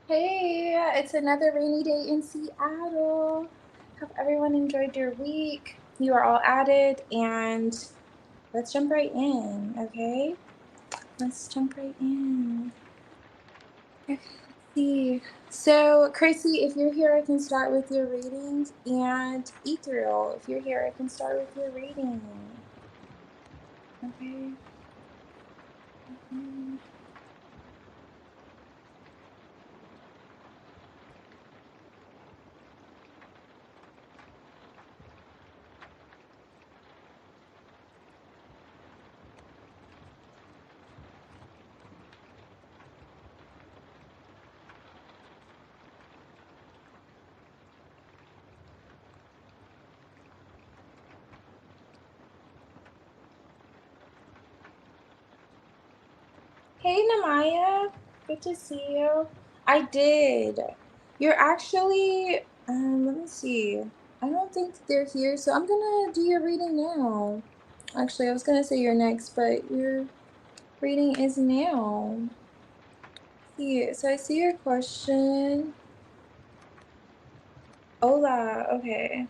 Hey, it's another rainy day in Seattle. Hope everyone enjoyed your week. You are all added, and let's jump right in, okay? Let's jump right in. Okay, let's see. So, Chrissy, if you're here, I can start with your readings, and Ethereal, if you're here, I can start with your reading. Okay. Mhm. Hey, Namaya. Good to see you. I did. You're actually, let me see. I don't think they're here, so I'm gonna do your reading now. Actually, I was gonna say you're next, but your reading is now. See, so I see your question. Hola, okay.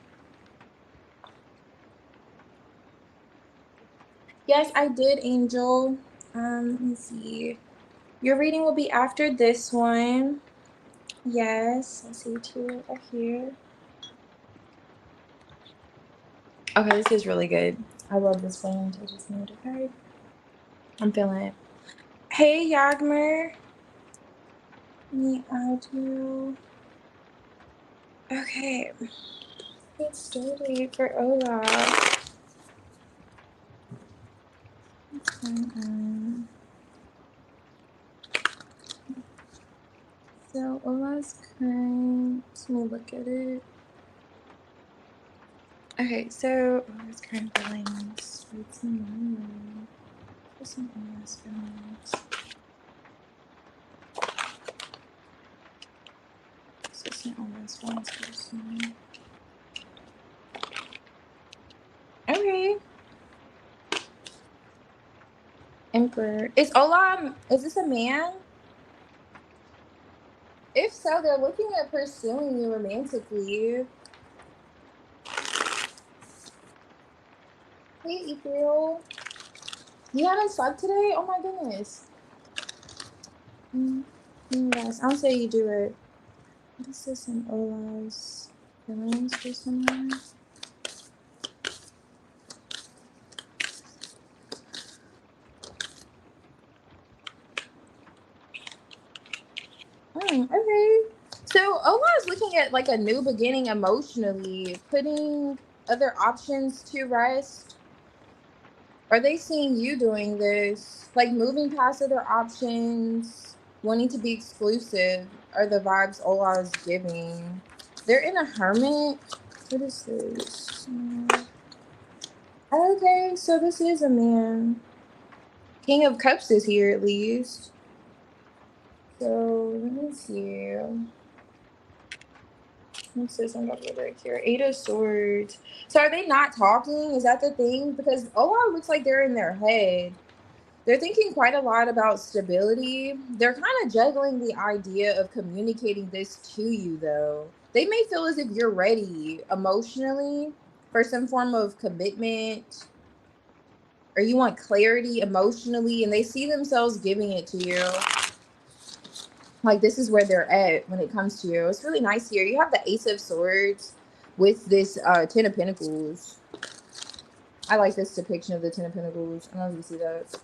Yes, I did, Angel. Let me see. Your reading will be after this one. Yes, I see two are here. Okay, this is really good. I love this blend. I just need a card. I'm feeling it. Hey, Yagmer. Me audio. Okay, let's get started for Ola. What's going on? So Ola's current. Let me look at it. Okay, so Ola's current feelings. What's in mind? What's in Ola's feelings? What's in Ola's feelings personally? Okay. Emperor. Is Ola, is this a man? If so, they're looking at pursuing you romantically. Hey, Ethereal. You haven't slept today? Oh my goodness. Yes, I'll say you do it. What is this in Ola's feelings for someone? Okay. So Ola is looking at like a new beginning emotionally, putting other options to rest. Are they seeing you doing this? Like moving past other options, wanting to be exclusive, are the vibes Ola is giving. They're in a hermit. What is this? Okay, so this is a man. King of Cups is here at least. So let me see. What's this? I'm about to right here. 8 of Swords. So are they not talking? Is that the thing? Because Ola looks like they're in their head. They're thinking quite a lot about stability. They're kind of juggling the idea of communicating this to you, though. They may feel as if you're ready emotionally for some form of commitment, or you want clarity emotionally, and they see themselves giving it to you. Like, this is where they're at when it comes to you. It's really nice here. You have the Ace of Swords with this 10 of Pentacles. I like this depiction of the 10 of Pentacles. I don't know if you see that.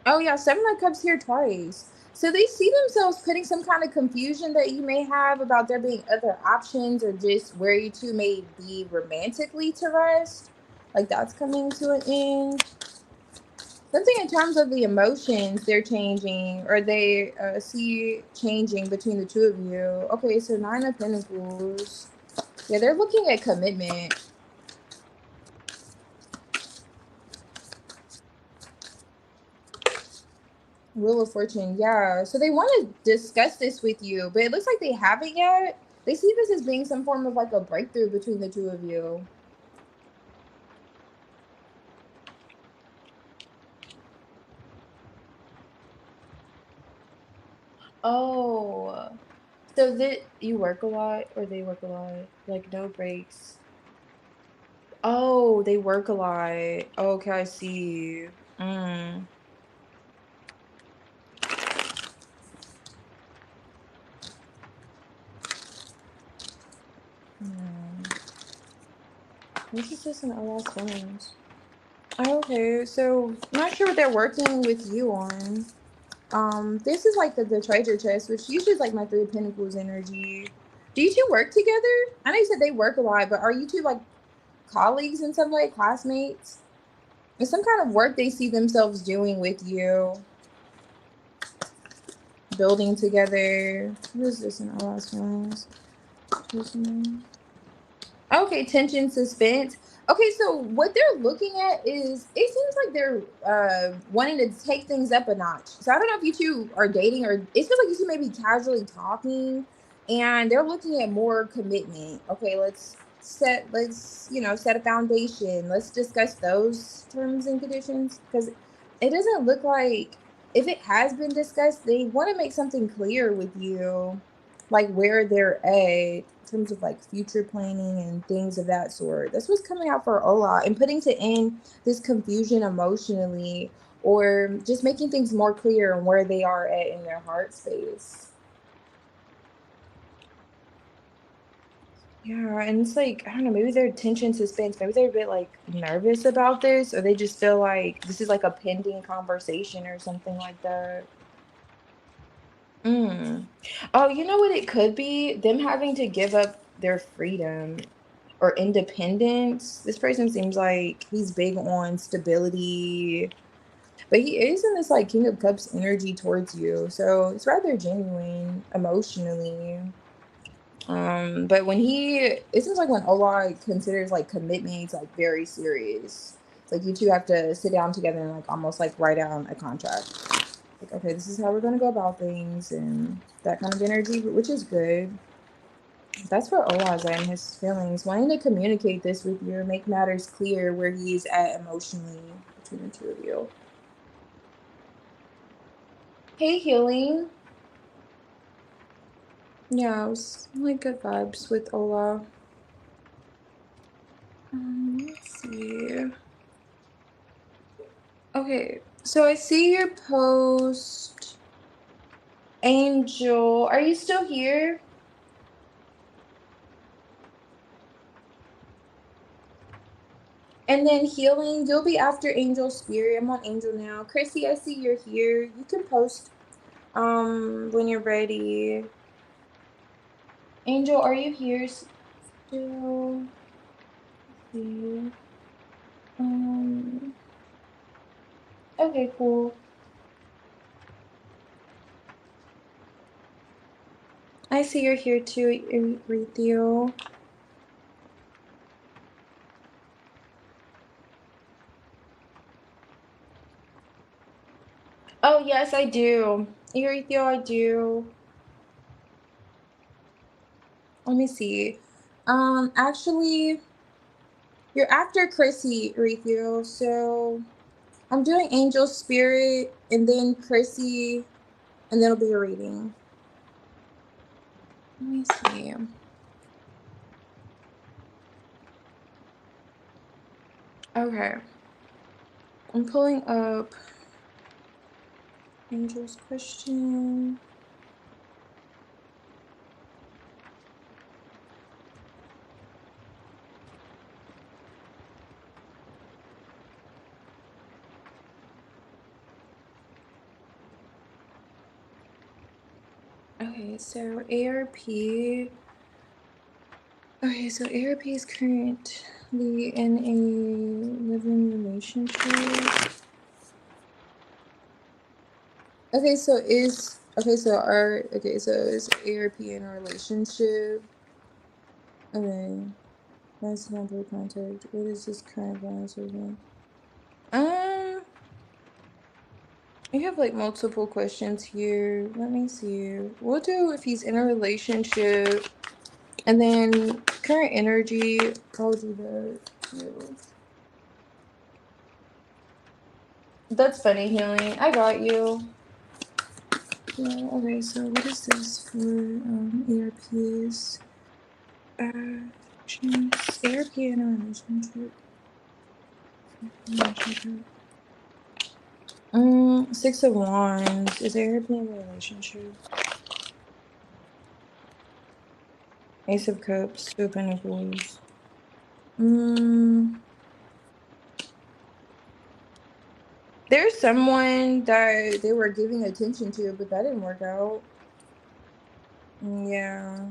Oh yeah, 7 of Cups here twice. So they see themselves putting some kind of confusion that you may have about there being other options, or just where you two may be romantically to rest. Like, that's coming to an end. Something in terms of the emotions they're changing, or they see changing between the two of you. Okay, so 9 of Pentacles. Yeah, they're looking at commitment. Wheel of Fortune, yeah. So they want to discuss this with you, but it looks like they haven't yet. They see this as being some form of like a breakthrough between the two of you. Oh, so that you work a lot or they work a lot? Like no breaks. Oh, they work a lot. Okay, I see. Mm. Mm. This is just an last feelings. Okay, so not sure what they're working with you on. This is like the treasure chest, which usually is like my three of pentacles energy. Do you two work together? I know you said they work a lot, but are you two like colleagues in some way, classmates? It's some kind of work they see themselves doing with you, building together. What is this in all last feelings? Okay, tension, suspense. Okay, so what they're looking at is it seems like they're wanting to take things up a notch. So I don't know if you two are dating or it feels like you two may be casually talking and they're looking at more commitment. Okay, let's set a foundation. Let's discuss those terms and conditions because it doesn't look like if it has been discussed, they want to make something clear with you like where they're at in terms of like future planning and things of that sort. That's what's coming out for Ola and putting to end this confusion emotionally or just making things more clear on where they are at in their heart space. Yeah, and it's like, I don't know, maybe they're tension suspense. Maybe they're a bit like nervous about this, or they just feel like this is like a pending conversation or something like that. Mm. Oh, you know what it could be? Them having to give up their freedom or independence. This person seems like he's big on stability, but he is in this like King of Cups energy towards you. So it's rather genuine emotionally. But when it seems like when Ola considers like commitment, it's like very serious. It's like you two have to sit down together and like almost like write down a contract. Like, okay, this is how we're gonna go about things and that kind of energy, which is good. That's where Ola's at in his feelings, wanting to communicate this with you, make matters clear where he's at emotionally between the two of you. Hey, healing. Yeah, it was like good vibes with Ola. Let's see. Okay, so I see your post. Angel, are you still here? And then healing, you'll be after Angel Spirit. I'm on Angel now. Chrissy, I see you're here. You can post when you're ready. Angel, are you here still? Let's see. Um, okay, cool. I see you're here too, Retheo. Oh yes, I do. Retheo, I do. Let me see. Actually, you're after Chrissy, Retheo. So I'm doing Angel Spirit and then Chrissy, and then it'll be a reading. Let me see. Okay. I'm pulling up Angel's question. Okay, so ARP. Okay, so ARP is currently in a living relationship. Okay, so is ARP in a relationship? Okay, that's not good contact. What is this current balance again? Um, you have like multiple questions here. Let me see. We'll do if he's in a relationship. And then current energy, how would you do that? That's funny, healing. I got you. Yeah, okay, so what is this for ARPs? ARP in a relationship. 6 of Wands. Is ARP in a relationship? Ace of Cups, 2 of Pentacles. There's someone that they were giving attention to, but that didn't work out. Yeah.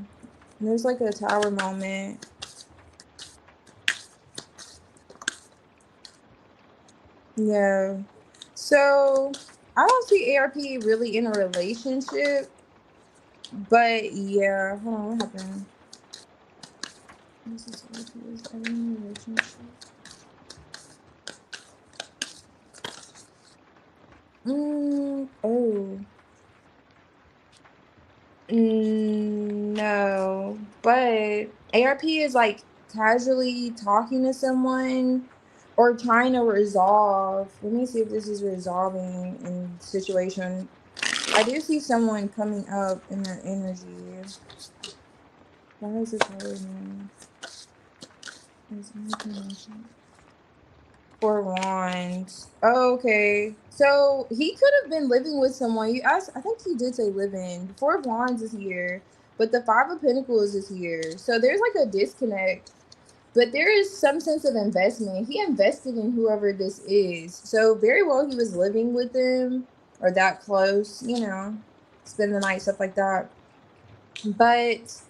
There's like a tower moment. Yeah. So I don't see ARP really in a relationship. But yeah, hold on, what happened? This is ARP is in a relationship. Oh. No, but ARP is like casually talking to someone or trying to resolve. Let me see if this is resolving in situation. I do see someone coming up in their energy. Why is this happening? Four Wands. Oh, okay. So he could have been living with someone. You asked, I think he did say live in. Four of Wands is here, but the Five of Pentacles is here. So there's like a disconnect, but there is some sense of investment. He invested in whoever this is. So very well he was living with them or that close, you know, spend the night, stuff like that. But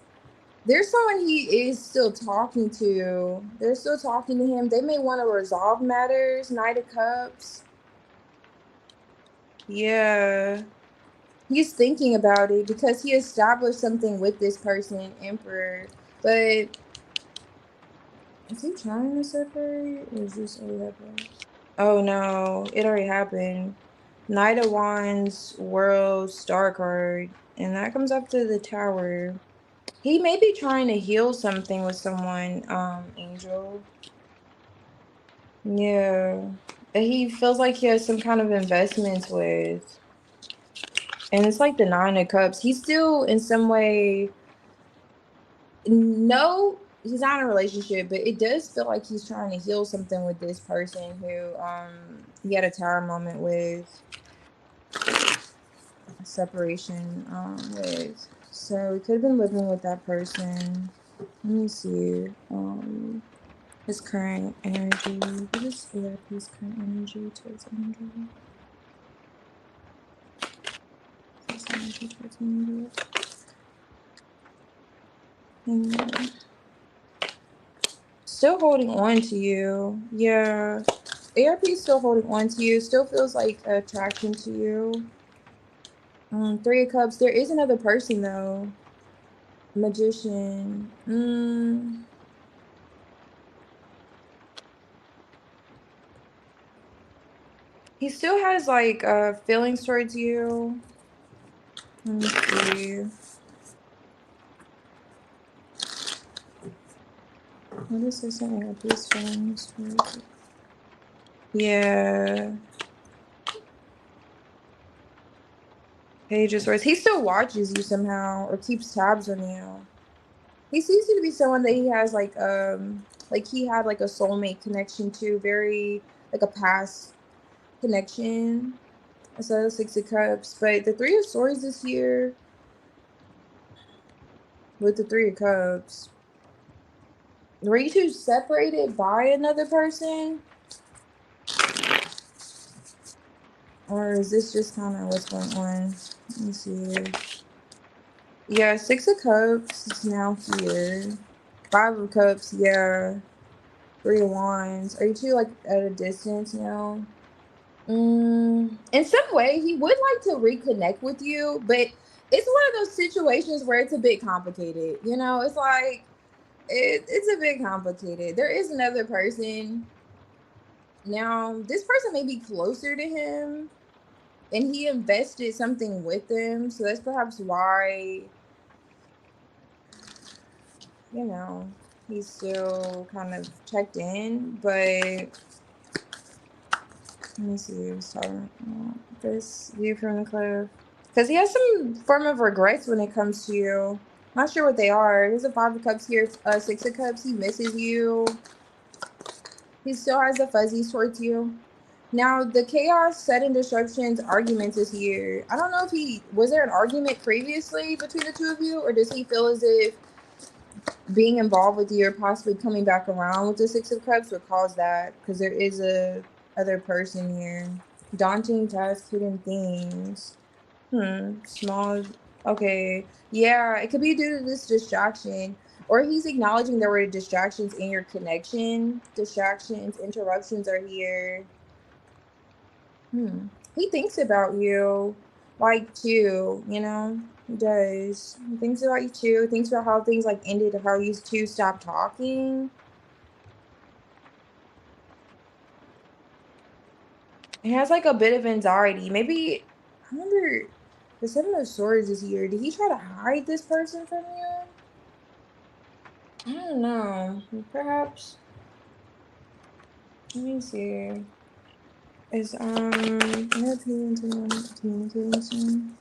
there's someone he is still talking to. They're still talking to him. They may want to resolve matters. Knight of Cups. Yeah. He's thinking about it because he established something with this person, Emperor. But is he trying to separate? Or is this already happened? Oh no, it already happened. Knight of Wands, World, Star card. And that comes up to the Tower. He may be trying to heal something with someone, Angel. Yeah. He feels like he has some kind of investments with. And it's like the Nine of Cups. He's still in some way, no, he's not in a relationship, but it does feel like he's trying to heal something with this person who he had a tower moment with, separation with. So he could have been living with that person. Let me see. His current energy. What is ARP's current energy towards Angel? His energy towards Angel. Still holding on to you. Yeah. ARP is still holding on to you. Still feels like attraction to you. Three of Cups. There is another person though. Magician. He still has like feelings towards you. Let me see. What is this in ARP's feelings towards you? Yeah. Page of Swords. He still watches you somehow or keeps tabs on you. He seems to be someone that he has like he had like a soulmate connection to, very like a past connection. So 6 of Cups. But the 3 of Swords this year with the 3 of Cups. Were you two separated by another person? Or is this just kind of what's going on? Let me see. Yeah, 6 of Cups is now here. 5 of Cups, yeah. 3 of Wands. Are you two like at a distance now? In some way, he would like to reconnect with you, but it's one of those situations where it's a bit complicated. You know, it's like it's a bit complicated. There is another person. Now, this person may be closer to him and he invested something with them. So that's perhaps why you know, he's still kind of checked in, but let me see. I was talking about this view from the cliff. Because he has some form of regrets when it comes to you. Not sure what they are. There's a 5 of Cups here, 6 of Cups. He misses you. He still has the fuzzies towards you. Now, the chaos, 𝚬𝚘 disruptions, arguments is here. I don't know if was there an argument previously between the two of you, or does he feel as if being involved with you or possibly coming back around with the 6 of Cups would cause that? Because there is a other person here. Daunting task, hidden things. Small. Okay. Yeah, it could be due to this distraction. Or he's acknowledging there were distractions in your connection. Distractions, interruptions are here. He thinks about you, like, too, you know? He does. He thinks about you, too. He thinks about how things, like, ended, or how you two stopped talking. He has, like, a bit of anxiety. Maybe, I remember the 7 of Swords is here. Did he try to hide this person from you? I don't know. Perhaps. Let me see. Is no communication.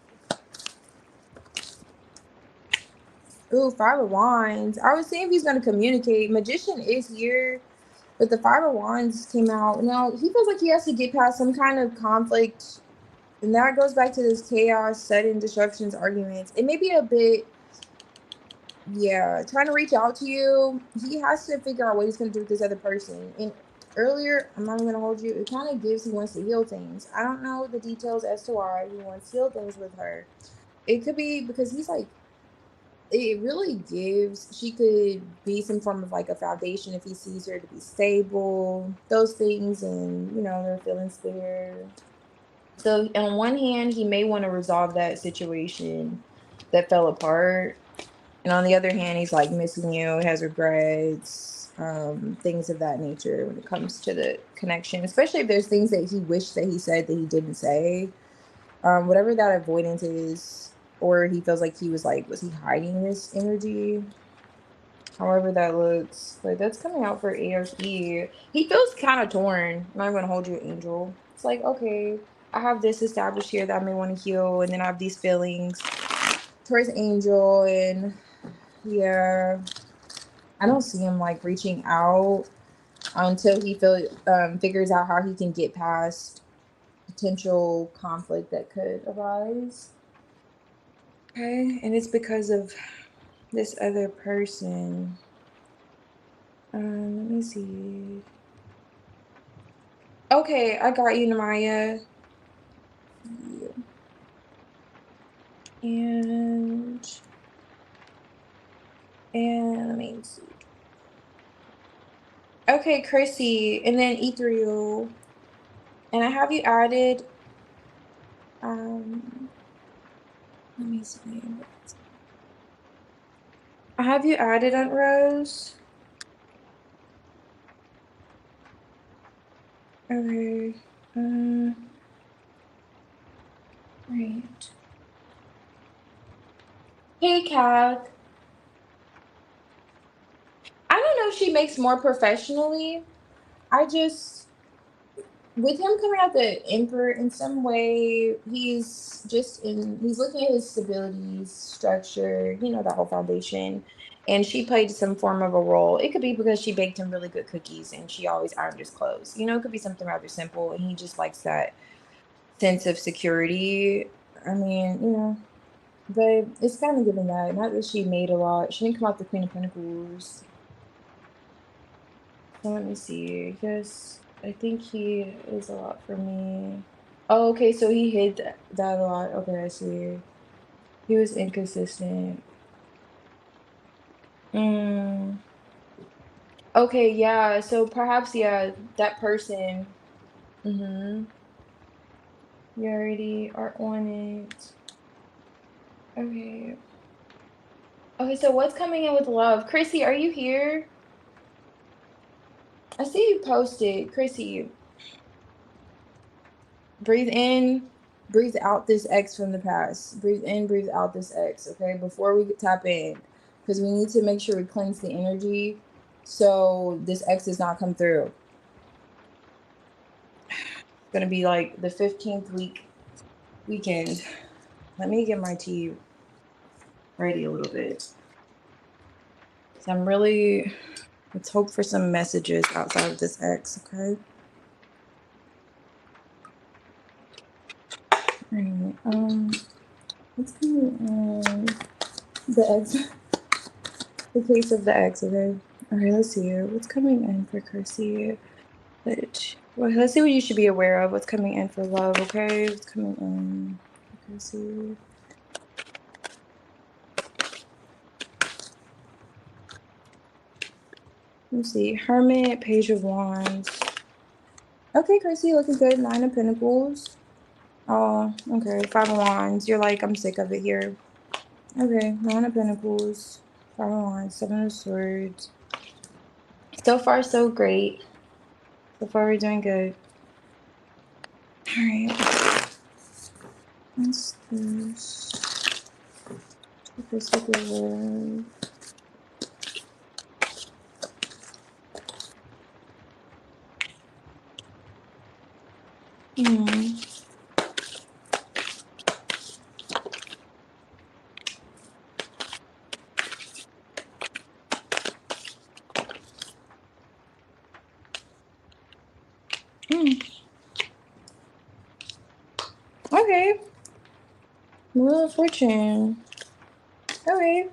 Ooh, 5 of Wands. I was seeing if he's gonna communicate. Magician is here, but the 5 of Wands came out. Now he feels like he has to get past some kind of conflict, and that goes back to this chaos, sudden disruptions, arguments. It may be a bit, yeah, trying to reach out to you. He has to figure out what he's gonna do with this other person. And earlier, I'm not even gonna hold you. It kind of gives he wants to heal things. I don't know the details as to why he wants to heal things with her. It could be because he's like, it really gives, she could be some form of like a foundation if he sees her to be stable, those things, and you know, their feelings there. So on one hand, he may want to resolve that situation that fell apart, and on the other hand, he's like missing you, has regrets, things of that nature when it comes to the connection, especially if there's things that he wished that he said that he didn't say. Whatever that avoidance is, or he feels like he was like, was he hiding this energy? However that looks, like that's coming out for ARP. He feels kind of torn. I'm not gonna hold you, Angel. It's like, okay, I have this established here that I may want to heal, and then I have these feelings towards Angel, and yeah, I don't see him like reaching out until he figures out how he can get past potential conflict that could arise. Okay, and it's because of this other person. Let me see. Okay, I got you, Namaya. And let me see. Okay, Chrissy, and then Ethereal. And I have you added. Let me see. I have you added, Aunt Rose. Okay. Right. Hey, Kath. I don't know if she makes more professionally. I just, with him coming out the Emperor in some way, he's looking at his stability, structure, you know, that whole foundation. And she played some form of a role. It could be because she baked him really good cookies and she always ironed his clothes. You know, it could be something rather simple, and he just likes that sense of security. I mean, you know, but it's kind of given that. Not that she made a lot. She didn't come out the Queen of Pentacles. So let me see. Yes, I think he is a lot for me. Oh, okay, so he hid that a lot. Okay, I see. He was inconsistent. Okay, yeah. So perhaps, yeah, that person. You already are on it. Okay. Okay, so what's coming in with love? Chrissy, are you here? I see you posted. Chrissy, breathe in, breathe out this X from the past. Breathe in, breathe out this X, okay? Before we tap in. because we need to make sure we cleanse the energy so this X does not come through. It's gonna be like the 15th weekend. Let me get my tea ready a little bit. So I'm really, let's hope for some messages outside of this X, okay? All right, what's coming in the X, the case of the X, okay? All right, let's see here. What's coming in for Cassie? Well, let's see what you should be aware of. What's coming in for love, okay? What's coming in for Cassie? Let's see. Hermit, Page of Wands. Okay, Chrissy, looking good. 9 of Pentacles. Oh, okay. 5 of Wands. You're like, I'm sick of it here. Okay, 9 of Pentacles. 5 of Wands. 7 of Swords. So far, so great. So far, we're doing good. All right. What's this? This is the Okay. Wheel of Fortune. Okay.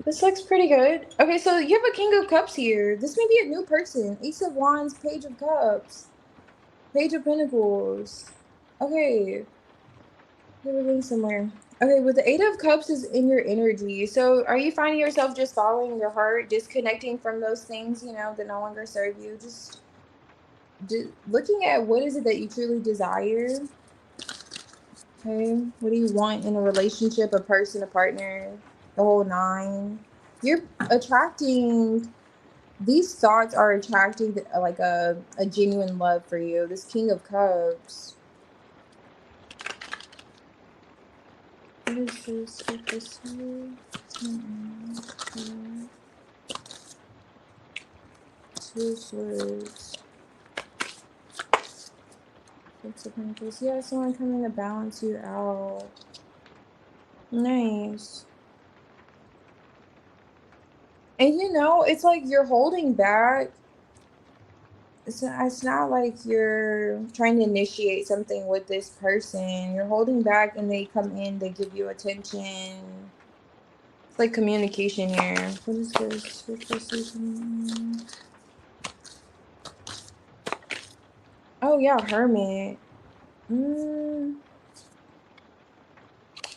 This looks pretty good. Okay, so you have a King of Cups here. This may be a new person. Ace of Wands, Page of Cups, Page of Pentacles. Okay. We're going somewhere. Okay, with the 8 of Cups is in your energy. So are you finding yourself just following your heart, disconnecting from those things, you know, that no longer serve you? Just looking at what is it that you truly desire. Okay, what do you want in a relationship, a person, a partner, the whole 9? You're attracting, these thoughts are attracting like a genuine love for you. This King of Cups. What is this? What is this? 2 Swords. 6 of Pentacles. Yeah, someone coming to balance you out. Nice. And you know, it's like you're holding back. It's not like you're trying to initiate something with this person. You're holding back and they come in, they give you attention. It's like communication here. What is this? Oh yeah, Hermit.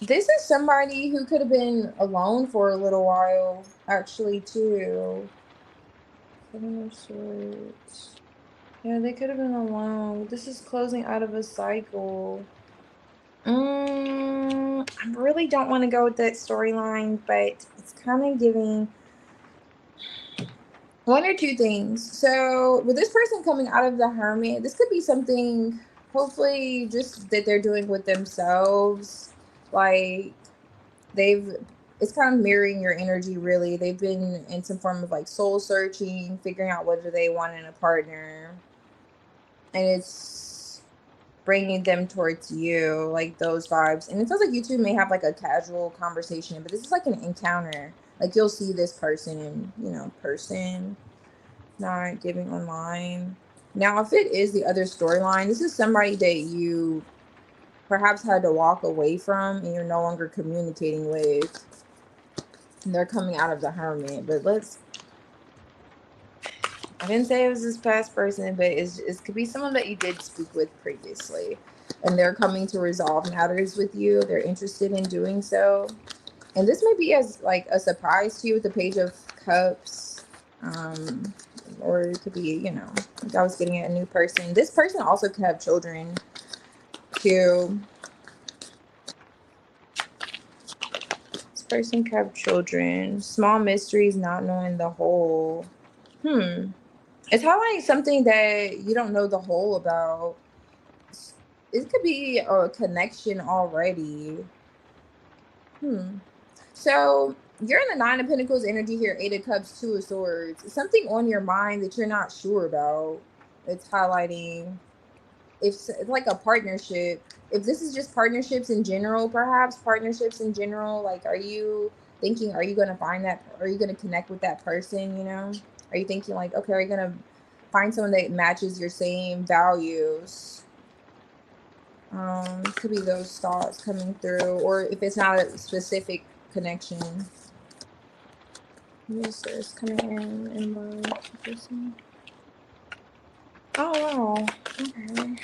This is somebody who could have been alone for a little while, actually, too. 7 of Swords. Yeah, they could have been alone. This is closing out of a cycle. I really don't want to go with that storyline, but it's kind of giving one or two things. So with this person coming out of the Hermit, this could be something, hopefully, just that they're doing with themselves. Like it's kind of mirroring your energy, really. They've been in some form of like soul searching, figuring out what do they want in a partner. And it's bringing them towards you, like those vibes. And it feels like you two may have like a casual conversation, but this is like an encounter. Like you'll see this person in, you know, person, not giving online. Now, if it is the other storyline, this is somebody that you perhaps had to walk away from and you're no longer communicating with. And they're coming out of the Hermit, but I didn't say it was this past person, but it could be someone that you did speak with previously, and they're coming to resolve matters with you. They're interested in doing so, and this may be as like a surprise to you with the Page of Cups, or it could be, you know, like I was getting at a new person. This person also could have children too. This person could have children. Small mysteries, not knowing the whole. It's highlighting something that you don't know the whole about. It could be a connection already. So you're in the Nine of Pentacles energy here, Eight of Cups, Two of Swords. It's something on your mind that you're not sure about. It's highlighting if it's like a partnership. If this is just partnerships in general, perhaps partnerships in general, like, are you thinking, are you going to find that, are you going to connect with that person, you know? Are you thinking like, okay, are you going to find someone that matches your same values? Could be those thoughts coming through, or if it's not a specific connection. What is this coming in my person? Oh wow. Okay.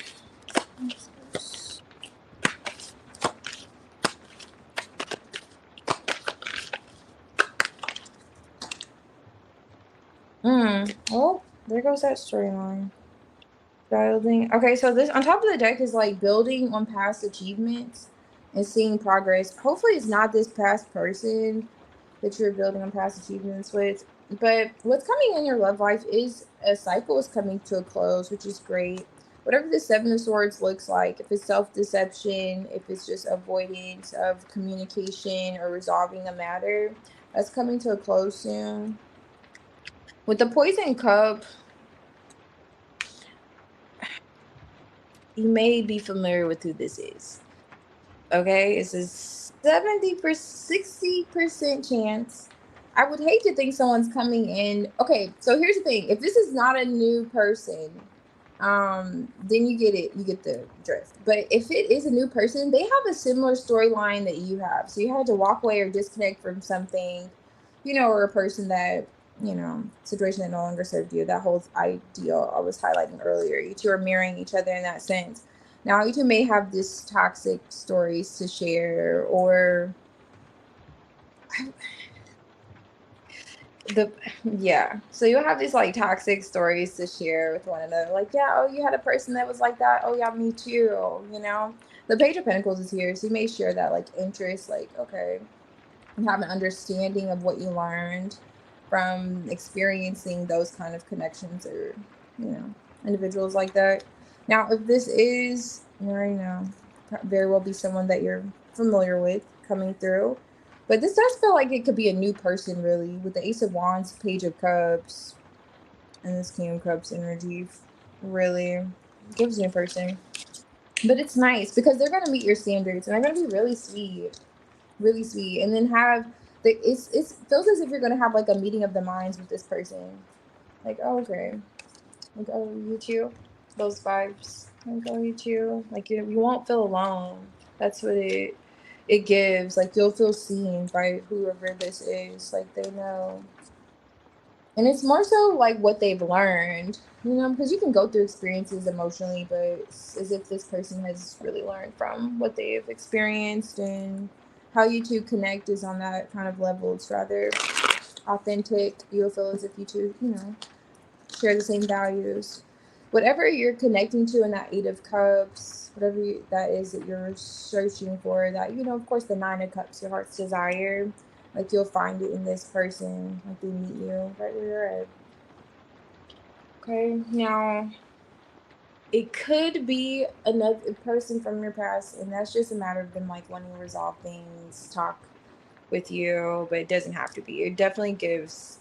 What's this? Oh, there goes that storyline. Building. Okay, so this on top of the deck is like building on past achievements and seeing progress. Hopefully it's not this past person that you're building on past achievements with. But what's coming in your love life is a cycle is coming to a close, which is great. Whatever the Seven of Swords looks like, if it's self-deception, if it's just avoidance of communication or resolving a matter, that's coming to a close soon. With the Poison Cup, you may be familiar with who this is. Okay, it's a 60% chance. I would hate to think someone's coming in. Okay, so here's the thing. If this is not a new person, then you get it, you get the drift. But if it is a new person, they have a similar storyline that you have. So you had to walk away or disconnect from something, you know, or a person that, you know, situation that no longer served you. That whole ideal I was highlighting earlier. You two are mirroring each other in that sense. Now you two may have this toxic stories to share, or the yeah. So you'll have these like toxic stories to share with one another. Like, yeah, oh, you had a person that was like that. Oh yeah, me too. You know, the Page of Pentacles is here, so you may share that like interest. Like, okay, you have an understanding of what you learned from experiencing those kind of connections, or, you know, individuals like that. Now, if this is, you already know, very well be someone that you're familiar with coming through. But this does feel like it could be a new person, really, with the Ace of Wands, Page of Cups, and this King of Cups energy. Really gives me a person. But it's nice because they're going to meet your standards and they're going to be really sweet, really sweet, and then have the it feels as if you're gonna have like a meeting of the minds with this person. Like, oh, okay, like, oh, you too, those vibes. Like, oh, you too. Like, you won't feel alone. That's what it gives. Like, you'll feel seen by whoever this is. Like, they know. And it's more so like what they've learned, you know, because you can go through experiences emotionally, but it's as if this person has really learned from what they've experienced, and how you two connect is on that kind of level. It's rather authentic. You'll feel as if you two, you know, share the same values. Whatever you're connecting to in that Eight of Cups, whatever that is that you're searching for, that, you know, of course, the Nine of Cups, your heart's desire, like, you'll find it in this person. Like, they meet you right where you're at. Okay, now it could be another person from your past, and that's just a matter of them like wanting to resolve things, talk with you, but it doesn't have to be. It definitely gives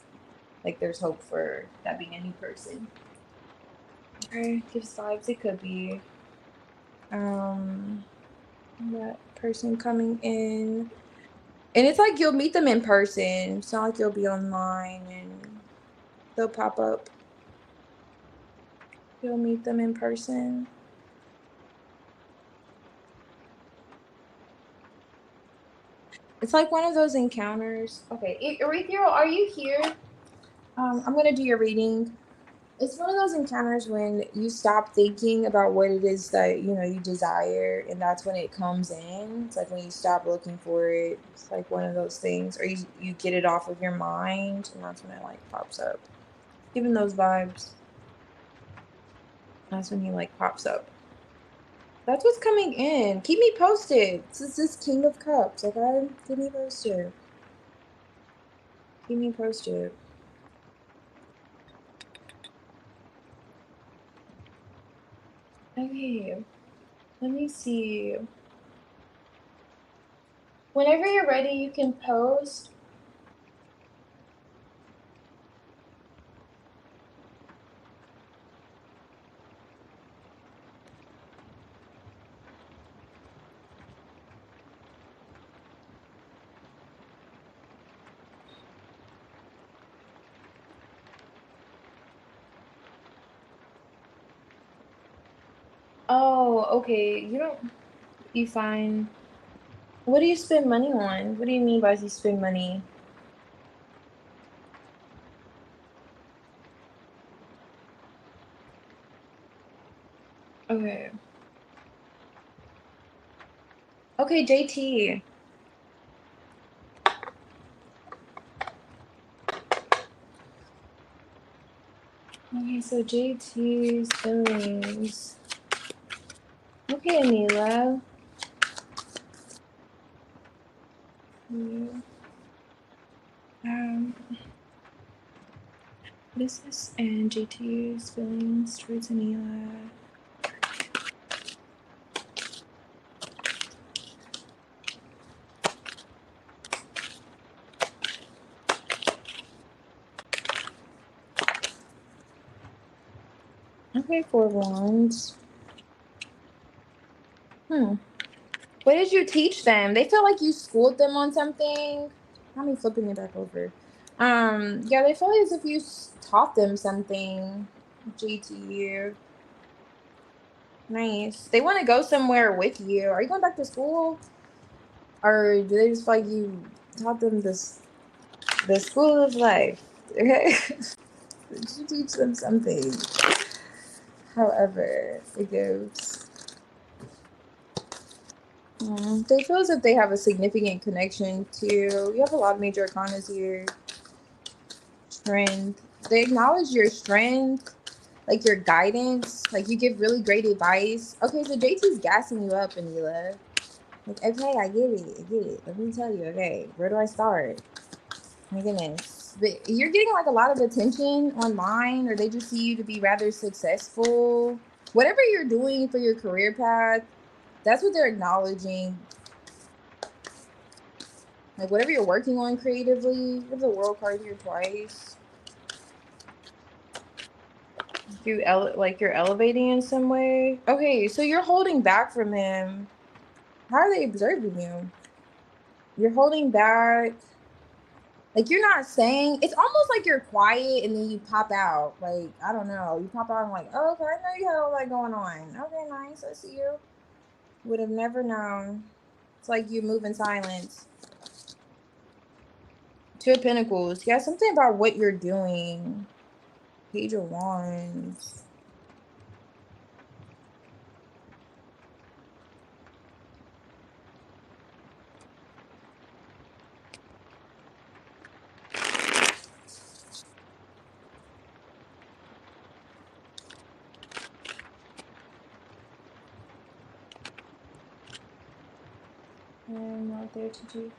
like there's hope for that being a new person. Okay, gives vibes. It could be that person coming in. And it's like you'll meet them in person. It's not like you'll be online and they'll pop up. You'll meet them in person. It's like one of those encounters. Okay, Ethereal, are you here? I'm gonna do your reading. It's one of those encounters when you stop thinking about what it is that, you know, you desire, and that's when it comes in. It's like when you stop looking for it. It's like one of those things, or you get it off of your mind, and that's when it like pops up. Giving those vibes. That's when he like pops up. That's what's coming in. Keep me posted. This is this King of Cups. Okay, keep me posted. Keep me posted. Okay, let me see. Whenever you're ready, you can post. Oh, okay. You fine. What do you spend money on? What do you mean by you spend money? Okay. Okay, JT. Okay, so JT's billings. Okay, Anila. Yeah. Business and JT's billings towards Anila. Okay, 4 wands. What did you teach them? They feel like you schooled them on something. Let me flipping it back over. Yeah, they feel as if you taught them something. GTU. Nice. They want to go somewhere with you. Are you going back to school? Or do they just feel like you taught them the school of life? Okay. Did you teach them something? However it goes. They feel as if they have a significant connection to you. You have a lot of major arcanas here. Strength. They acknowledge your strength, like your guidance. Like you give really great advice. Okay, so JT's gassing you up, Anila. Like, okay, I get it. I get it. Let me tell you. Okay, where do I start? My goodness. But you're getting like a lot of attention online, or they just see you to be rather successful. Whatever you're doing for your career path, that's what they're acknowledging. Like whatever you're working on creatively, you have the world card here twice. Like you're elevating in some way. Okay, so you're holding back from him. How are they observing you? You're holding back. Like you're not saying. It's almost like you're quiet and then you pop out. Like I don't know. You pop out and like, oh, okay, I know you had all that going on. Okay, nice. I see you. Would have never known. It's like you move in silence. 2 of Pentacles. Yeah, something about what you're doing. Page of Wands. I'm not there to do.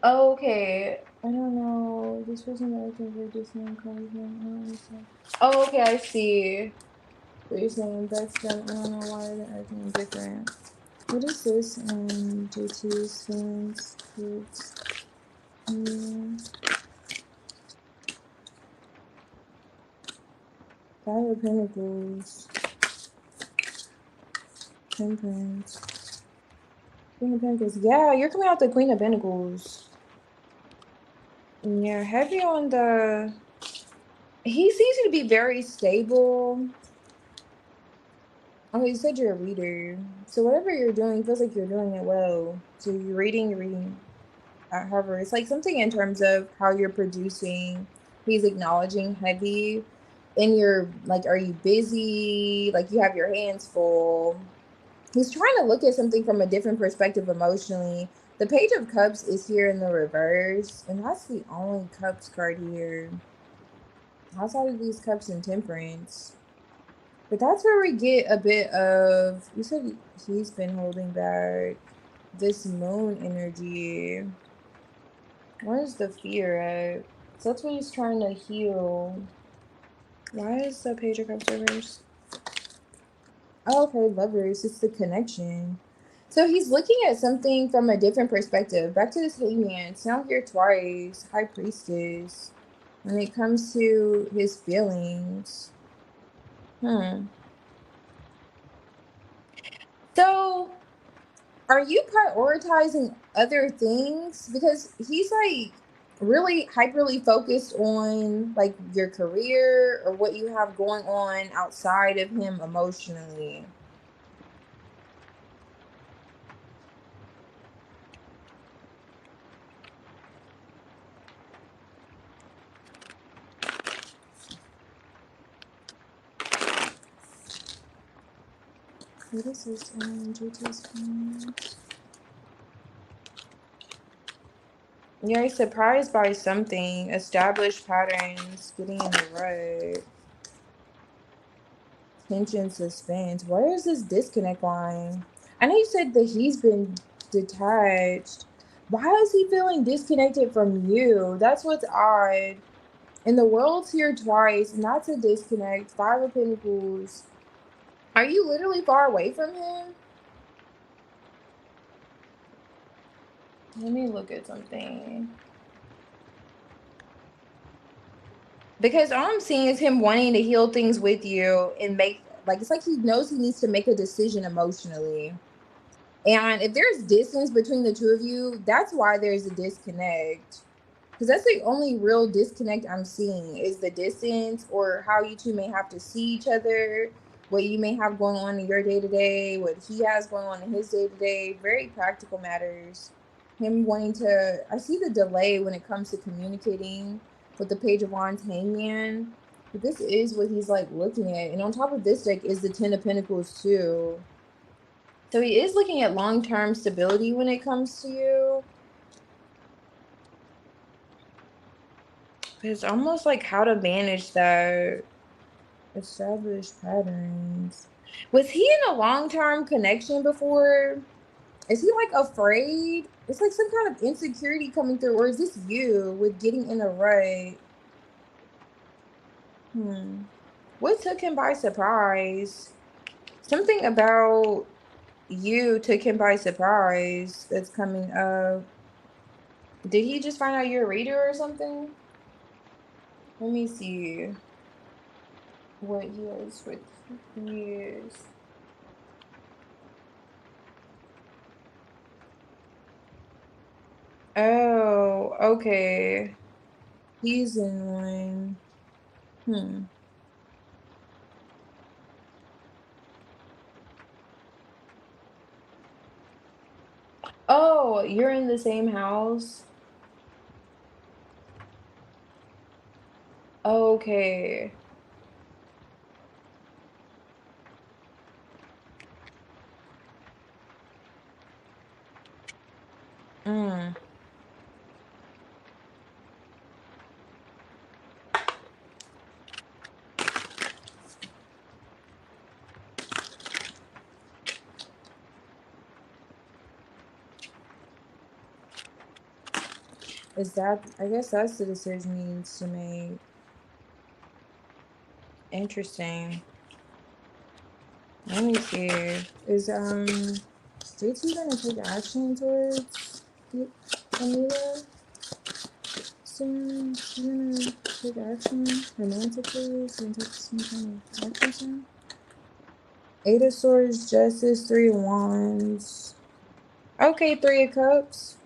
Okay. I don't know. This person that I think we're just name calls them. I don't understand. Oh, okay, I see. What you're saying, that's them. I don't know why they're acting different. What is this? JT's feelings towards Five of Pentacles. Temperance. Queen of Pentacles. Yeah, you're coming out the Queen of Pentacles. Yeah, heavy on the... He seems to be very stable. Oh, you said you're a reader. So whatever you're doing, it feels like you're doing it well. So you're reading. However, it's like something in terms of how you're producing. He's acknowledging heavy. And you're like, are you busy? Like you have your hands full. He's trying to look at something from a different perspective emotionally. The Page of Cups is here in the reverse. And that's the only Cups card here. Outside of these Cups and Temperance. But that's where we get a bit of, you said he's been holding back this moon energy. Where's the fear at? So that's what he's trying to heal. Why is the Page of Cups reversed? Oh, okay, lovers. It's the connection. So he's looking at something from a different perspective. Back to this Hangman. It's now here twice. High Priestess. When it comes to his feelings. So are you prioritizing other things? Because he's like really hyperly focused on like your career or what you have going on outside of him emotionally? What is this energy to his friends? You're surprised by something, established patterns, getting in the rut, tension, suspense. Where is this disconnect line? I know you said that he's been detached. Why is he feeling disconnected from you? That's what's odd. And the world's here twice, not to disconnect. Five of Pentacles. Are you literally far away from him? Let me look at something. Because all I'm seeing is him wanting to heal things with you and make, like, it's like he knows he needs to make a decision emotionally. And if there's distance between the two of you, that's why there's a disconnect. Because that's the only real disconnect I'm seeing is the distance, or how you two may have to see each other, what you may have going on in your day to day, what he has going on in his day to day. Very practical matters. Him wanting to, I see the delay when it comes to communicating with the Page of Wands Hangman. But this is what he's like looking at. And on top of this deck is the Ten of Pentacles too. So he is looking at long-term stability when it comes to you. It's almost like how to manage that. Established patterns. Was he in a long-term connection before? Is he like afraid? It's like some kind of insecurity coming through, or is this you with getting in a rut? What took him by surprise? Something about you took him by surprise that's coming up. Did he just find out you're a reader or something? Let me see what he is with years. Oh, okay. He's in one. Oh, you're in the same house? Okay. Mm. Is that, I guess that's the decision he needs to make. Interesting. Let me see. Is JT gonna take action towards Anita soon? Is he gonna take action romantically? Is he gonna take some kind of action soon? Eight of Swords, Justice, Three of Wands. Okay, Three of Cups.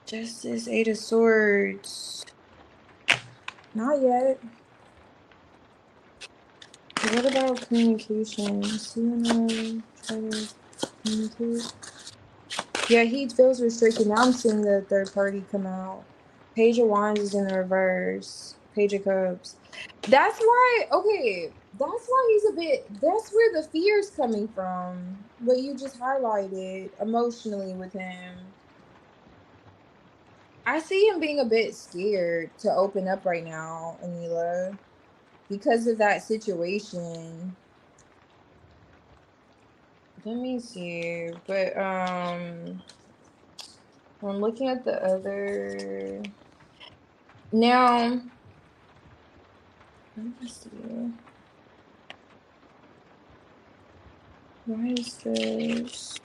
Justice, Eight of Swords. Not yet. What about communication? Is he gonna try to communicate? Yeah, he feels restricted. Now I'm seeing the third party come out. Page of Wands is in the reverse. Page of Cups. That's why, okay, that's why he's a bit, that's where the fear's coming from. What you just highlighted emotionally with him. I see him being a bit scared to open up right now, Anila, because of that situation. Let me see, but I'm looking at the other now. Let me see. Why is this?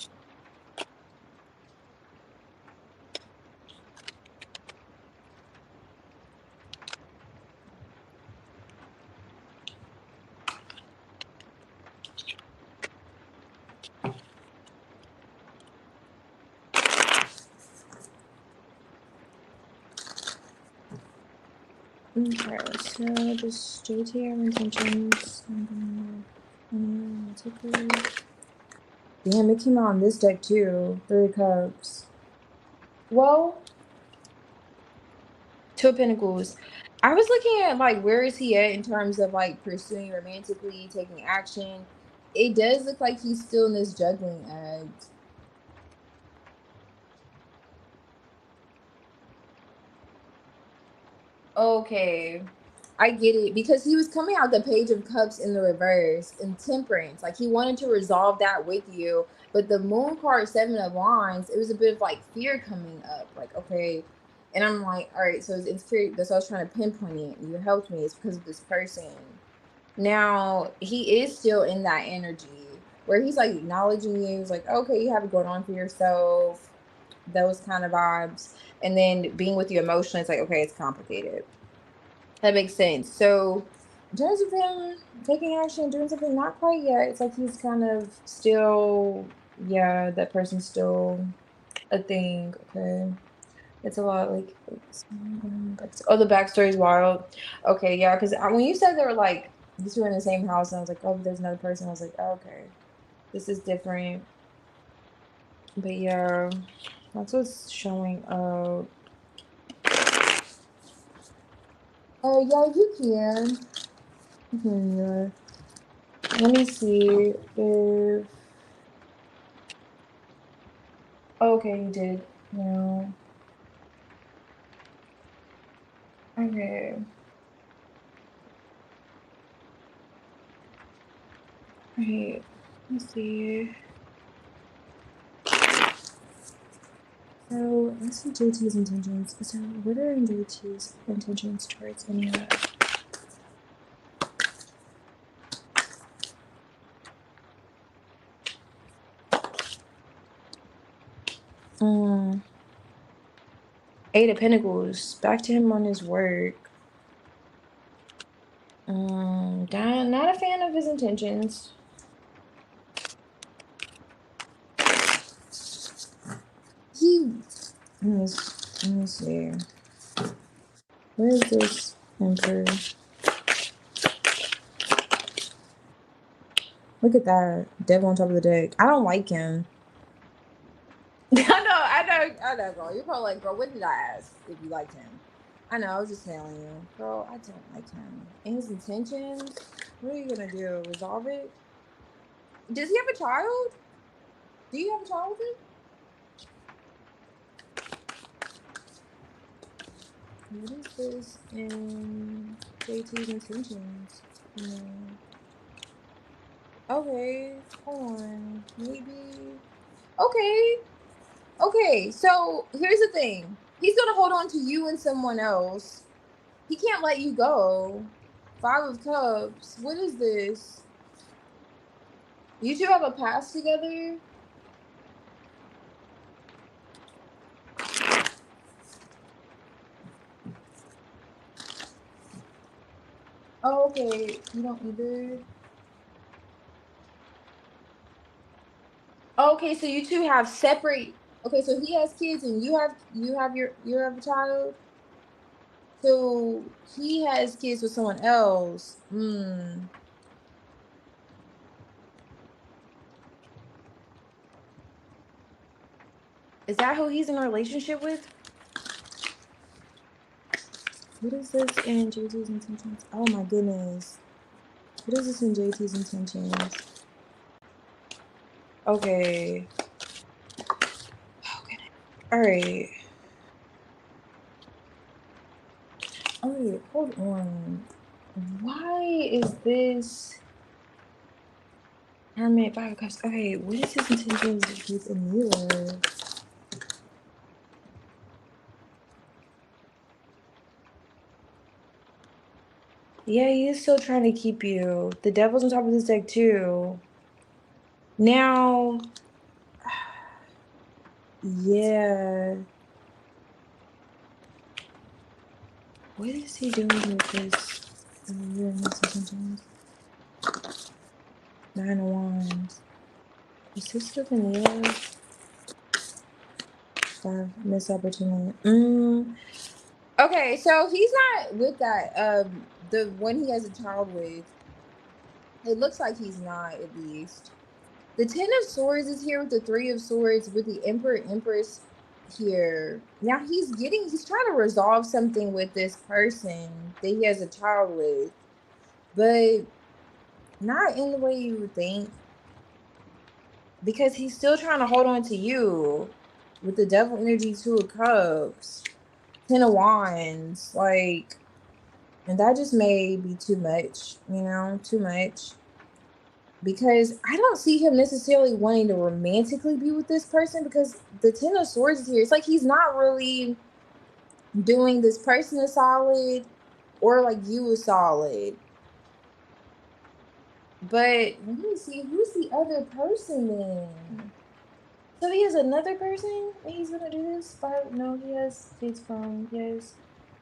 Alright, so just 𝚤𝚑 our intentions. Damn, it came out on this deck too. 3 of Cups. Well, 2 of Pentacles. I was looking at like where is he at in terms of like pursuing romantically, taking action. It does look like he's still in this juggling act. Okay, I get it because he was coming out the Page of Cups in the reverse and Temperance. Like he wanted to resolve that with you, but the Moon card, 7 of Wands, it was a bit of like fear coming up. Like okay, and I'm like, all right, so it's fear. That's why I was trying to pinpoint it. You helped me. It's because of this person. Now he is still in that energy where he's like acknowledging you. He's like, okay, you have it going on for yourself. Those kind of vibes, and then being with you emotionally, it's like okay, it's complicated. That makes sense. So in terms of him taking action, doing something, not quite yet. It's like he's kind of still, yeah, that person's still a thing. Okay. It's a lot like, oh, the backstory is wild. Okay, yeah, because when you said they were like, these were in the same house, and I was like, oh, there's another person. I was like, oh, okay, this is different. But yeah, that's what's showing up. Oh, yeah, you can. Yeah. Let me see if. Okay, you did. No. Okay. Okay. Let's see. So let's see 𝚤𝚑's intentions. So what are 𝚤𝚑's intentions towards India? Um, 8 of Pentacles. Back to him on his work. Not a fan of his intentions. Let me see. Where is this Emperor? Look at that. Devil on top of the deck. I don't like him. I know, girl. You're probably like, girl, what did I ask if you liked him? I know, I was just telling you. Girl, I don't like him. And his intentions, what are you gonna do? Resolve it? Does he have a child? Do you have a child with him? What is this in 𝚤𝚑's intentions? Okay, hold on. Maybe. Okay. Okay, so here's the thing. He's gonna hold on to you and someone else. He can't let you go. 5 of Cups. What is this? You two have a past together? Oh, okay. You don't either. Okay, so you two have separate. Okay, so he has kids and you have a child. So he has kids with someone else. Is that who he's in a relationship with? What is this in 𝚤𝚑's intentions? Oh my goodness. What is this in 𝚤𝚑's intentions? Okay. Okay. All right. Okay, hold on. Why is this Hermit 5 of Cups? Okay, what is his intentions with Anila? Yeah, he is still trying to keep you. The Devil's on top of this deck too. Now, yeah. What is he doing with this? Intentions? 9 of Wands. Is this with Anila? 5 missed opportunity. Okay, so he's not with that. The one he has a child with, it looks like he's not, at least. The Ten of Swords is here with the Three of Swords with the Emperor Empress here. Now he's trying to resolve something with this person that he has a child with, but not in the way you would think, because he's still trying to hold on to you with the Devil energy, Two of Cups, Ten of Wands, like, and that just may be too much, you know, too much. Because I don't see him necessarily wanting to romantically be with this person, because the Ten of Swords is here. It's like he's not really doing this person a solid or like you a solid. But let me see, who's the other person then? So he has another person and he's gonna do this? No, he has kids from, yes,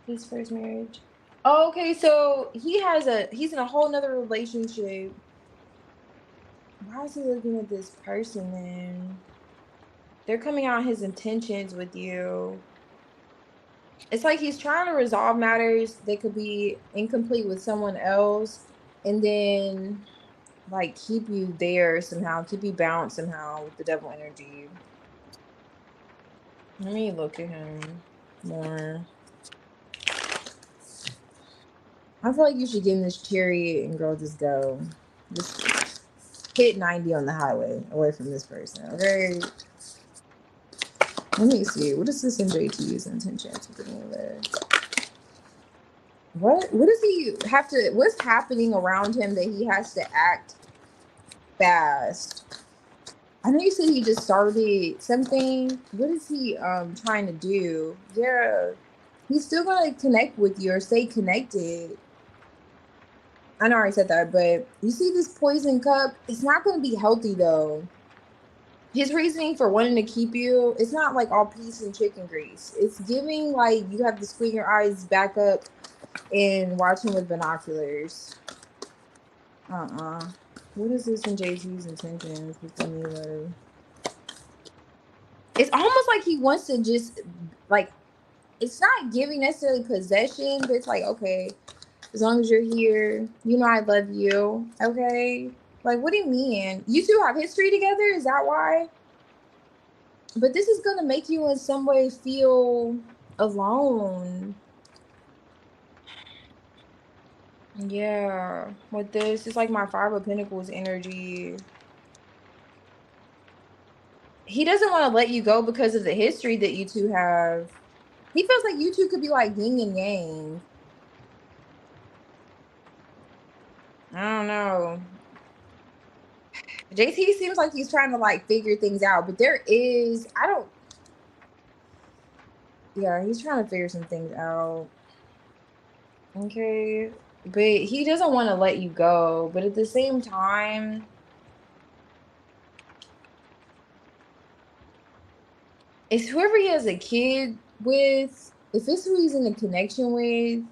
his first marriage. Oh, okay, so he's in a whole nother relationship. Why is he looking at this person then? They're coming out his intentions with you. It's like he's trying to resolve matters that could be incomplete with someone else, and then like keep you there somehow, keep you balanced somehow with the Devil energy. Let me look at him more. I feel like you should get in this chariot and girl, just go. Just hit 90 on the highway away from this person, okay? Let me see. What is this in JT's intentions with any of that? What does he have to, what's happening around him that he has to act fast? I know you said he just started something. What is he trying to do? Yeah. He's still gonna connect with you or stay connected. I know I already said that, but you see this poison cup, it's not gonna be healthy though. His reasoning for wanting to keep you, it's not like all peace and chicken grease. It's giving like you have to squint your eyes back up and watch him with binoculars. What is this in JT's intentions with the new letter? It's almost like he wants to just like, it's not giving necessarily possession, but it's like, okay, as long as you're here, you know I love you, okay? Like, what do you mean? You two have history together? Is that why? But this is gonna make you in some way feel alone. Yeah, with this, it's like my Five of Pentacles energy. He doesn't want to let you go because of the history that you two have. He feels like you two could be like yin and yang. I don't know. JT seems like he's trying to like figure things out, but there is, yeah, he's trying to figure some things out. Okay. But he doesn't want to let you go. But at the same time, it's whoever he has a kid with, if it's who he's in a connection with,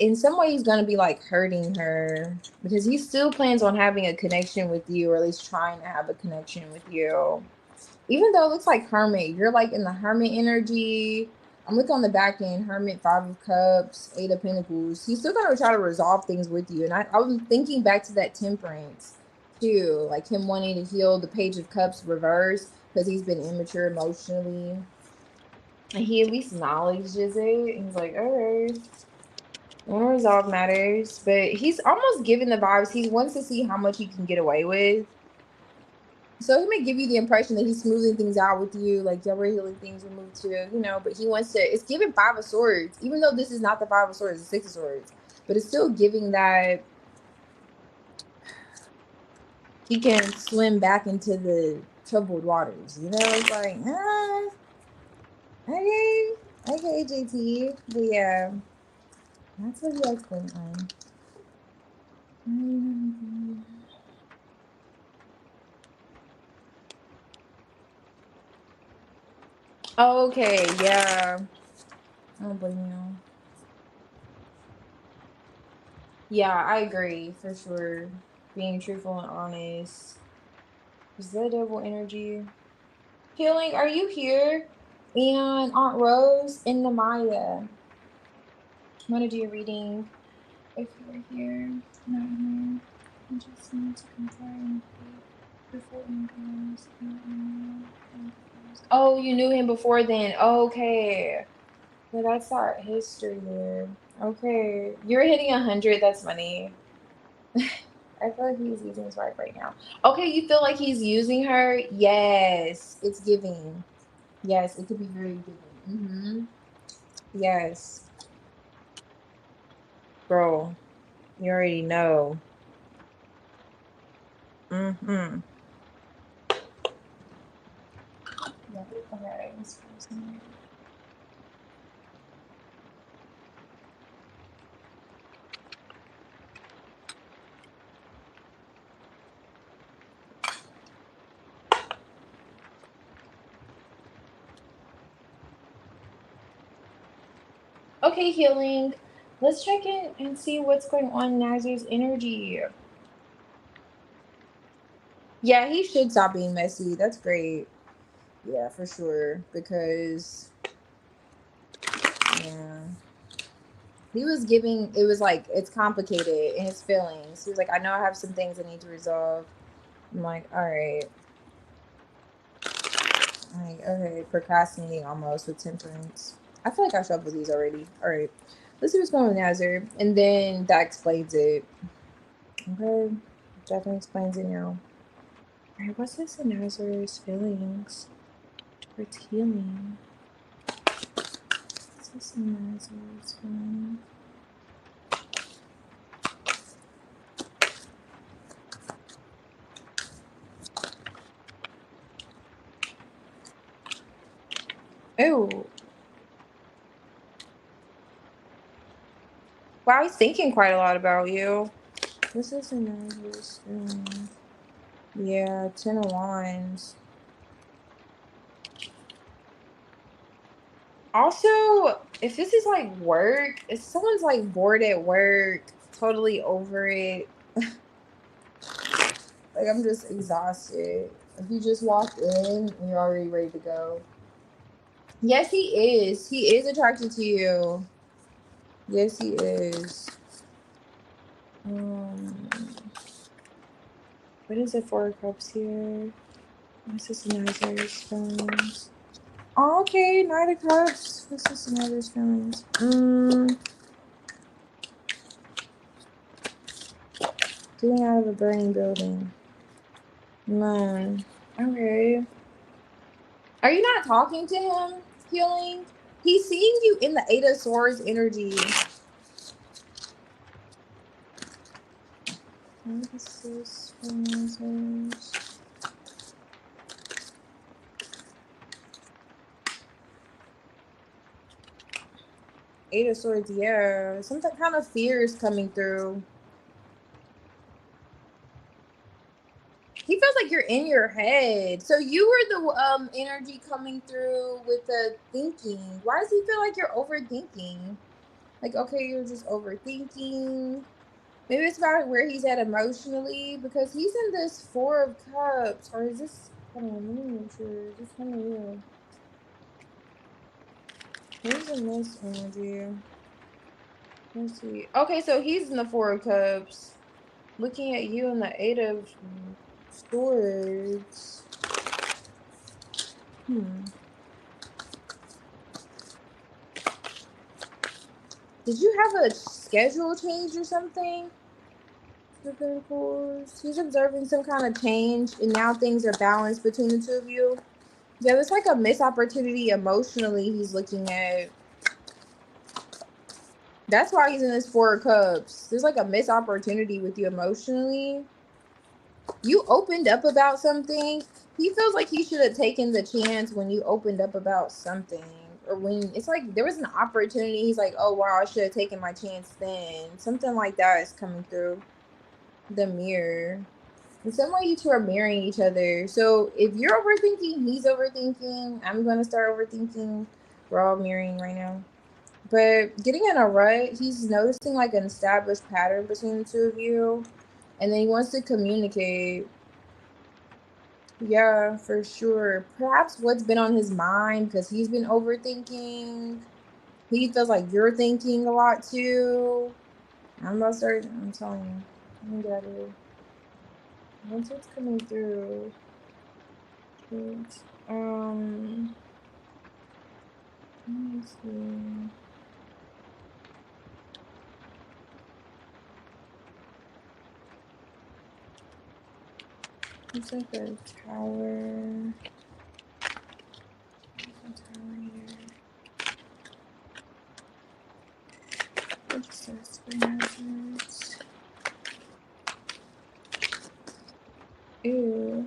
in some way he's going to be like hurting her, because he still plans on having a connection with you, or at least trying to have a connection with you. Even though it looks like Hermit, you're like in the Hermit energy. I'm looking on the back end, Hermit, Five of Cups, Eight of Pentacles. He's still going to try to resolve things with you. And I was thinking back to that Temperance too, like him wanting to heal the Page of Cups reverse because he's been immature emotionally. And he at least acknowledges it. He's like, all right, I want to resolve matters. But he's almost giving the vibes. He wants to see how much he can get away with. So he may give you the impression that he's smoothing things out with you, like y'all were healing things, we moved to, you know, but he wants to, it's giving Five of Swords, even though this is not the Five of Swords, it's Six of Swords, but it's still giving that he can swim back into the troubled waters, you know? It's like, okay, JT, but yeah, that's what he has going on. Okay, yeah. I don't blame you. Yeah, I agree, for sure. Being truthful and honest. Is that double energy? Healing, are you here? And Aunt Rose and Namaya. I want to do a reading if you were here. Not here. I just need to confirm before incomes. Oh, you knew him before then. Okay. Yeah, that's our history there. Okay. You're hitting 100. That's money. I feel like he's using his wife right now. Okay, you feel like he's using her? Yes. It's giving. Yes, it could be very giving. Yes. Bro, you already know. Yeah, okay. Okay, healing. Let's check in and see what's going on in Nazir's energy. Yeah, he should stop being messy. That's great. Yeah, for sure. Because, yeah. He was giving, it was like, it's complicated in his feelings. He was like, I know I have some things I need to resolve. I'm like, all right. Like, okay, procrastinating almost with temperance. I feel like I shuffled these already. All right. Let's see what's going on with Nazir. And then that explains it. Okay. Definitely explains it now. All right, what's this in Nazir's feelings towards healing? What's this in Nazir's feelings? Oh. Wow, he's thinking quite a lot about you. What's this in Nazir's feelings? Yeah, 10 of Wands. Also, if this is like work, if someone's like bored at work, totally over it, like I'm just exhausted. If you just walked in and you're already ready to go. Yes, he is. He is attracted to you. Yes, he is. What is it, Four of Cups here? What's this Nazir's feelings? Oh, okay, Knight of Cups. What's this Nazir's feelings? Getting out of a burning building. Moon. Okay. Are you not talking to him, healing? He's seeing you in the 8 of Swords energy. What is this? 8 of Swords, yeah. Some kind of fear is coming through. He feels like you're in your head. So you were the energy coming through with the thinking. Why does he feel like you're overthinking? Like, okay, you're just overthinking. Maybe it's about where he's at emotionally, because he's in this 4 of Cups. Or is this, hold on, let me make sure. Is this kind of real? Who's in this energy? Let's see. Okay, so he's in the 4 of Cups. Looking at you in the 8 of Swords. Did you have a schedule change or something? He's observing some kind of change, and now things are balanced between the two of you. Yeah, there's like a missed opportunity emotionally he's looking at. That's why he's in this 4 of Cups. There's like a missed opportunity with you emotionally. You opened up about something. He feels like he should have taken the chance when you opened up about something. Or when it's like there was an opportunity. He's like, oh, wow, I should have taken my chance then. Something like that is coming through the mirror. In some way, you two are mirroring each other. So if you're overthinking, he's overthinking. I'm going to start overthinking. We're all mirroring right now. But getting in a rut, he's noticing like an established pattern between the two of you. And then he wants to communicate. Yeah, for sure. Perhaps what's been on his mind because he's been overthinking. He feels like you're thinking a lot too. I'm telling you. Let me get out of here. Once it's coming through. It's, let me see. It's like a tower. There's a tower here. What's this? Hazards. Ew.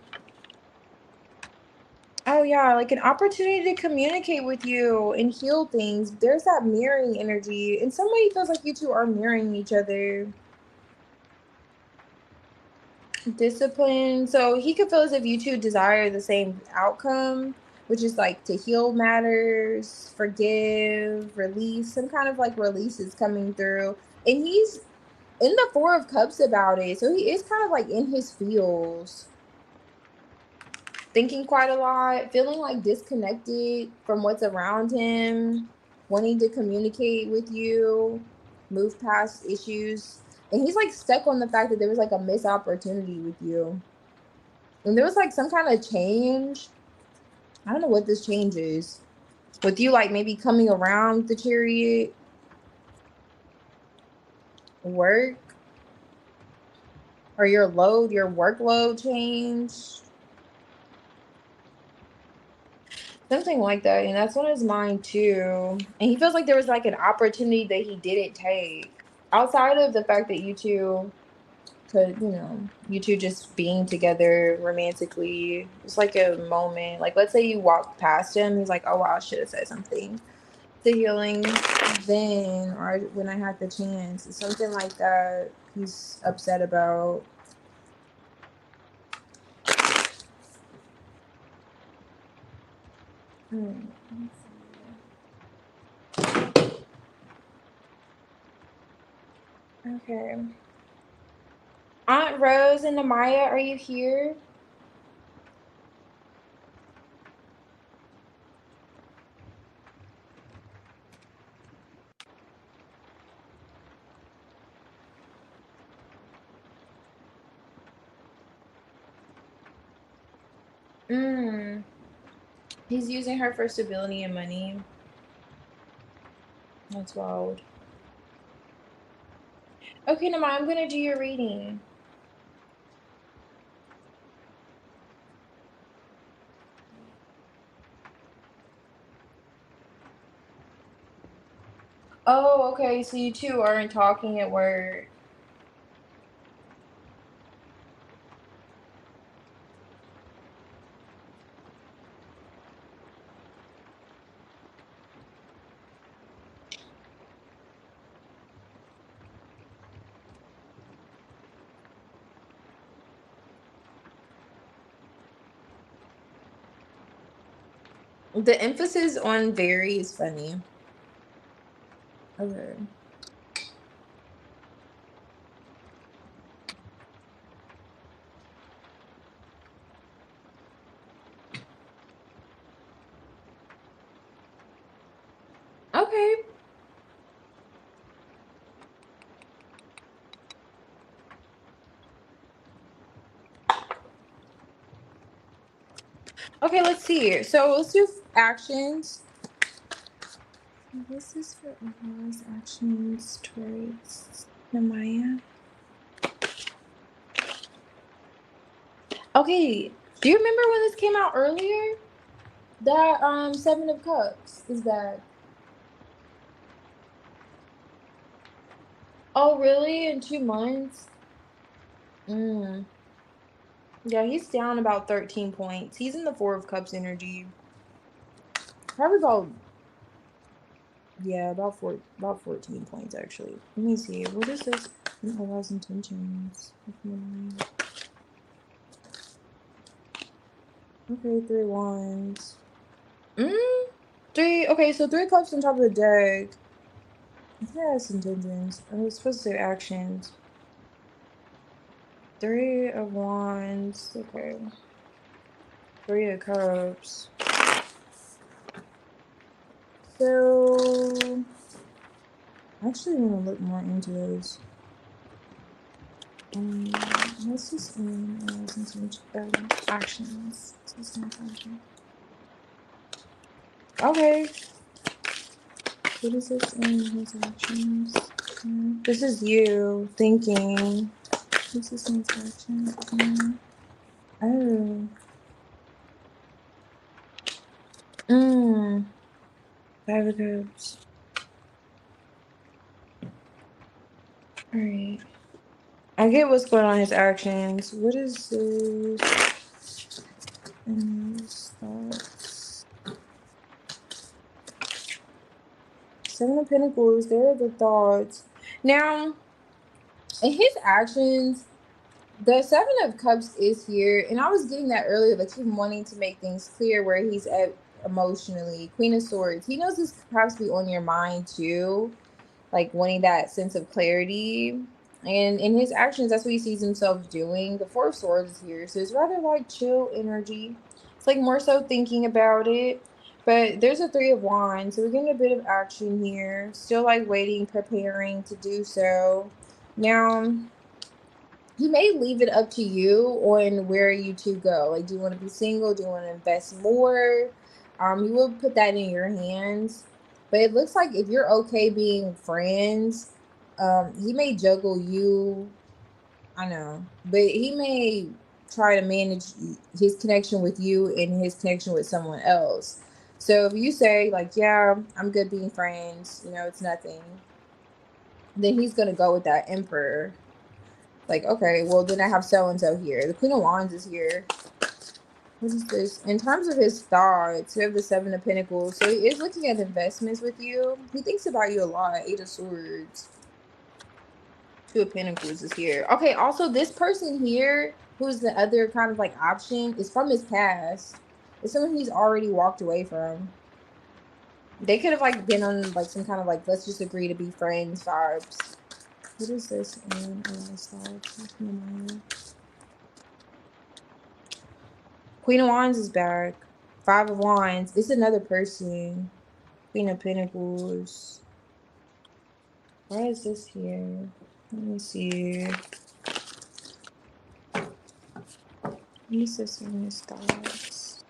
Oh yeah, like an opportunity to communicate with you and heal things. There's that mirroring energy. In some way, it feels like you two are mirroring each other. Discipline. So he could feel as if you two desire the same outcome, which is like to heal matters, forgive, release. Some kind of like release is coming through. And he's in the Four of Cups about it. So he is kind of like in his feels, thinking quite a lot, feeling like disconnected from what's around him, wanting to communicate with you, move past issues. And he's like stuck on the fact that there was like a missed opportunity with you. And there was like some kind of change. I don't know what this change is. With you like maybe coming around the chariot, work, or your workload changed. Something like that. And that's on his mind too. And he feels like there was like an opportunity that he didn't take. Outside of the fact that you two could, you two just being together romantically. It's like a moment. Like let's say you walk past him, he's like, oh wow, I should have said something. The healing then, or when I had the chance. It's something like that he's upset about. Hmm. Okay. Aunt Rose and Amaya, are you here? Mm. He's using her for stability and money. That's wild. Okay, Nama, I'm gonna do your reading. Oh, okay. So you two aren't talking at work. The emphasis on very is funny. Okay. Okay. Okay, let's see. So let's do actions. This is for Allah's actions towards Namaya. Okay. Do you remember when this came out earlier? That Seven of Cups is that. Oh, really? In 2 months? Mm. Yeah, he's down about 13 points. He's in the Four of Cups energy. Probably about, yeah, about 14 points actually. Let me see. What is this? Allah's intentions. Okay, 3 wands. Mm, three. Okay, so 3 cups on top of the deck. I think that's intentions. I was supposed to say actions. 3 of wands. Okay. Three of Cups. So I actually want to look more into those. What's this actions? Okay. What is this in his actions? This is you thinking. What's this in his actions? Oh. Five of Cups. Alright. I get what's going on in his actions. What is this? And his thoughts. Seven of Pentacles. There are the thoughts. Now, in his actions, the Seven of Cups is here. And I was getting that earlier, like him wanting to make things clear where he's at emotionally. Queen of Swords. He knows this could perhaps be on your mind too. Like wanting that sense of clarity. And in his actions, that's what he sees himself doing. The Four of Swords is here. So it's rather like chill energy. It's like more so thinking about it. But there's a Three of Wands. So we're getting a bit of action here. Still like waiting, preparing to do so. Now, he may leave it up to you on where you two go. Like, do you want to be single? Do you want to invest more? He will put that in your hands. But it looks like if you're okay being friends, he may juggle you. I know. But he may try to manage his connection with you and his connection with someone else. So if you say, like, yeah, I'm good being friends, you know, it's nothing, then he's going to go with that Emperor. Like, okay, well, then I have so-and-so here. The Queen of Wands is here. What is this? In terms of his thoughts, we have the Seven of Pentacles. So he is looking at investments with you. He thinks about you a lot. Eight of Swords. Two of Pentacles is here. Okay, also, this person here, who's the other kind of, like, option, is from his past. It's someone he's already walked away from. They could have, like, been on, like, some kind of, like, let's just agree to be friends vibes. What is this? Queen of Wands is back. Five of Wands. It's another person. Queen of Pentacles. Why is this here? Let me see. What is this in his thoughts?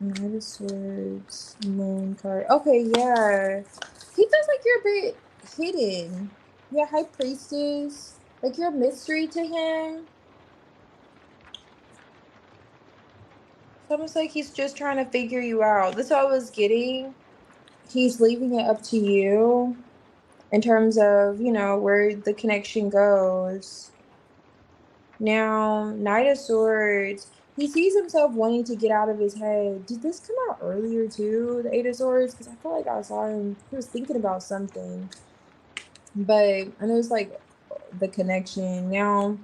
Knight of Swords, Moon card. Okay, yeah. He feels like you're a bit hidden. Yeah, High Priestess. Like you're a mystery to him. It's almost like he's just trying to figure you out. That's what I was getting. He's leaving it up to you in terms of, you know, where the connection goes. Now, Knight of Swords. He sees himself wanting to get out of his head. Did this come out earlier too, the Eight of Swords? Because I feel like I saw him. He was thinking about something. But I know it's like the connection. Now,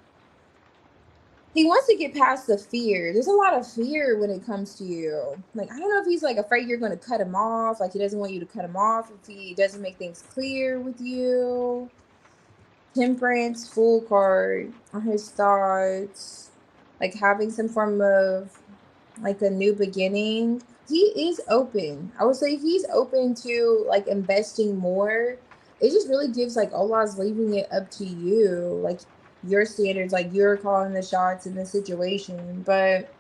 he wants to get past the fear. There's a lot of fear when it comes to you. Like, I don't know if he's like afraid you're going to cut him off. Like, he doesn't want you to cut him off if he doesn't make things clear with you. Temperance, Fool card on his thoughts. Like having some form of like a new beginning. He is open. I would say he's open to like investing more. It just really gives like Allah's leaving it up to you. Like your standards, like you're calling the shots in the situation. But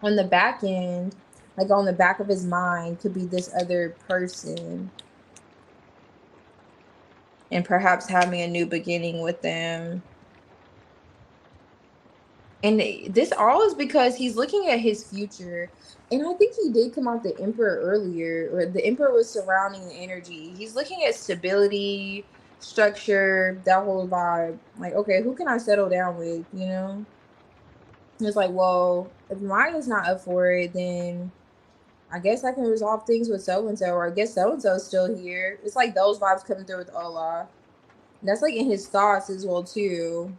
on the back end, like on the back of his mind could be this other person. And perhaps having a new beginning with them. And this all is because he's looking at his future. And I think he did come out the Emperor earlier, or the Emperor was surrounding the energy. He's looking at stability, structure, that whole vibe. Like, okay, who can I settle down with, you know? It's like, well, if mine is not up for it, then I guess I can resolve things with so-and-so, or I guess so-and-so is still here. It's like those vibes coming through with Allah. And that's like in his thoughts as well, too.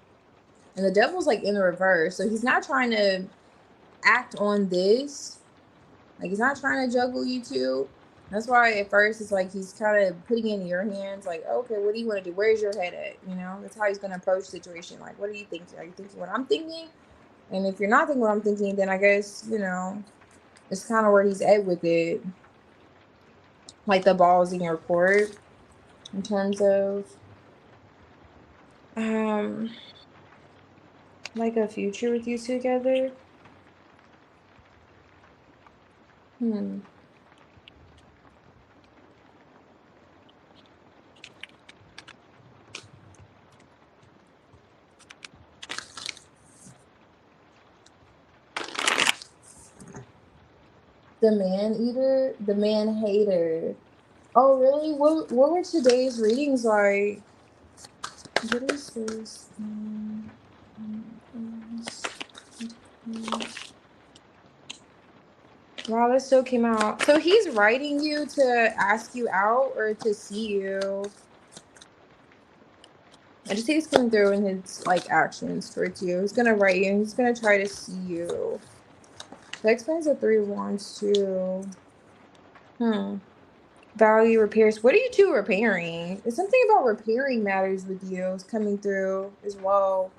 And the devil's like in the reverse. So he's not trying to act on this. Like he's not trying to juggle you two. That's why at first it's like he's kind of putting it in your hands, like, okay, what do you want to do? Where's your head at? You know, that's how he's going to approach the situation. Like, what are you thinking? Are you thinking what I'm thinking? And if you're not thinking what I'm thinking, then I guess, you know, it's kind of where he's at with it. Like the ball's in your court in terms of um like a future with you together. Hmm. The man eater, the man hater. Oh, really? What were today's readings like? What is this? Wow, that still came out. So he's writing you to ask you out or to see you. I just see he's coming through in his like actions towards you. He's gonna write you and he's gonna try to see you. That explains the 3 of Wands too. Value repairs. What are you two repairing? It's something about repairing matters with you. It's coming through as well.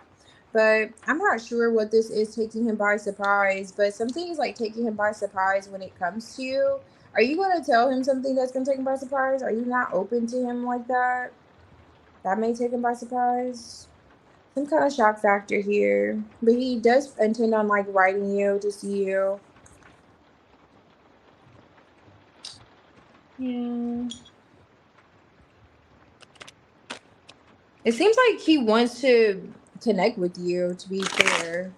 But I'm not sure what this is taking him by surprise. But something is like taking him by surprise when it comes to you. Are you going to tell him something that's going to take him by surprise? Are you not open to him like that? That may take him by surprise. Some kind of shock factor here. But he does intend on like writing you to see you. Yeah. It seems like he wants to connect with you, to be fair.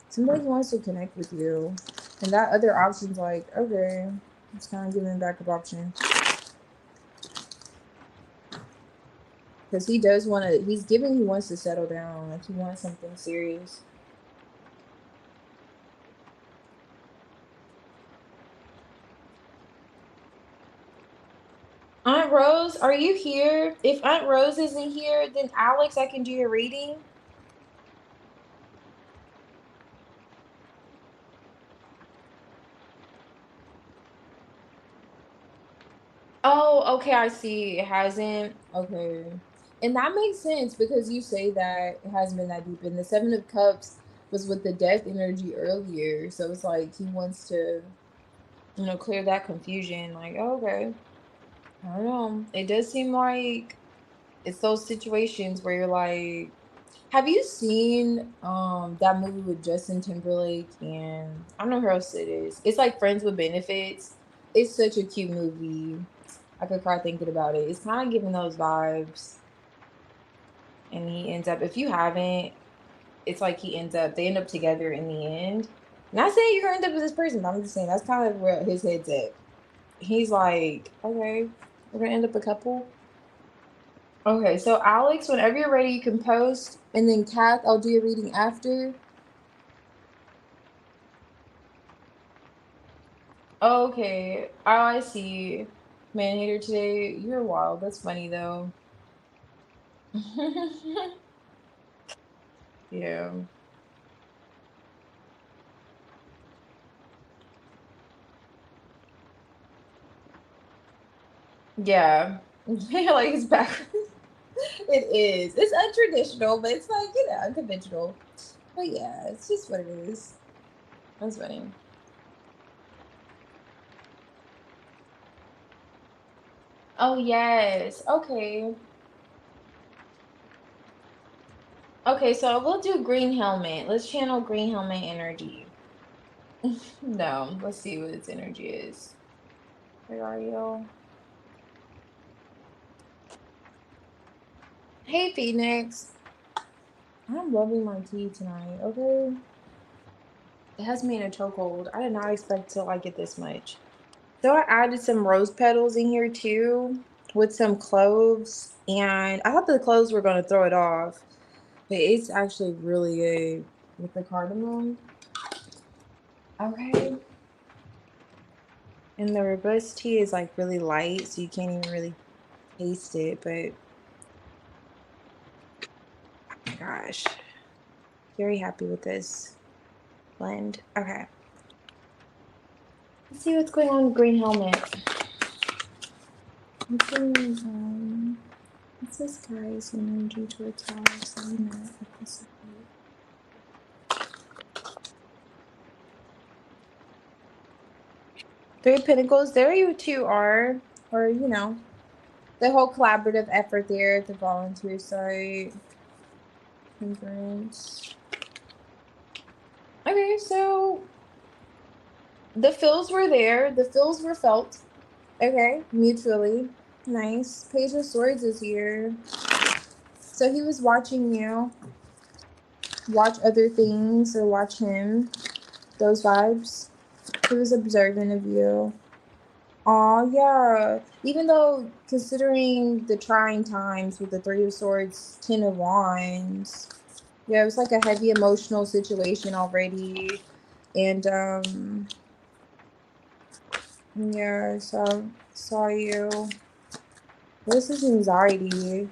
Somebody wants to connect with you. And that other option's like, okay, it's kind of giving a backup option. Because he does want to, he wants to settle down. Like, he wants something serious. Aunt Rose, are you here? If Aunt Rose isn't here, then Alex, I can do your reading. Oh, okay, I see. It hasn't. Okay. And that makes sense because you say that it hasn't been that deep. And the 7 of Cups was with the death energy earlier. So it's like he wants to, you know, clear that confusion. Like, oh, okay. I don't know. It does seem like it's those situations where you're like, have you seen that movie with Justin Timberlake and I don't know who else it is. It's like Friends with Benefits. It's such a cute movie. I could cry thinking about it. It's kind of giving those vibes. And he ends up, if you haven't, it's like they end up together in the end. Not saying you're gonna end up with this person, but I'm just saying that's kind of where his head's at. He's like, okay, we're gonna end up a couple. Okay, so Alex, whenever you're ready, you can post, and then Kath, I'll do your reading after. Okay, oh, I see. Man hater today, you're wild. That's funny though. Yeah. Yeah. Like it's backwards. It is. It's untraditional, but it's like, you know, unconventional. But yeah, it's just what it is. That's funny. Oh yes. Okay. Okay, so we'll do green helmet. Let's channel green helmet energy. No, let's see what its energy is. Where are you? Hey Phoenix. I'm loving my tea tonight, okay? It has me in a chokehold. I did not expect to like it this much. So I added some rose petals in here too with some cloves. And I thought the cloves were going to throw it off. But it's actually really good with the cardamom. Okay. And the Rooibos tea is like really light, so you can't even really taste it. But oh my gosh, very happy with this blend. Okay. Let's see what's going on with Green Helmet. What's this guy's energy towards Alex? I don't know. Three of Pentacles. There you two are, or you know, the whole collaborative effort there at the volunteer site. Temperance. Okay, so the feels were there. The feels were felt. Okay, mutually. Nice. Page of Swords is here. So he was watching you. Watch other things or watch him. Those vibes. He was observant of you. Aw, yeah. Even though, considering the trying times with the Three of Swords, Ten of Wands, yeah, it was like a heavy emotional situation already. And, yeah, so saw you. This is anxiety.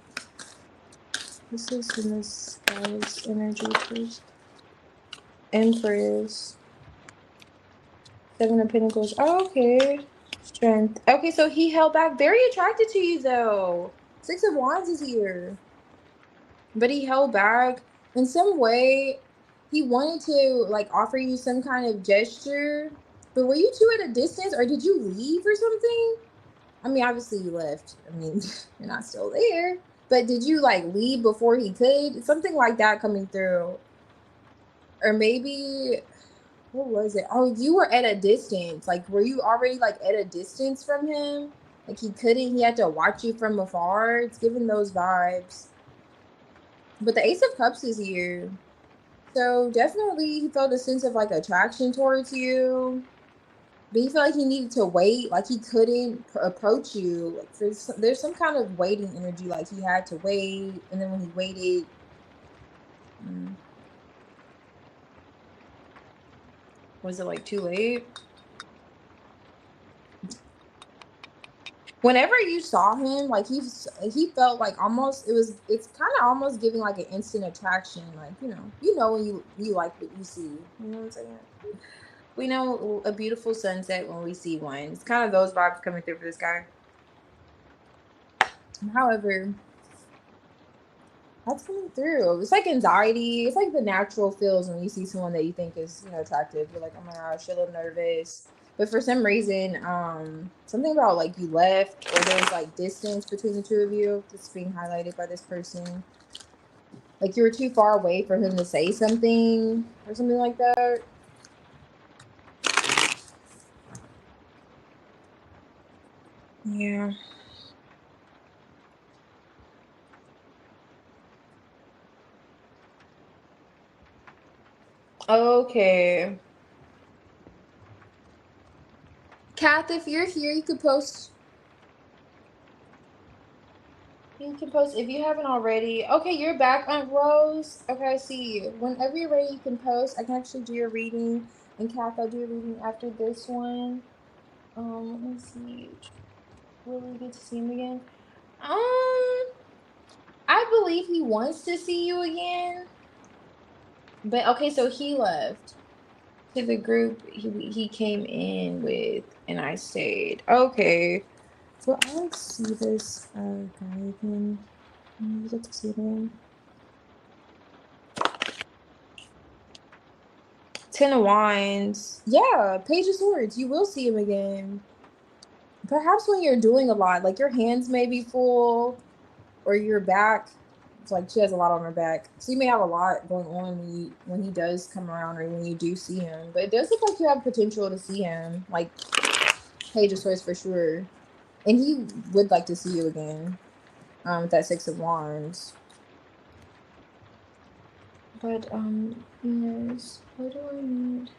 This is in this guy's energy first. Empress. Seven of Pentacles. Oh, okay. Strength. Okay, so he held back. Very attracted to you, though. Six of Wands is here. But he held back. In some way, he wanted to, like, offer you some kind of gesture. But were you two at a distance, or did you leave or something? I mean, obviously you left. I mean, you're not still there. But did you, like, leave before he could? Something like that coming through. Or maybe... what was it? Oh, you were at a distance. Like, were you already, like, at a distance from him? Like, he had to watch you from afar? It's giving those vibes. But the Ace of Cups is here. So, definitely, he felt a sense of, like, attraction towards you. But he felt like he needed to wait. Like, he couldn't approach you. Like, there's some kind of waiting energy. Like, he had to wait. And then when he waited... was it, like, too late? Whenever you saw him, like, he felt like almost, it's kind of almost giving like an instant attraction. Like, you know when you like what you see. You know what I'm saying? We know a beautiful sunset when we see one. It's kind of those vibes coming through for this guy. However, that's coming through. It's like anxiety. It's like the natural feels when you see someone that you think is, attractive. You're like, oh my gosh, you're a little nervous. But for some reason, something about like you left, or there's like distance between the two of you. That's being highlighted by this person. Like you were too far away for him to say something or something like that. Yeah. Okay. Kath, if you're here, you could post. You can post if you haven't already. Okay, you're back, Aunt Rose. Okay, I see you. Whenever you're ready, you can post. I can actually do your reading. And Kath, I'll do your reading after this one. Let me see. Will we get to see him again? I believe he wants to see you again. But okay, so he left to the group he came in with, and I stayed. Okay. Well, I'll see this guy again. You get to see him. Ten of Wands. Yeah, Page of Swords. You will see him again. Perhaps when you're doing a lot, like your hands may be full, or your back. It's like she has a lot on her back, so you may have a lot going on when he does come around, or when you do see him. But it does look like you have potential to see him, like Page of Swords for sure, and he would like to see you again. With that Six of Wands. But yes, what do I need?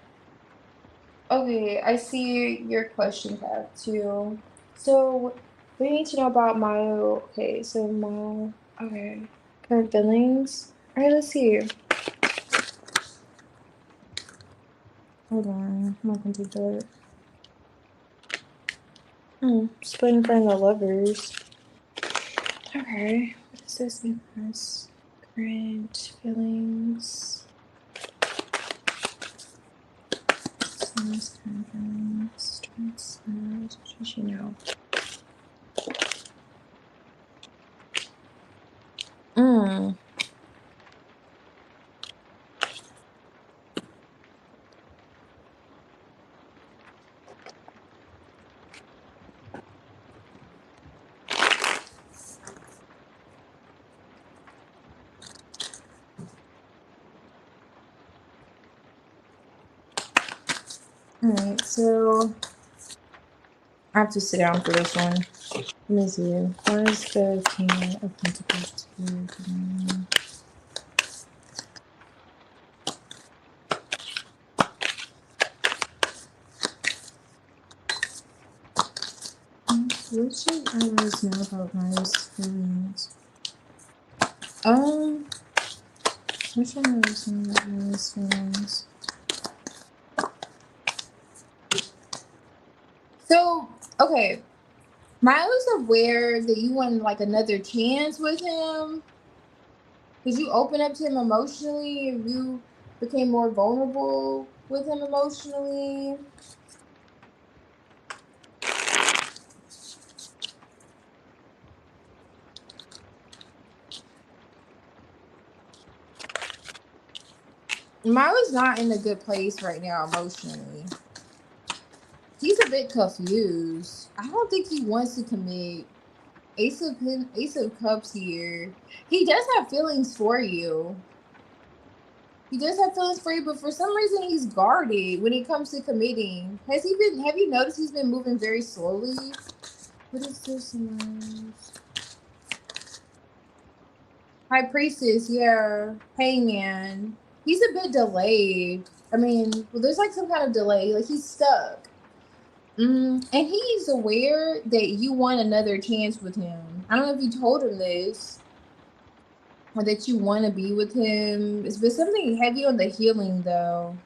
Okay, I see your question tab too. So we need to know about my current feelings. All right, let's see. Hold on, I'm not gonna do that. Split in front of the lovers. Okay, what does this mean for us? Current feelings. Current feelings. You know. Alright, so I have to sit down for this one. Let me see. What is the King of Pentacles to? What should allies know about Maya's feelings? What should allies know about Maya's feelings? So, okay. Milo's aware that you want like another chance with him. Because you open up to him emotionally and you became more vulnerable with him emotionally. Milo's not in a good place right now emotionally. He's a bit confused. I don't think he wants to commit. Ace of Cups here. He does have feelings for you. He does have feelings for you, but for some reason he's guarded when it comes to committing. Have you noticed he's been moving very slowly? What is this? High Priestess, yeah. Hangman. He's a bit delayed. I mean, well, there's like some kind of delay. Like he's stuck. And he's aware that you want another chance with him. I don't know if you told him this. Or that you want to be with him. It's been something heavy on the healing, though.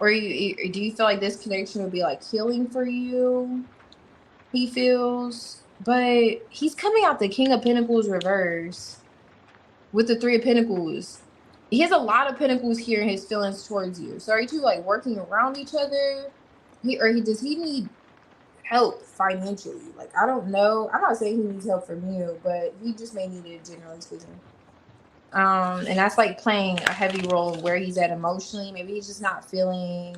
Or do you feel like this connection would be like healing for you? He feels. But he's coming out the King of Pentacles reverse. With the Three of Pentacles. He has a lot of pentacles here in his feelings towards you. So are you two like working around each other? Does he need help financially? Like, I don't know. I'm not saying he needs help from you, but he just may need it, generally speaking. And that's like playing a heavy role where he's at emotionally. Maybe he's just not feeling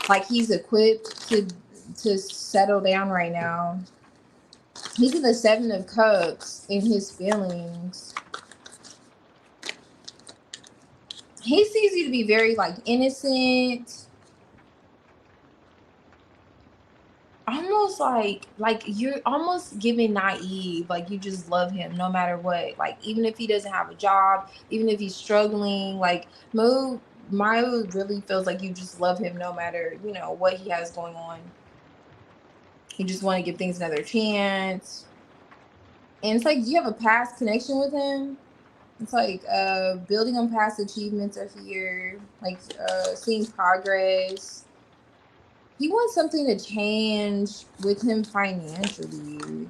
like he's equipped to settle down right now. He's in the Seven of Cups in his feelings. He sees you to be very like innocent, almost like you're almost giving naive, like you just love him no matter what. Like even if he doesn't have a job, even if he's struggling, like Maya really feels like you just love him no matter, you know, what he has going on. You just want to give things another chance. And it's like you have a past connection with him. It's like building on past achievements are here, like seeing progress. He wants something to change with him financially.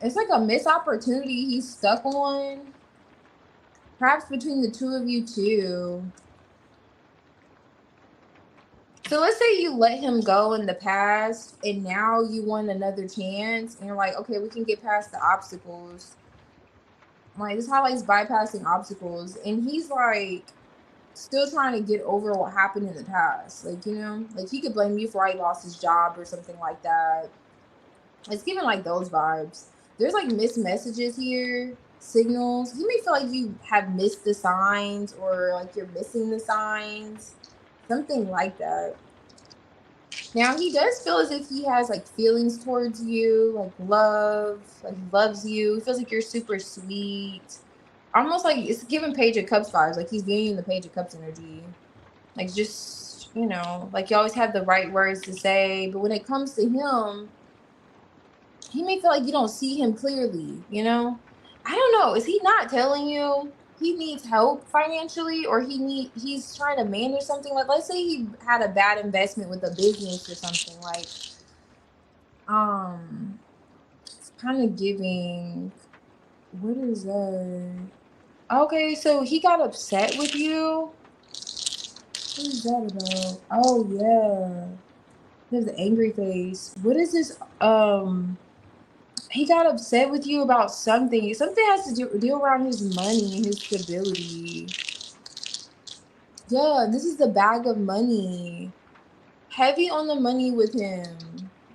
It's like a missed opportunity he's stuck on. Perhaps between the two of you too. So let's say you let him go in the past and now you want another chance and you're like, okay, we can get past the obstacles. Like this highlights bypassing obstacles, and he's like still trying to get over what happened in the past. Like, you know, like he could blame you for why he lost his job or something like that. It's giving like those vibes. There's like missed messages here, signals. You may feel like you have missed the signs or like you're missing the signs, something like that. Now he does feel as if he has like feelings towards you, like love, like he loves you. He feels like you're super sweet. Almost like it's giving Page of Cups vibes, like he's giving you the Page of Cups energy. Like just, you know, like you always have the right words to say, but when it comes to him, he may feel like you don't see him clearly, you know? I don't know. Is he not telling you he needs help financially, or he's trying to manage something? Like let's say he had a bad investment with a business or something, like it's kind of giving, what is that? Okay, so he got upset with you. What is that about? Oh yeah. He has an angry face. What is this? He got upset with you about something. Something has to deal around his money and his stability. Yeah, this is the bag of money. Heavy on the money with him,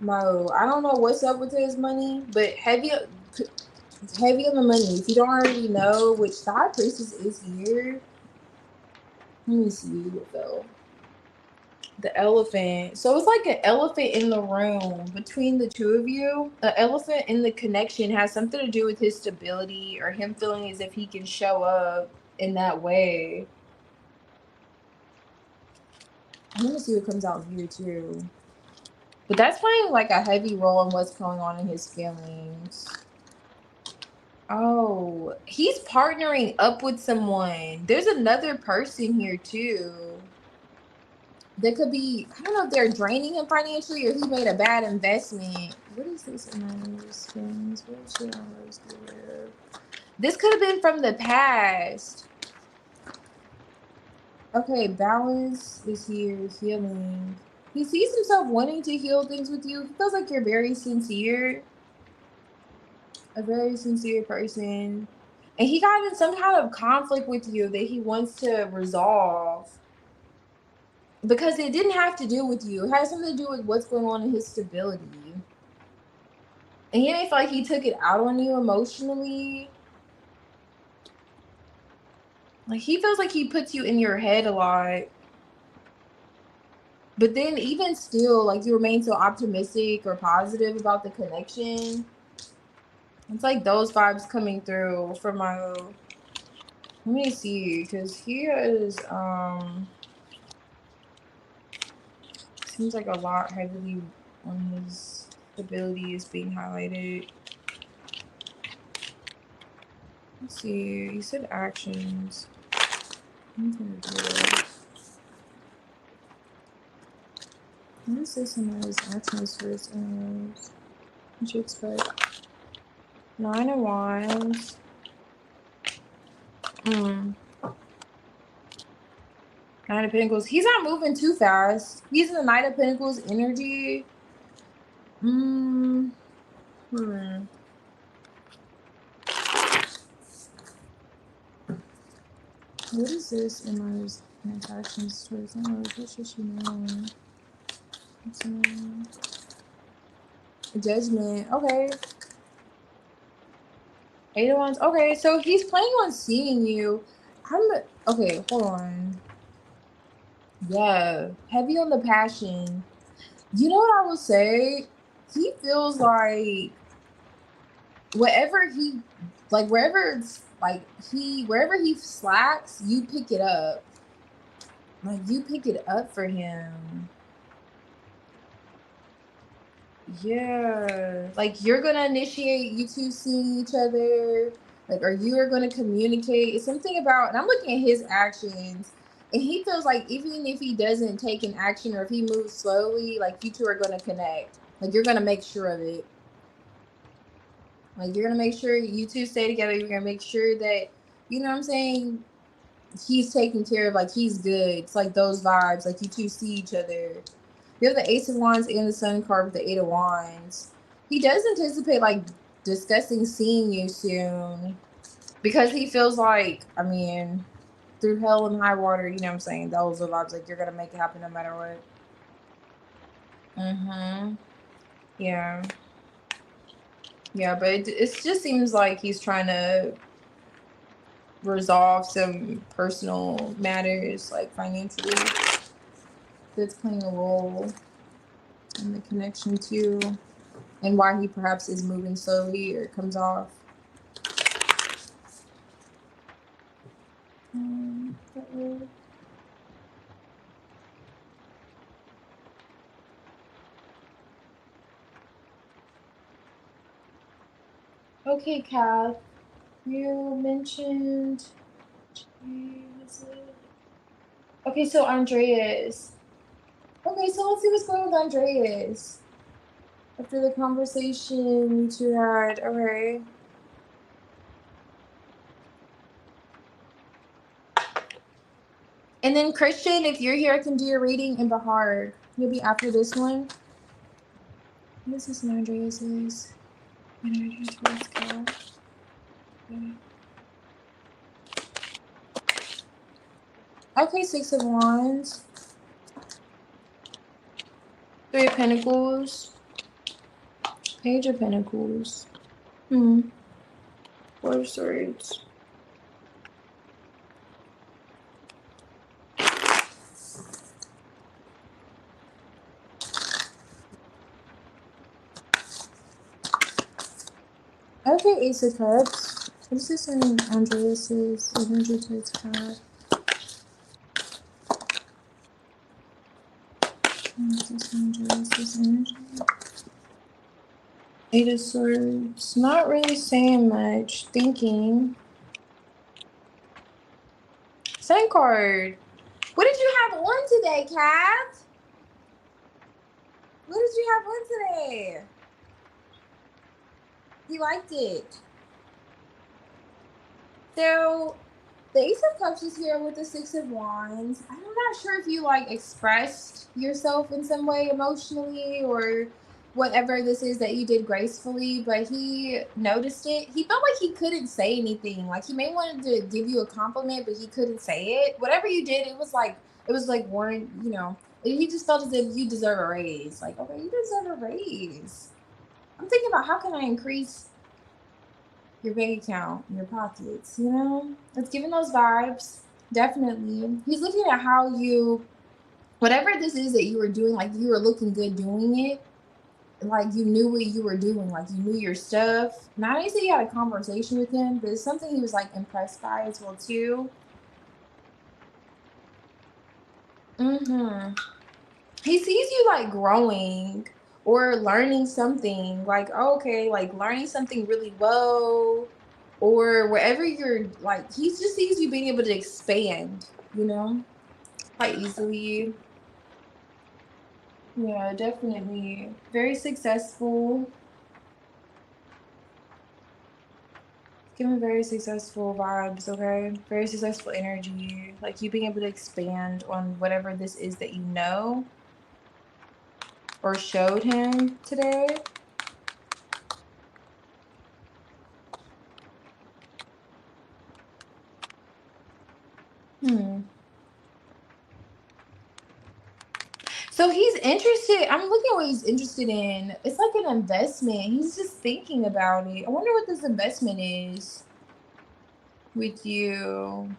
Mo. I don't know what's up with his money, but heavy on the money. If you don't already know, which the High Priestess is here. Let me see what fell. The elephant. So it's like an elephant in the room between the two of you. An elephant in the connection has something to do with his stability or him feeling as if he can show up in that way. I'm gonna see what comes out here too. But that's playing like a heavy role in what's going on in his feelings. Oh, he's partnering up with someone. There's another person here too. There could be, I don't know if they're draining him financially or he made a bad investment. What is this in my skins? What should I always be aware of? This could have been from the past. Okay, balance is here, healing. He sees himself wanting to heal things with you. He feels like you're very sincere. A very sincere person. And he got in some kind of conflict with you that he wants to resolve. Because it didn't have to do with you. It has something to do with what's going on in his stability. And he may feel like he took it out on you emotionally. Like he feels like he puts you in your head a lot. But then even still, like you remain so optimistic or positive about the connection. It's like those vibes coming through for my, let me see, because he is seems like a lot heavily on his stability is being highlighted. Let's see, you said actions. What is this in his actions first? What you expect? 9 of Wands. Nine of Pentacles. He's not moving too fast. He's in the Knight of Pentacles energy. What is this in my actions towards others? What should she know? Judgment. Okay. 8 of Wands. Okay, so he's planning on seeing you. Okay, hold on. Yeah, heavy on the passion. You know what I will say? He feels like wherever he slacks, you pick it up. Like you pick it up for him. Yeah, like you're gonna initiate you two seeing each other, like, or you are gonna communicate. It's something about, and I'm looking at his actions, and he feels like even if he doesn't take an action or if he moves slowly, like you two are gonna connect. Like you're gonna make sure of it. Like you're gonna make sure you two stay together. You're gonna make sure that, you know what I'm saying, he's taken care of. Like he's good. It's like those vibes. Like you two see each other. You have the Ace of Wands and the Sun card with the 8 of Wands. He does anticipate like discussing seeing you soon because he feels like, I mean, through hell and high water, you know what I'm saying? Those are vibes. Like you're gonna make it happen no matter what. Yeah. Yeah, but it just seems like he's trying to resolve some personal matters, like financially, that's playing a role in the connection too, and why he perhaps is moving slowly or comes off. Okay, Kath, you mentioned. Okay, so Andreas. Okay, so let's see what's going on with Andreas. After the conversation you two had, okay. And then Christian, if you're here, I can do your reading. And Bahar, you'll be after this one. What is this in Andreas's? Energy towards Cat. Okay, Six of Wands. Three of Pentacles. Page of Pentacles. Four of Swords. Okay, Ace of Cups. What is this in Andreas's energy towards Cat? What is this in Andreas's energy? Eight of Swords. Not really saying much. Thinking. Sun card. What did you have on today, Kat? What did you have on today? You liked it. So, the Ace of Cups is here with the Six of Wands. I'm not sure if you like expressed yourself in some way emotionally or whatever this is that you did gracefully, but he noticed it. He felt like he couldn't say anything. Like he may wanted to give you a compliment, but he couldn't say it. Whatever you did, it was like warrant, you know. He just felt as if you deserve a raise. Like, okay, you deserve a raise. I'm thinking about how can I increase your bank account in your pockets, you know? It's giving those vibes. Definitely. He's looking at how you, whatever this is that you were doing, like you were looking good doing it, like you knew what you were doing, like you knew your stuff. Not only say you had a conversation with him, but it's something he was like impressed by as well too. He sees you like growing or learning something, like okay, like learning something really well, or wherever you're like, he just sees you being able to expand, you know, quite easily. Yeah, definitely. Very successful. Giving very successful vibes, okay? Very successful energy. Like you being able to expand on whatever this is that you know or showed him today. So he's interested. I'm looking at what he's interested in. It's like an investment. He's just thinking about it. I wonder what this investment is with you.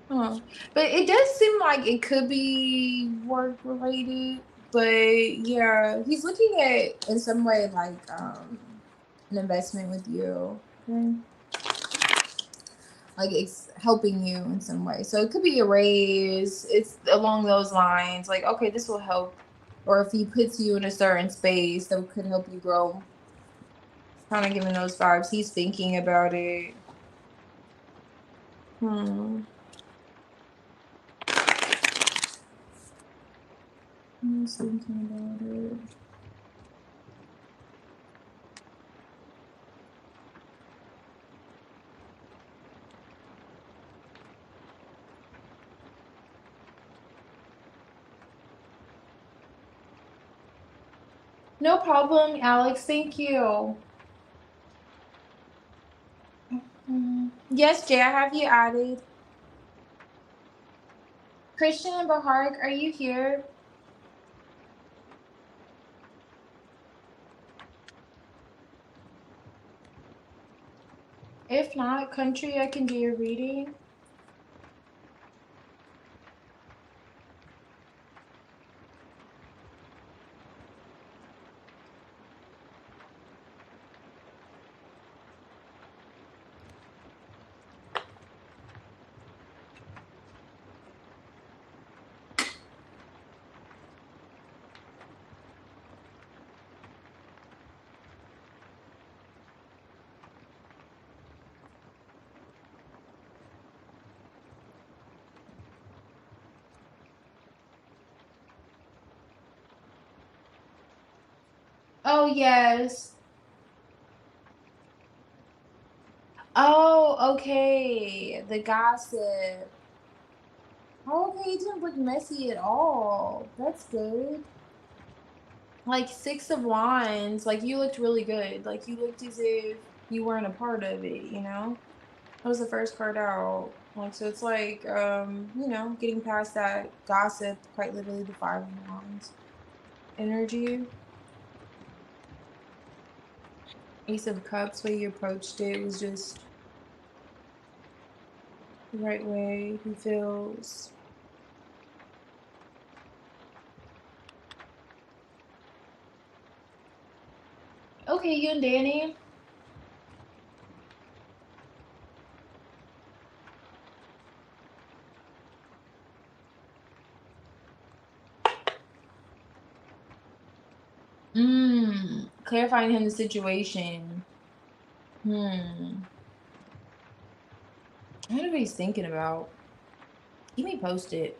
Huh. But it does seem like it could be work related. But yeah, he's looking at in some way like an investment with you. Okay. Like it's helping you in some way. So it could be a raise. It's along those lines. Like, okay, this will help. Or if he puts you in a certain space that could help you grow. Kind of giving those vibes. He's thinking about it. He's thinking about it. No problem, Alex. Thank you. Yes, Jay, I have you added. Christian and Baharik, are you here? If not, Country, I can do your reading. Oh, yes. Oh, okay. The gossip. Oh, okay, it didn't look messy at all. That's good. Like 6 of Wands, like you looked really good. Like you looked as if you weren't a part of it, you know? That was the first card out. Like so it's like you know, getting past that gossip, quite literally the 5 of Wands energy. Ace of Cups, way you approached it was just the right way. He feels okay, you and Danny. Clarifying him the situation. I wonder what he's thinking about. He may post it.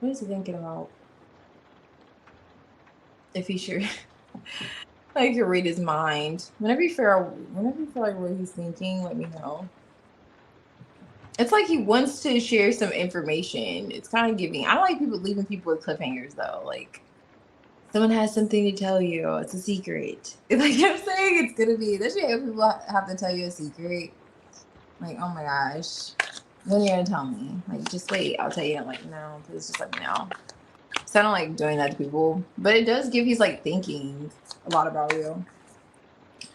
What is he thinking about? If he sure I can read his mind. Whenever you feel like what he's thinking, let me know. It's like he wants to share some information. It's kind of giving. I don't like people leaving people with cliffhangers though. Like someone has something to tell you. It's a secret. Like I'm saying, it's gonna be. This shit. People have to tell you a secret. Like oh my gosh, when are you gonna tell me? Like just wait. I'll tell you. I'm like no, please just let me know. So I don't like doing that to people, but it does give he's like thinking a lot about you.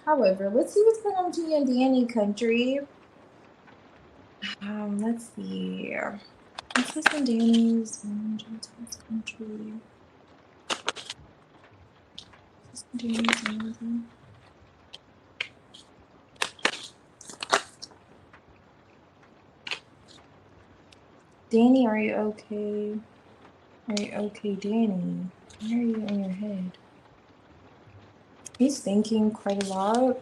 However, let's see what's going on to you in Danny country. Let's see. What's this in Danny's country? What's this in Danny's country? Danny, are you okay? Are you okay, Danny? Where are you in your head? He's thinking quite a lot.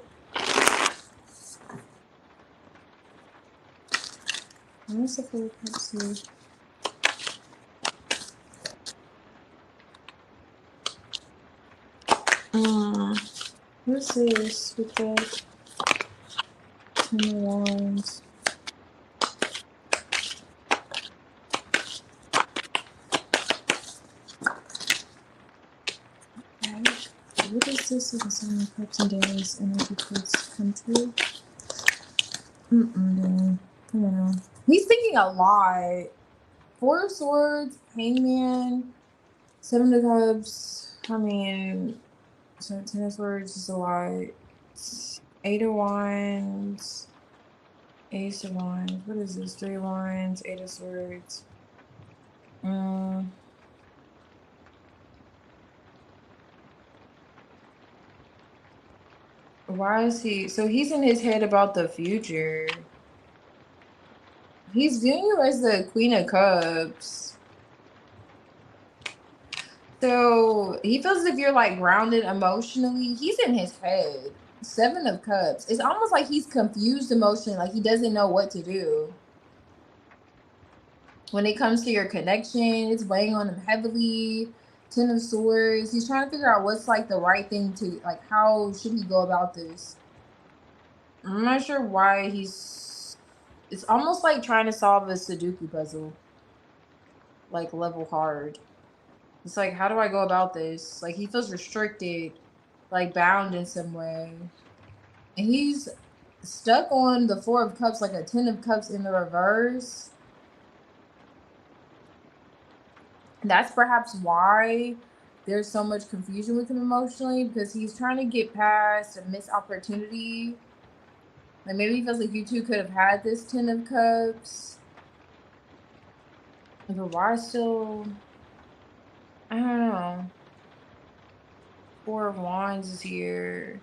What's the full Pepsi? What's this with the 10 of Wands? What is this with the 7 of Cups and Danny's energy towards country? Danny. I don't know. He's thinking a lot. 4 of Swords, Hangman, 7 of Cups. I mean, so 10 of Swords is a lot. 8 of Wands, Ace of Wands. What is this? 3 of Wands, 8 of Swords. Why is he? So he's in his head about the future. He's viewing you as the Queen of Cups. So he feels as if you're like grounded emotionally. He's in his head. 7 of Cups. It's almost like he's confused emotionally, like he doesn't know what to do. When it comes to your connection, it's weighing on him heavily. 10 of Swords. He's trying to figure out what's like the right thing to, like, how should he go about this? I'm not sure why he's. It's almost like trying to solve a Sudoku puzzle. Like level hard. It's like, how do I go about this? Like he feels restricted, like bound in some way. And he's stuck on the 4 of Cups, like a 10 of Cups in the reverse. That's perhaps why there's so much confusion with him emotionally, because he's trying to get past a missed opportunity. Like maybe he feels like you two could have had this 10 of Cups. But why still? I don't know. 4 of Wands is here.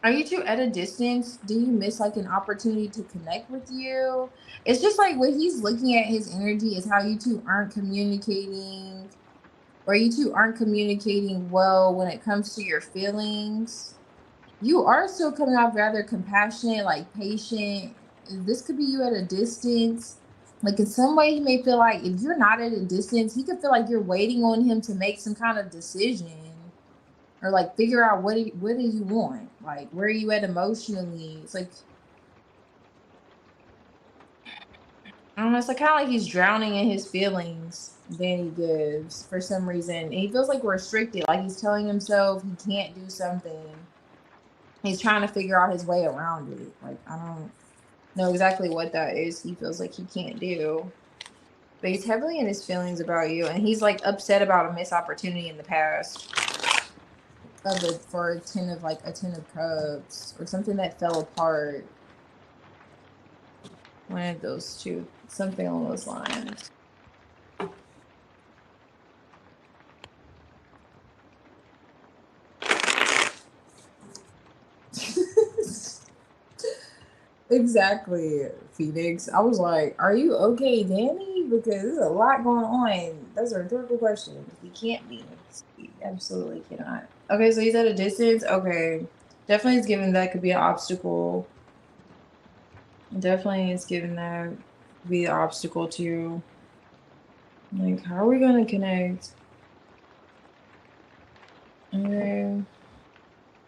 Are you two at a distance? Do you miss like an opportunity to connect with you? It's just like what he's looking at his energy is how you two aren't communicating, or you two aren't communicating well when it comes to your feelings. You are still coming off rather compassionate, like patient. This could be you at a distance. Like in some way, he may feel like if you're not at a distance, he could feel like you're waiting on him to make some kind of decision, or like figure out what do you want, like where are you at emotionally. It's like I don't know, it's like kind of like he's drowning in his feelings. Danny gives for some reason. And he feels like restricted, like he's telling himself he can't do something. He's trying to figure out his way around it. Like, I don't know exactly what that is he feels like he can't do. But he's heavily in his feelings about you, and he's like upset about a missed opportunity in the past for a 10 of cups or something that fell apart. One of those two, something along those lines. Exactly, Phoenix. I was like, are you okay, Danny? Because there's a lot going on. Those are rhetorical questions. He can't be. He absolutely cannot. Okay, so he's at a distance. Okay. Definitely is given that could be an obstacle. Definitely is given that could be an obstacle to you. Like, how are we gonna connect? Okay.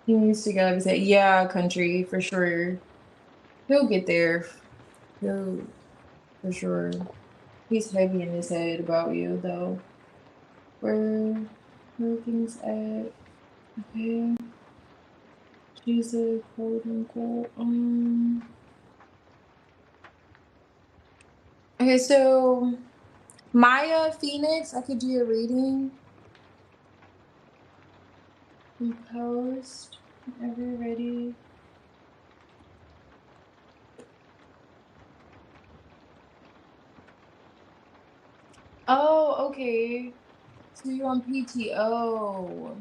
He needs to go and say, yeah, country, for sure. He'll get there. He'll, for sure. He's heavy in his head about you, though. Where things at? Okay. She's a quote unquote. Okay, so Maya Phoenix, I could do your reading. You post whenever you're ready. Oh, okay. So you're on PTO.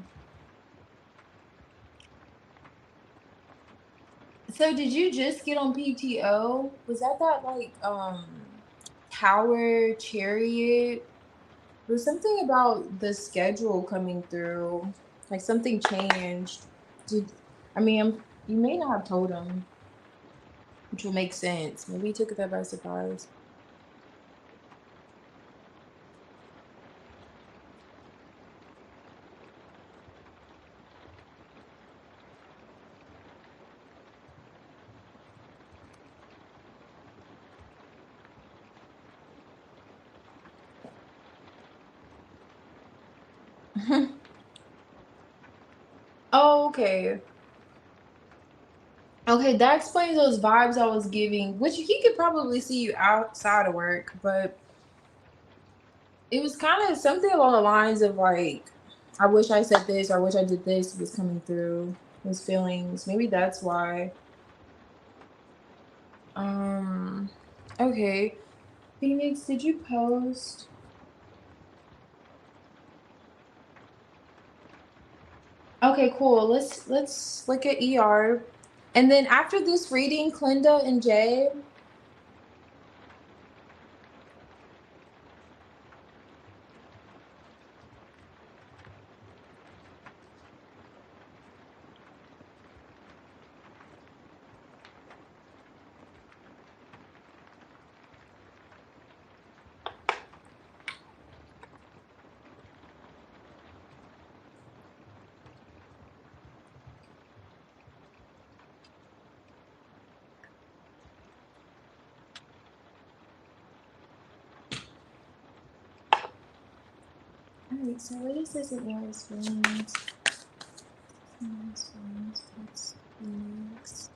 So did you just get on PTO? Was that like Tower Chariot? There's something about the schedule coming through. Like something changed. You may not have told him, which will make sense. Maybe he took that by surprise. Oh, okay. Okay, that explains those vibes I was giving, which he could probably see you outside of work, but it was kind of something along the lines of like, I wish I said this, or I wish I did this was coming through his feelings. Maybe that's why. Okay. Phoenix, did you post? Okay, cool. Let's look at ER. And then after this reading, Clinda and Jay. Alright, so what is this in ER's feelings? That's Phoenix.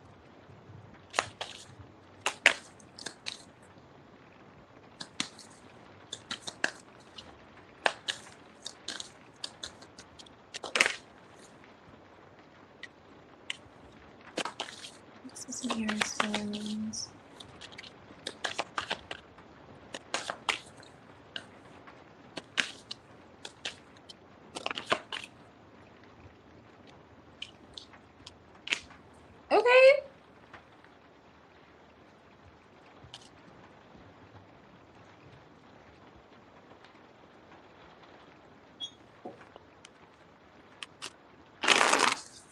What's this in ER's feelings? Okay.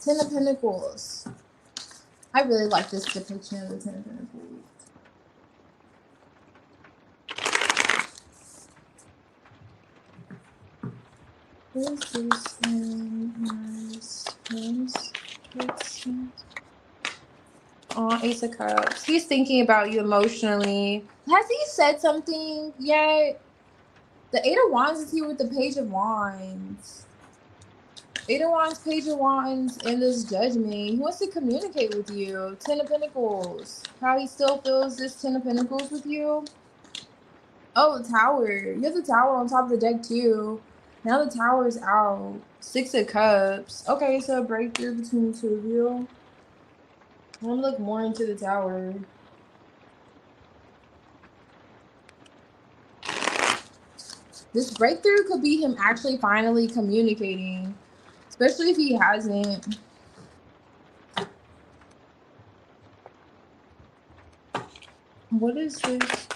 Ten of Pentacles. I really like this depiction of the Ten of Pentacles. What is this in nice? Oh, Ace of Cups. He's thinking about you emotionally. Has he said something yet? The Eight of Wands is here with the Page of Wands. Eight of Wands, Page of Wands, and this Judgment. He wants to communicate with you. Ten of Pentacles. How he still feels this Ten of Pentacles with you. Oh, the Tower. You have the Tower on top of the deck too. Now the Tower is out. Six of Cups. Okay, so a breakthrough between the two of you. I want to look more into the Tower. This breakthrough could be him actually finally communicating. Especially if he hasn't. What is this?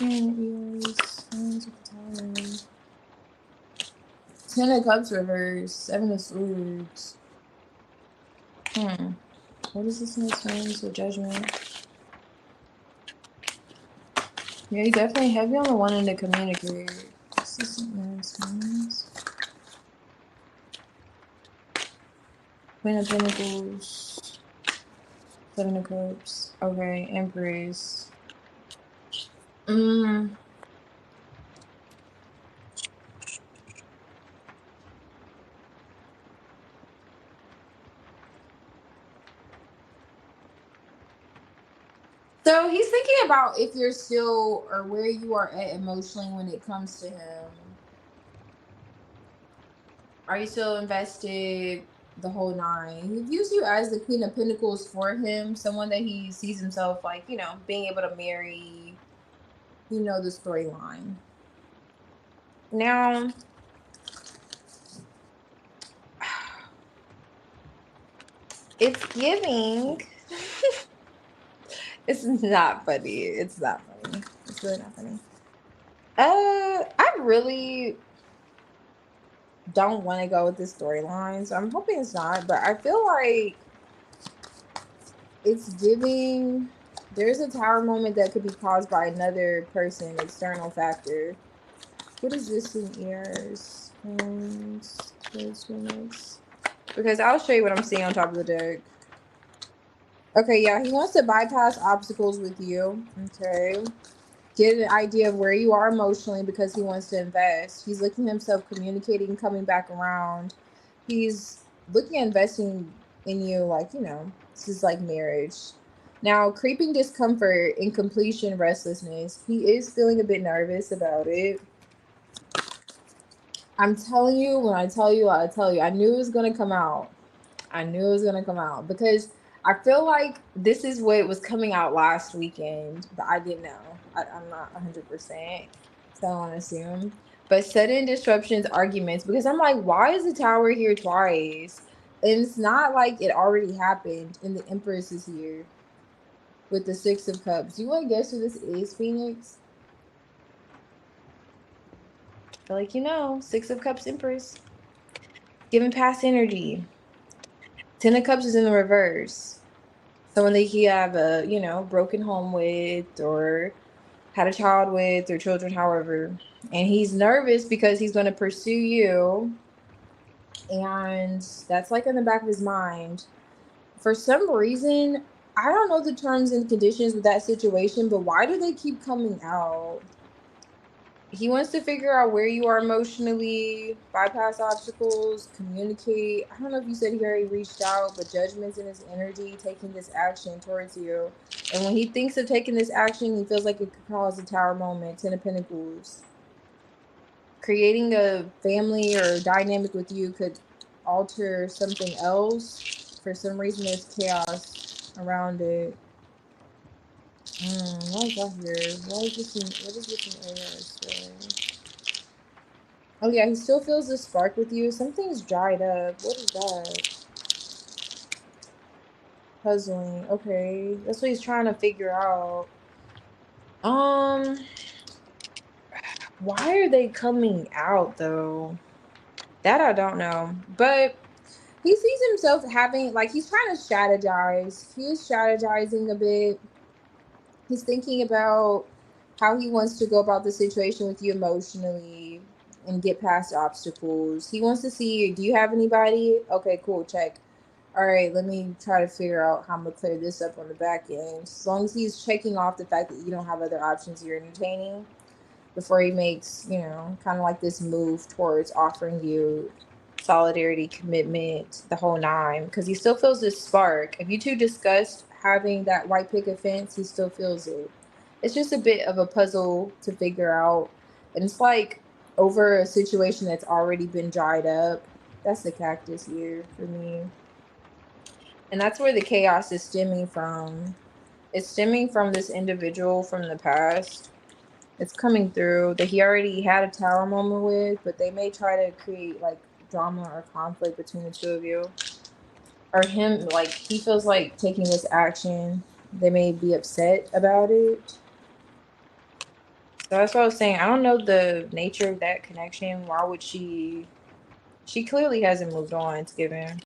Ten of Cups reverse. Seven of Swords. What is this in the terms of Judgment? Yeah, he's definitely heavy on the wanting to communicate. What's this in the terms? Queen of Pentacles. Seven of Cups. Okay, Empress. So he's thinking about if you're still or where you are at emotionally when it comes to him. Are you still invested? The whole nine. He views you as the Queen of Pentacles for him, someone that he sees himself like, you know, being able to marry. You know the storyline. Now, it's giving. It's not funny. It's not funny. It's really not funny. I really don't want to go with this storyline, so I'm hoping it's not, but I feel like it's giving. There's a Tower moment that could be caused by another person, external factor. What is this in ears? Because I'll show you what I'm seeing on top of the deck. Okay, yeah, he wants to bypass obstacles with you. Okay. Get an idea of where you are emotionally because he wants to invest. He's looking at himself communicating, coming back around. He's looking at investing in you like, you know, this is like marriage. Now, creeping discomfort, incompletion, restlessness. He is feeling a bit nervous about it. I'm telling you, when I tell you, I tell you. I knew it was going to come out. I knew it was going to come out because I feel like this is what was coming out last weekend, but I didn't know. I'm not 100%, so I don't want to assume. But sudden disruptions, arguments, because I'm like, why is the Tower here twice? And it's not like it already happened, and the Empress is here with the Six of Cups. Do you want to guess who this is, Phoenix? I feel like you know, Six of Cups, Empress. Giving past energy. Ten of Cups is in the reverse. Someone that he have a, you know, broken home with or had a child with or children, however. And he's nervous because he's going to pursue you. And that's like in the back of his mind. For some reason, I don't know the terms and conditions with that situation, but why do they keep coming out? He wants to figure out where you are emotionally, bypass obstacles, communicate. I don't know if you said he already reached out, but Judgment's in his energy, taking this action towards you. And when he thinks of taking this action, he feels like it could cause a Tower moment. Ten of Pentacles. Creating a family or dynamic with you could alter something else. For some reason, there's chaos around it. Why is that here? What is this in AS? Oh yeah, he still feels the spark with you. Something's dried up. What is that? Puzzling. Okay, that's what he's trying to figure out. Why are they coming out though? That I don't know. But he sees himself having, like, he's trying to strategize. He is strategizing a bit. He's thinking about how he wants to go about the situation with you emotionally and get past obstacles. He wants to see, do you have anybody? Okay, cool, check. All right, let me try to figure out how I'm going to clear this up on the back end. As long as he's checking off the fact that you don't have other options you're entertaining. before he makes, you know, kind of like this move towards offering you solidarity, commitment, the whole nine, because he still feels this spark. If you two discussed having that white picket fence, he still feels it. It's just a bit of a puzzle to figure out. And it's like over a situation that's already been dried up. That's the cactus here for me. And that's where the chaos is stemming from. It's stemming from this individual from the past. It's coming through that he already had a tower moment with, but they may try to create like drama or conflict between the two of you. Or him, like he feels like taking this action. They may be upset about it. So that's what I was saying. I don't know the nature of that connection. Why would she? She clearly hasn't moved on. It's given.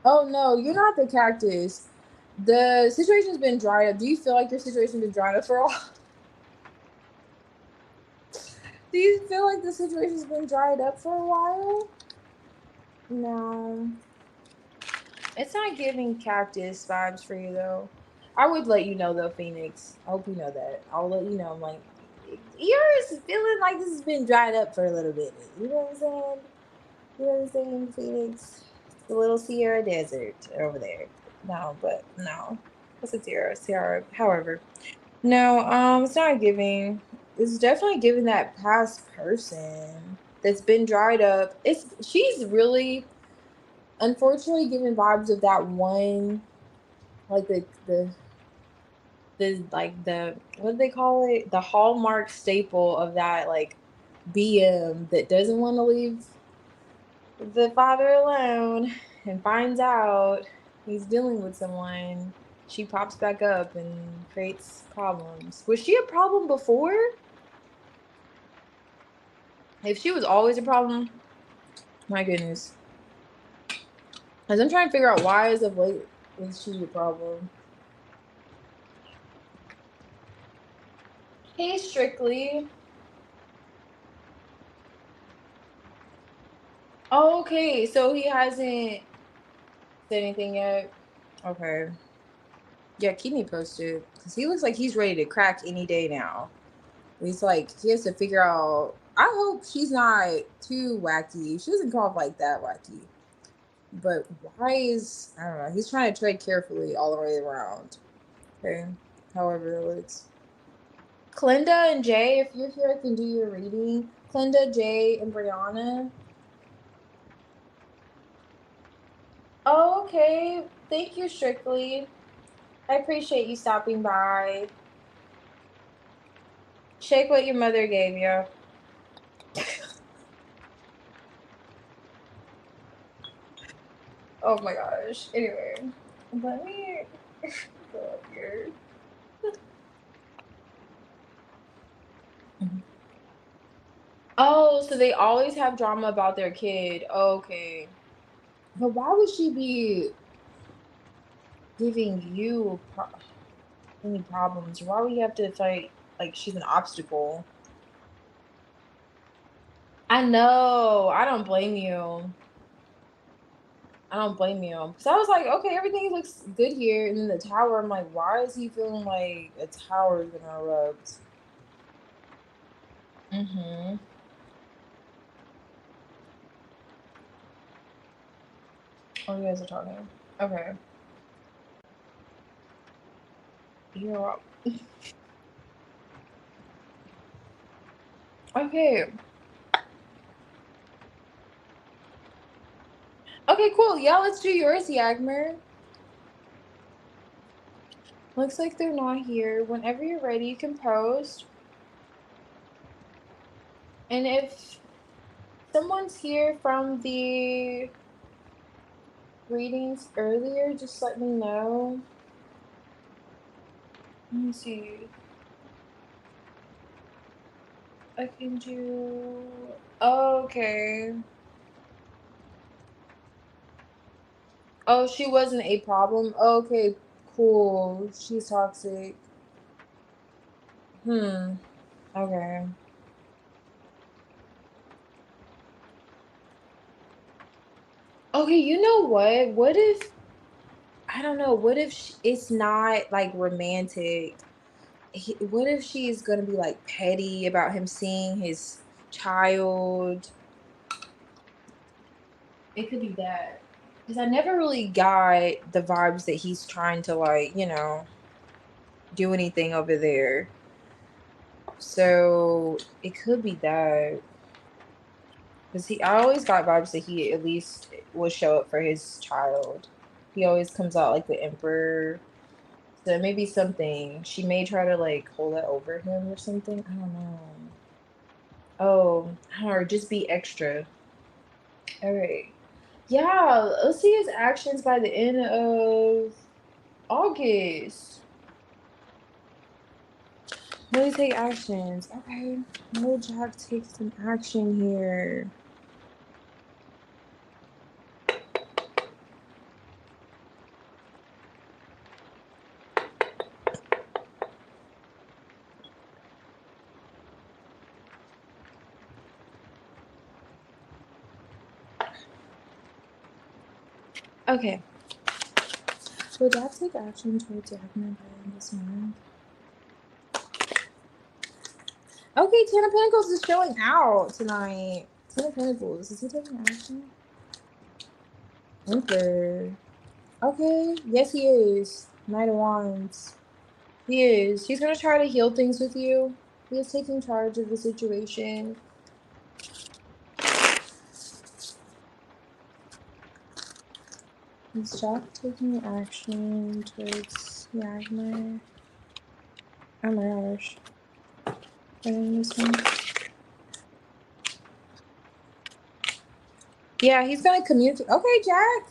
Oh no, you're not the cactus. The situation's been dried up. Do you feel like your situation's been dried up for a while? Do you feel like the situation's been dried up for a while? No. It's not giving cactus vibes for you though. I would let you know though, Phoenix. I hope you know that. I'll let you know. I'm like, yours feeling like this has been dried up for a little bit. You know what I'm saying? You know what I'm saying, Phoenix? The little Sierra Desert over there. No, but no. What's a Sierra? However. No, it's not giving. It's definitely giving that past person that's been dried up. She's really unfortunately giving vibes of that one, like the like the what do they call it? The hallmark staple of that like BM that doesn't want to leave the father alone and finds out he's dealing with someone. She pops back up and creates problems. Was she a problem before? If she was always a problem, my goodness. As I'm trying to figure out why as of late is she a problem. Hey, Strictly. Oh, okay, so he hasn't said anything yet. Okay. Yeah, keep me posted. Because he looks like he's ready to crack any day now. He's like, he has to figure out. I hope she's not too wacky. She doesn't come off like that wacky. But why is, I don't know, he's trying to tread carefully all the way around. Okay. However it looks. Clinda and Jay, if you're here, I can do your reading. Clinda, Jay, and Brianna. Oh, okay. Thank you, Strictly. I appreciate you stopping by. Shake what your mother gave you. Oh my gosh. Anyway, let me go up here. Oh, so they always have drama about their kid. Okay. But why would she be giving you any problems? Why would you have to fight like she's an obstacle? I know. I don't blame you. I don't blame you. Because I was like, okay, everything looks good here. And then the tower, I'm like, why is he feeling like a tower is going to erupt? Mm-hmm. Oh, you guys are talking. Okay. You're up. Okay. Okay, cool. Yeah, let's do yours, Yagmer. Looks like they're not here. Whenever you're ready, you can post. And if someone's here from the readings earlier, just let me know. Let me see. I can do. Okay. Oh, she wasn't a problem. Okay, cool. She's toxic. Hmm. Okay. Okay, you know what? What if, I don't know, what if it's not like romantic? What if she's gonna be like petty about him seeing his child? It could be that. Because I never really got the vibes that he's trying to, like, you know, do anything over there. So it could be that. Because I always got vibes that he at least will show up for his child. He always comes out like the emperor. So maybe something. She may try to like hold that over him or something. I don't know. Oh, or just be extra. All right. Yeah, let's see his actions by the end of August. Will he take actions? Okay. Will Jack take some action here? Okay. Will Jack take action towards Jackman by the end of this month? Okay, Ten of Pentacles is showing out tonight. Ten of Pentacles. Is he taking action? Emperor. Okay. Yes, he is. Knight of Wands. He is. He's going to try to heal things with you. He is taking charge of the situation. Is Jack taking action towards Yagmar? Oh my gosh. This one. Yeah, he's gonna communicate. Okay, Jack.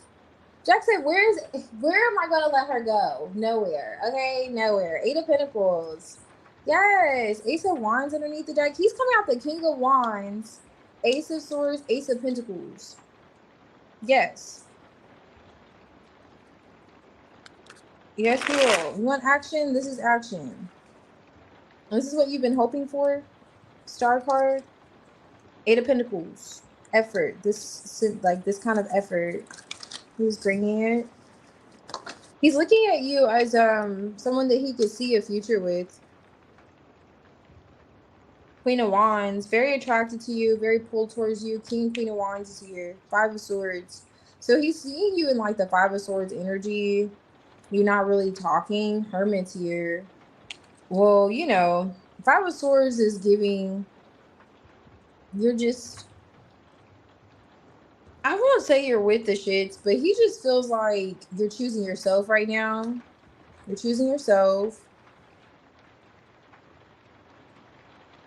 Jack said, where am I gonna let her go? Nowhere. Okay, nowhere. Eight of Pentacles. Yes. Ace of Wands underneath the deck. He's coming out the King of Wands. Ace of Swords, Ace of Pentacles. Yes. Yes, he will. You want action? This is action. This is what you've been hoping for. Star card. Eight of Pentacles. Effort. This kind of effort. He's bringing it. He's looking at you as someone that he could see a future with. Queen of Wands, very attracted to you, very pulled towards you. King, Queen of Wands is here. Five of Swords. So he's seeing you in like the Five of Swords energy. You're not really talking. Hermit's here. Well, you know, Five of Swords is giving, you're just, I won't say you're with the shits, but he just feels like you're choosing yourself right now. You're choosing yourself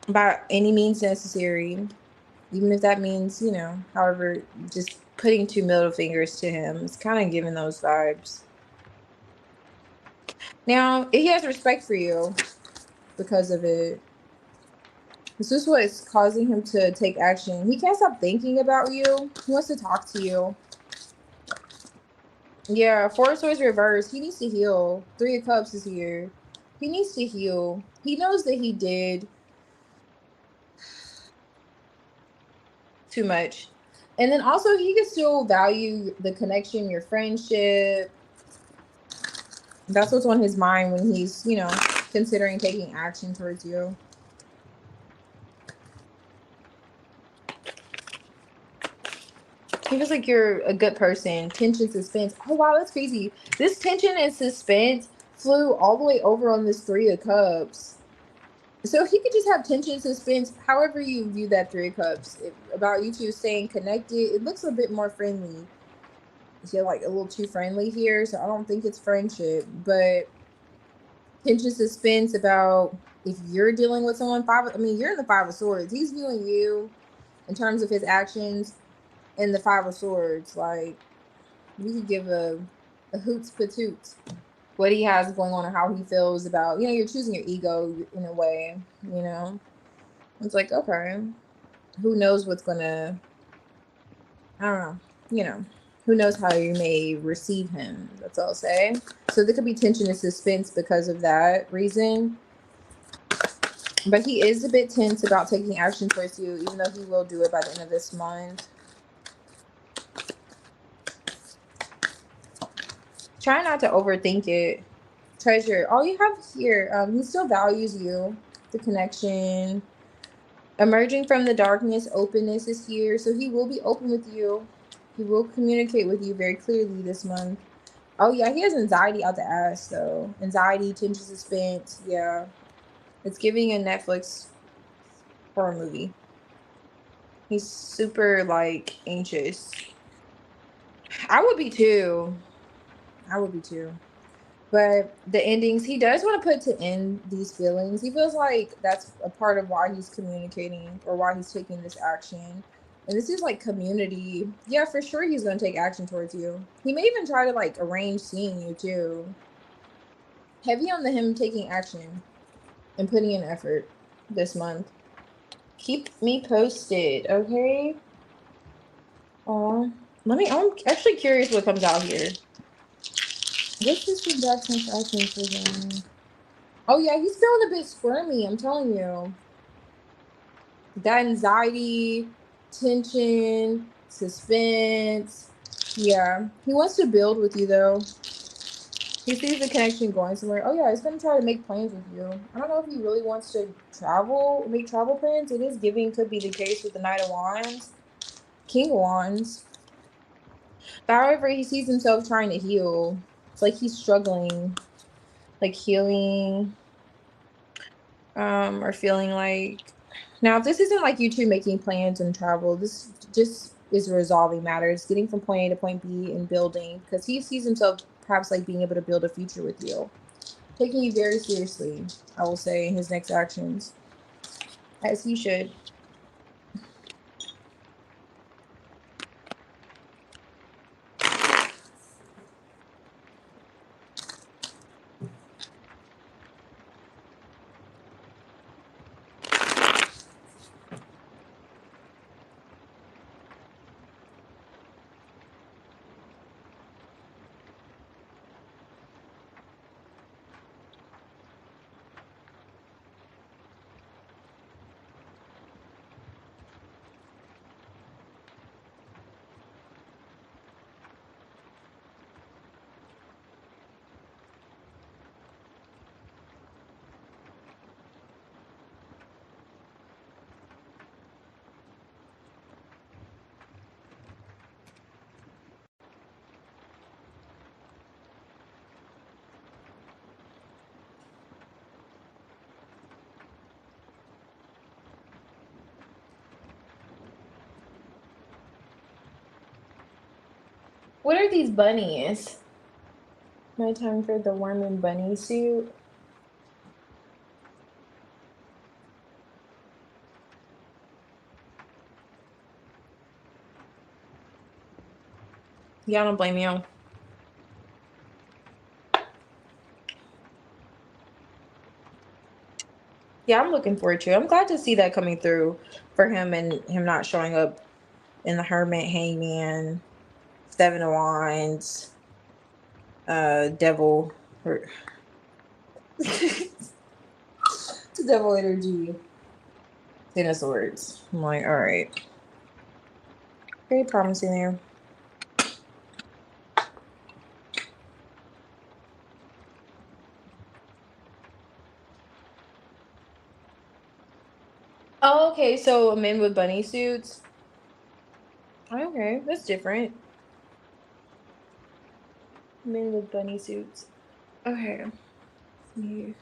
by any means necessary. Even if that means, you know, however, just putting two middle fingers to him. It's kind of giving those vibes. Now, he has respect for you because of it. This is what's causing him to take action. He can't stop thinking about you. He wants to talk to you. Yeah, Four of Swords reversed. He needs to heal. Three of Cups is here. He needs to heal. He knows that he did too much. And then also he can still value the connection, your friendship. That's what's on his mind when he's, you know, considering taking action towards you. He feels like you're a good person. Tension, suspense. Oh, wow, that's crazy. This tension and suspense flew all the way over on this Three of Cups. So he could just have tension, suspense, however you view that Three of Cups. About you two staying connected, it looks a bit more friendly. You're like a little too friendly here, so I don't think it's friendship. But tension, suspense about if you're dealing with someone. You're in the Five of Swords. He's viewing you in terms of his actions in the Five of Swords. Like, you could give a 𝙿𝚛𝚒𝚒𝚘 what he has going on or how he feels about, you know, you're choosing your ego in a way, you know. It's like, okay, who knows what's gonna, I don't know, you know, who knows how you may receive him. That's all I'll say. So there could be tension and suspense because of that reason. But he is a bit tense about taking action towards you, even though he will do it by the end of this month. Try not to overthink it. Treasure. All you have here, he still values you. The connection. Emerging from the darkness, openness is here. So he will be open with you. He will communicate with you very clearly this month. Oh yeah, he has anxiety out the ass though. Anxiety, tension, suspense. Yeah. It's giving a Netflix horror movie. He's super like anxious. I would be too. I would be too. But the endings, he does want to put to end these feelings. He feels like that's a part of why he's communicating or why he's taking this action. And this is like community. Yeah, for sure he's going to take action towards you. He may even try to like arrange seeing you too. Heavy on the him taking action and putting in effort this month. Keep me posted, okay? I'm actually curious what comes out here. What's this from Jackson's action for them? Oh yeah, he's feeling a bit squirmy, I'm telling you. That anxiety, tension, suspense. Yeah. He wants to build with you though. He sees the connection going somewhere. Oh yeah, he's gonna try to make plans with you. I don't know if he really wants to make travel plans. It is giving could be the case with the Knight of Wands, King of Wands. But however, he sees himself trying to heal. It's like he's struggling, like healing, or feeling like. Now, if this isn't like you two making plans and travel, this just is resolving matters, getting from point A to point B and building, because he sees himself perhaps like being able to build a future with you, taking you very seriously. I will say in his next actions, as he should. What are these bunnies? My time for the worm and bunny suit. Yeah, I don't blame you. Yeah, I'm looking forward to it. I'm glad to see that coming through for him and him not showing up in the Hermit, Hangman, Seven of Wands, Devil, or Devil energy, Ten of Swords. I'm like, all right, very promising there. Oh, okay, so men with bunny suits. Okay, that's different. Men with bunny suits. Okay. Yeah.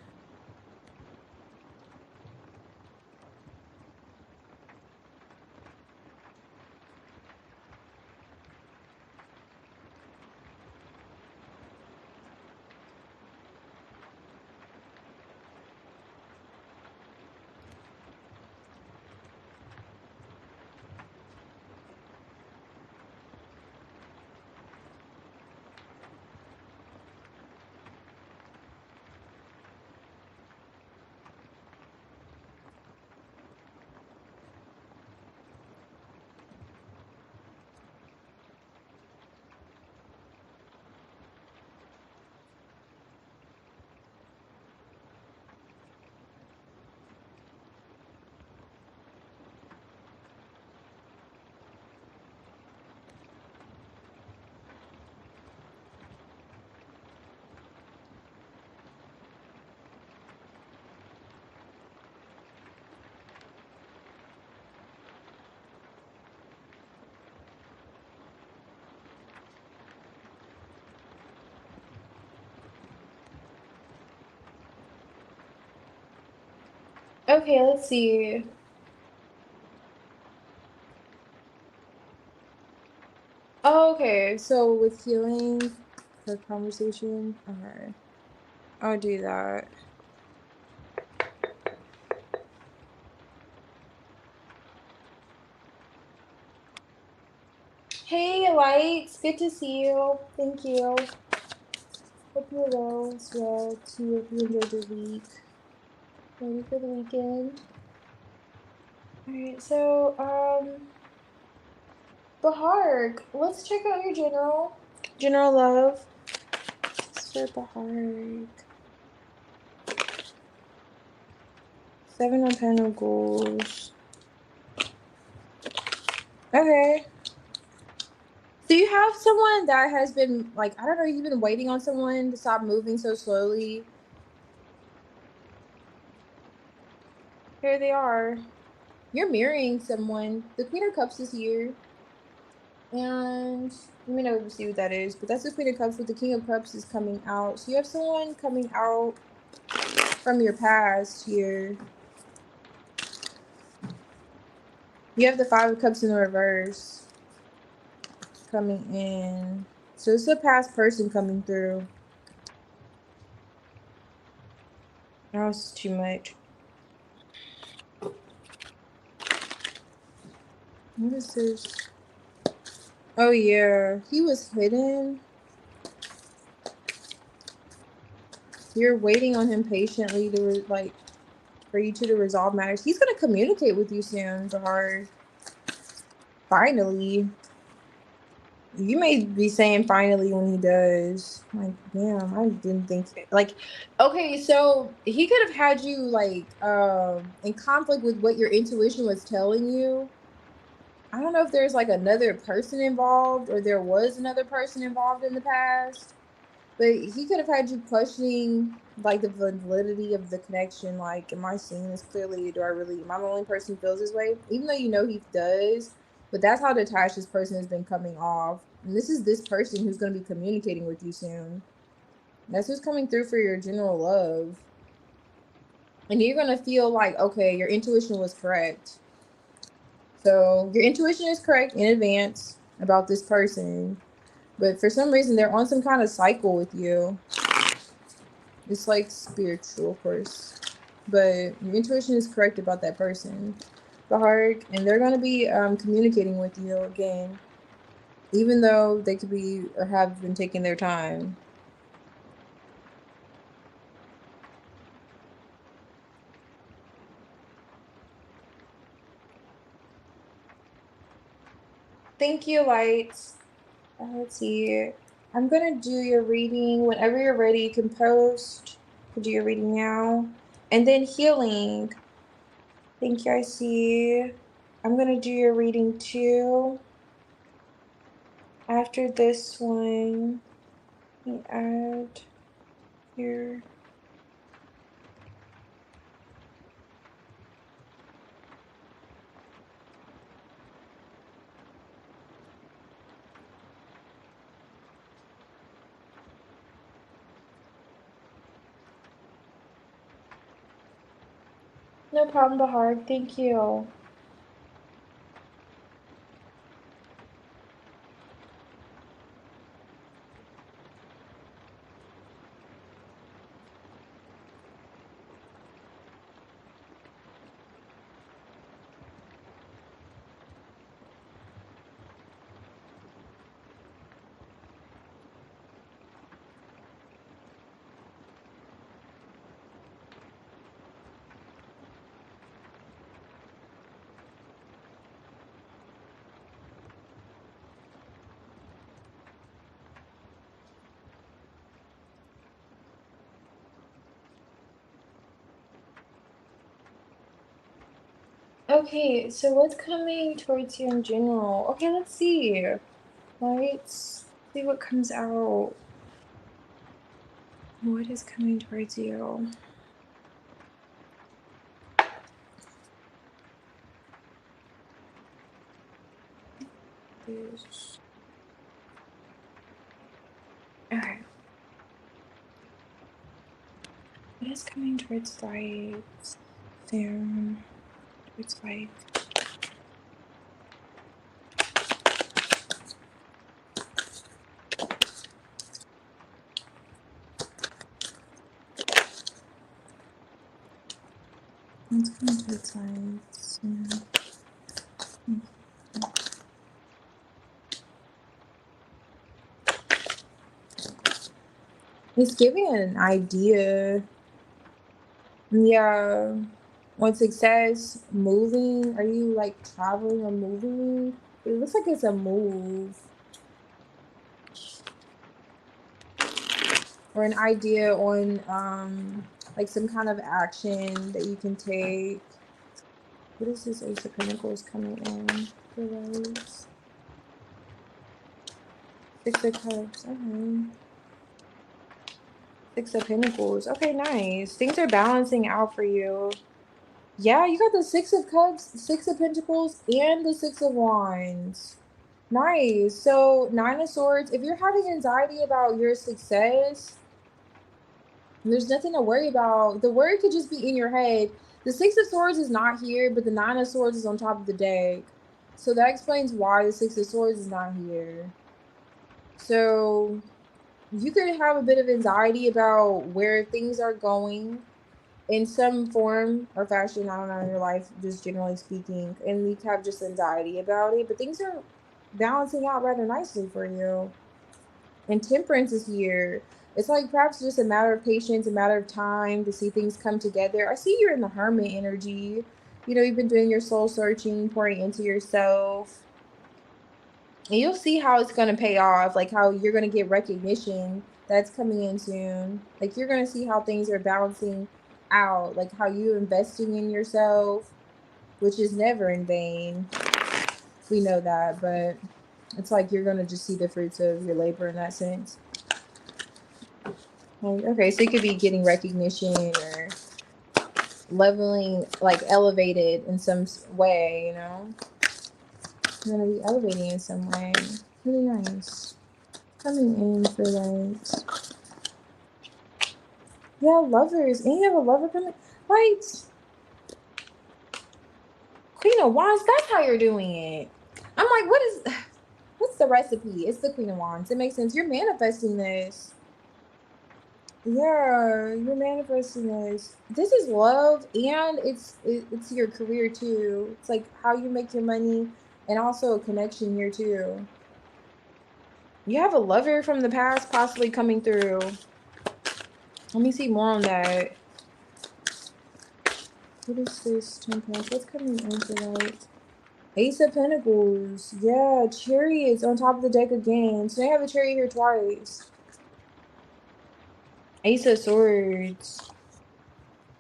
Okay, let's see. Oh, okay, so with healing for conversation, okay, I'll do that. Hey, Lights, good to see you. Thank you. Hope you're well as well too. Hope you enjoyed your week. Ready for the weekend. Alright, so Bahark, let's check out your general love. Mr. Bahark. 7 of Pentacles. Okay. So you have someone that has been, like, I don't know, you've been waiting on someone to stop moving so slowly. Here they are. You're marrying someone. The Queen of Cups is here. And let me know see what that is. But that's the Queen of Cups, with the King of Cups is coming out. So you have someone coming out from your past here. You have the Five of Cups in the reverse coming in. So it's a past person coming through. That was too much. What is this? Oh yeah, he was hidden. You're waiting on him patiently to like for you two to resolve matters. He's gonna communicate with you soon, Zahar. Finally. You may be saying finally when he does. Like, damn, I didn't think like okay, so he could have had you like in conflict with what your intuition was telling you. I don't know if there's like another person involved or there was another person involved in the past, but he could have had you questioning like the validity of the connection. Like, am I seeing this clearly? Do I really, am I the only person who feels this way? Even though you know he does, but that's how detached this person has been coming off. And this is this person who's going to be communicating with you soon. That's who's coming through for your general love. And you're going to feel like, okay, your intuition was correct. So your intuition is correct in advance about this person. But for some reason, they're on some kind of cycle with you. It's like spiritual, of course. But your intuition is correct about that person, Bahark. And they're going to be communicating with you again. Even though they could be or have been taking their time. Thank you, Lights. Let's see. I'm going to do your reading. Whenever you're ready, you can post. You can do your reading now. And then healing. Thank you, I see. I'm going to do your reading too. After this one, let me add here. No problem, Bahar. Thank you. Okay, so what's coming towards you in general? Okay, let's see. Let's see what comes out. What is coming towards you? This. Okay. What is coming towards lights? Damn. It's like. Let's come to the sides. Yeah. It's giving an idea. Yeah. On success, moving. Are you like traveling or moving? It looks like it's a move. Or an idea on like some kind of action that you can take. What is this Ace of Pentacles coming in? The lights. Six of Cups. Okay. Six of Pentacles. Okay, nice. Things are balancing out for you. Yeah, you got the Six of Cups, Six of Pentacles, and the Six of Wands. Nice. So, Nine of Swords. If you're having anxiety about your success, there's nothing to worry about. The worry could just be in your head. The Six of Swords is not here, but the Nine of Swords is on top of the deck. So that explains why the Six of Swords is not here. So you could have a bit of anxiety about where things are going in some form or fashion, I don't know, in your life, just generally speaking. And you could have just anxiety about it. But things are balancing out rather nicely for you. And Temperance is here. It's like perhaps just a matter of patience, a matter of time to see things come together. I see you're in the Hermit energy. You know, you've been doing your soul searching, pouring into yourself. And you'll see how it's going to pay off, like how you're going to get recognition that's coming in soon. Like you're going to see how things are balancing out, like how you're investing in yourself, which is never in vain. We know that, but it's like you're going to just see the fruits of your labor in that sense. Okay, so you could be getting recognition or leveling, like elevated in some way, you know? You're going to be elevating in some way. Really nice. Coming in for lights. Yeah, lovers. And you have a lover coming. Lights. Queen of Wands, that's how you're doing it. I'm like, what's the recipe? It's the Queen of Wands. It makes sense. You're manifesting this. Yeah, you're manifesting this. This is love, and it's your career too. It's like how you make your money, and also a connection here too. You have a lover from the past possibly coming through. Let me see more on that. What is this? Temperance. What's coming into light? Ace of Pentacles. Yeah, Chariots on top of the deck again. So they have a Chariot here twice. Ace of Swords.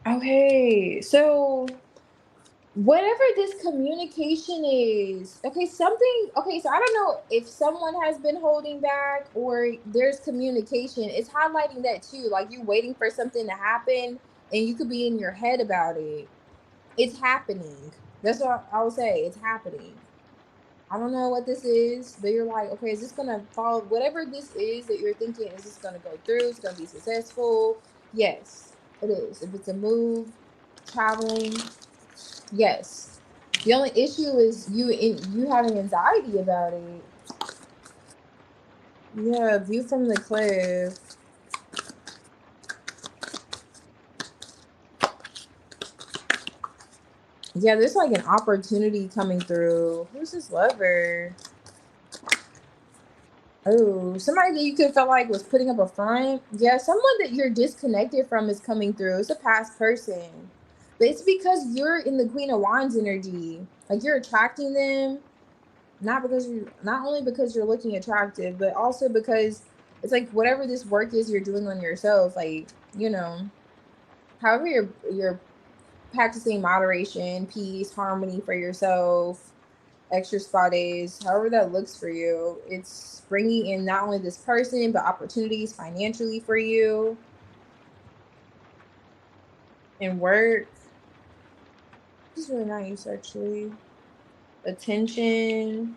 Okay, so whatever this communication is, okay, so I don't know if someone has been holding back or there's communication. It's highlighting that too, like you're waiting for something to happen and you could be in your head about it. It's happening. That's what I would say. It's happening. I don't know what this is, but you're like, okay, is this gonna follow? Whatever this is that you're thinking, is this gonna go through? It's gonna be successful? Yes, it is. If it's a move, traveling, yes. The only issue is you having anxiety about it. Yeah, view from the cliff. Yeah, there's like an opportunity coming through. Who's this lover? Oh, somebody that you could feel like was putting up a front. Yeah, someone that you're disconnected from is coming through. It's a past person. But it's because you're in the Queen of Wands energy. Like you're attracting them, not only because you're looking attractive, but also because it's like whatever this work is you're doing on yourself, like, you know, however you're practicing moderation, peace, harmony for yourself, extra spa days, however that looks for you. It's bringing in not only this person, but opportunities financially for you and work. This is really nice, actually. Attention.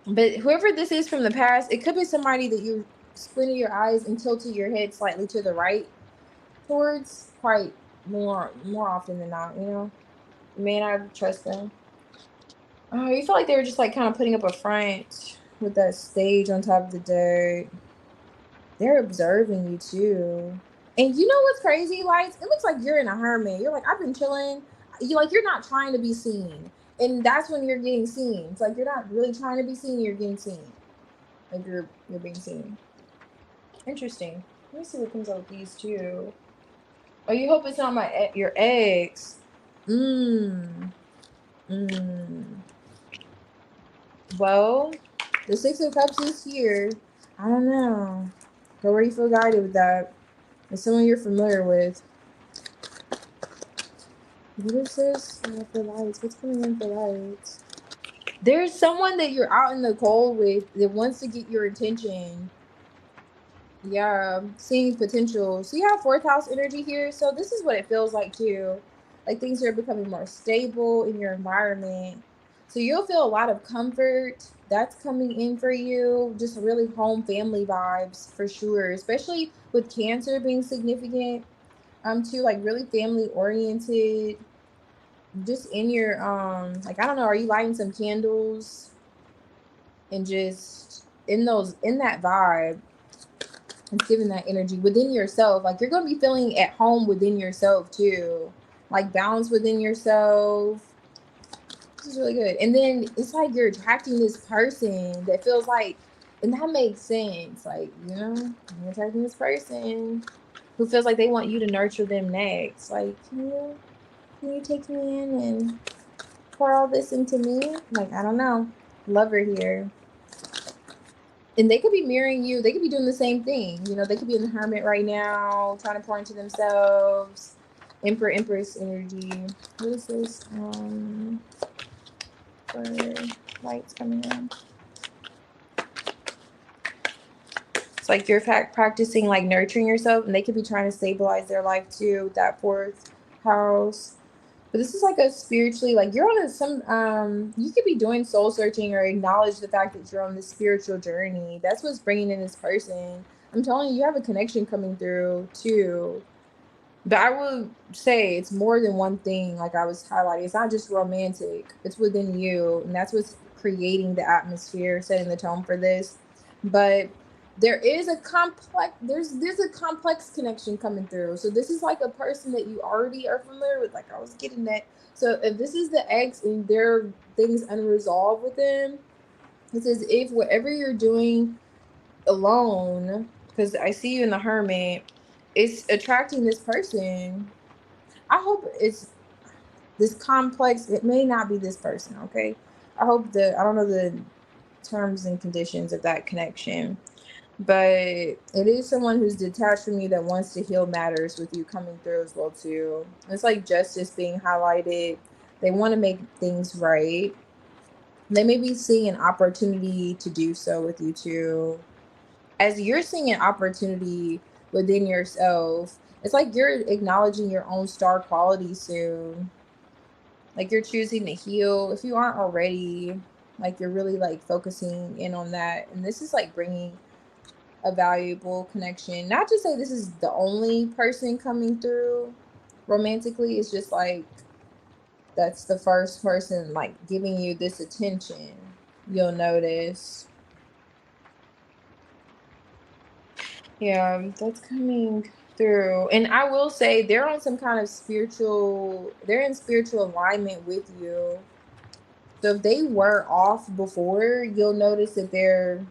But whoever this is from the past, it could be somebody that you squinted your eyes and tilted your head slightly to the right towards, quite more often than not, you know? You may not trust them. Oh, you feel like they were just like kind of putting up a front with that stage on top of the dirt. They're observing you too. And you know what's crazy, Lights? It looks like you're in a hermit. You're like, I've been chilling. You like you're not trying to be seen. And that's when you're getting seen. It's like you're not really trying to be seen, you're getting seen. Like you're being seen. Interesting. Let me see what comes out with these two. Oh, you hope it's not your ex. Well, the Six of Cups is here. I don't know. Go where you feel guided with that. It's someone you're familiar with. What is this? For Lights. What's coming in for Lights? There's someone that you're out in the cold with that wants to get your attention. Yeah, seeing potential. See how fourth house energy here? So this is what it feels like too. Like things are becoming more stable in your environment. So you'll feel a lot of comfort. That's coming in for you. Just really home family vibes for sure. Especially with Cancer being significant. Too, like really family oriented. Just in your like I don't know, are you lighting some candles and just in that vibe? It's giving that energy within yourself. Like you're going to be feeling at home within yourself too. Like balance within yourself. This is really good. And then it's like you're attracting this person that feels like, and that makes sense. Like, you know, you're attracting this person who feels like they want you to nurture them next. Like, can you take me in and pour all this into me? Like, I don't know. Lover here. And they could be mirroring you. They could be doing the same thing. You know, they could be in the hermit right now, trying to pour into themselves. Emperor, Empress energy. What is this? For Lights coming in. It's like you're practicing like nurturing yourself, and they could be trying to stabilize their life too with that fourth house. But this is like a spiritually, like you're on you could be doing soul searching or acknowledge the fact that you're on this spiritual journey. That's what's bringing in this person. I'm telling you, you have a connection coming through too. But I would say it's more than one thing, like I was highlighting. It's not just romantic, it's within you. And that's what's creating the atmosphere, setting the tone for this. But there's a complex connection coming through. So this is like a person that you already are familiar with, like I was getting that. So if this is the ex and there are things unresolved with them, it's as if whatever you're doing alone, because I see you in the hermit, it's attracting this person. I hope it's this complex. It may not be this person, okay? I don't know the terms and conditions of that connection, but it is someone who's detached from you that wants to heal matters with you coming through as well too. It's like justice being highlighted. They want to make things right. They may be seeing an opportunity to do so with you too. As you're seeing an opportunity within yourself, it's like you're acknowledging your own star quality soon. Like you're choosing to heal if you aren't already. Like you're really like focusing in on that. And this is like bringing a valuable connection. Not to say this is the only person coming through romantically. It's just like that's the first person like giving you this attention. You'll notice. Yeah, that's coming through. And I will say they're on some kind of they're in spiritual alignment with you. So if they were off before, you'll notice that they're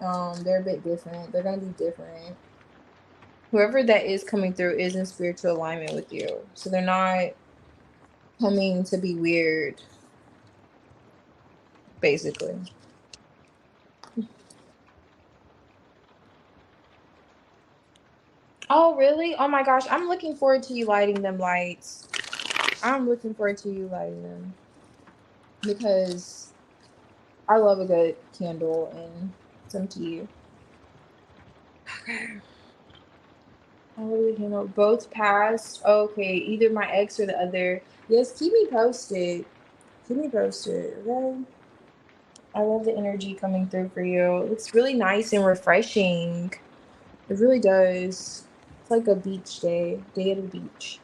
a bit different. They're gonna be different. Whoever that is coming through is in spiritual alignment with you. So they're not coming to be weird, basically. Oh, really? Oh my gosh. I'm looking forward to you lighting them lights. I'm looking forward to you lighting them. Because I love a good candle and some tea. Okay. I really handle both passed. Okay, either my ex or the other. Yes, keep me posted. Keep me posted, okay? I love the energy coming through for you. It's really nice and refreshing. It really does. It's like a beach day at the beach.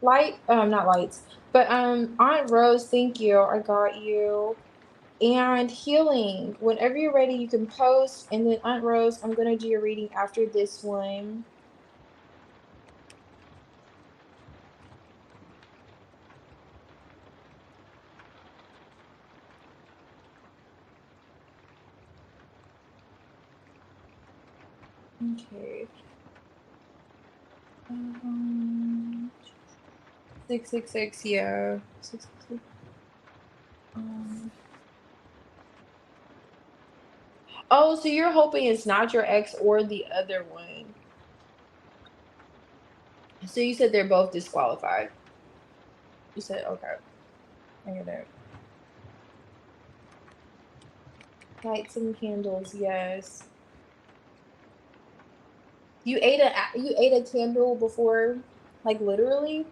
Not lights, but Aunt Rose, thank you. I got you. And healing. Whenever you're ready, you can post. And then Aunt Rose, I'm gonna do your reading after this one. Okay. 666, yeah. 666. Oh, so you're hoping it's not your ex or the other one. So you said they're both disqualified. You said, okay. I get it. Light some candles, yes. You ate a candle before, like literally?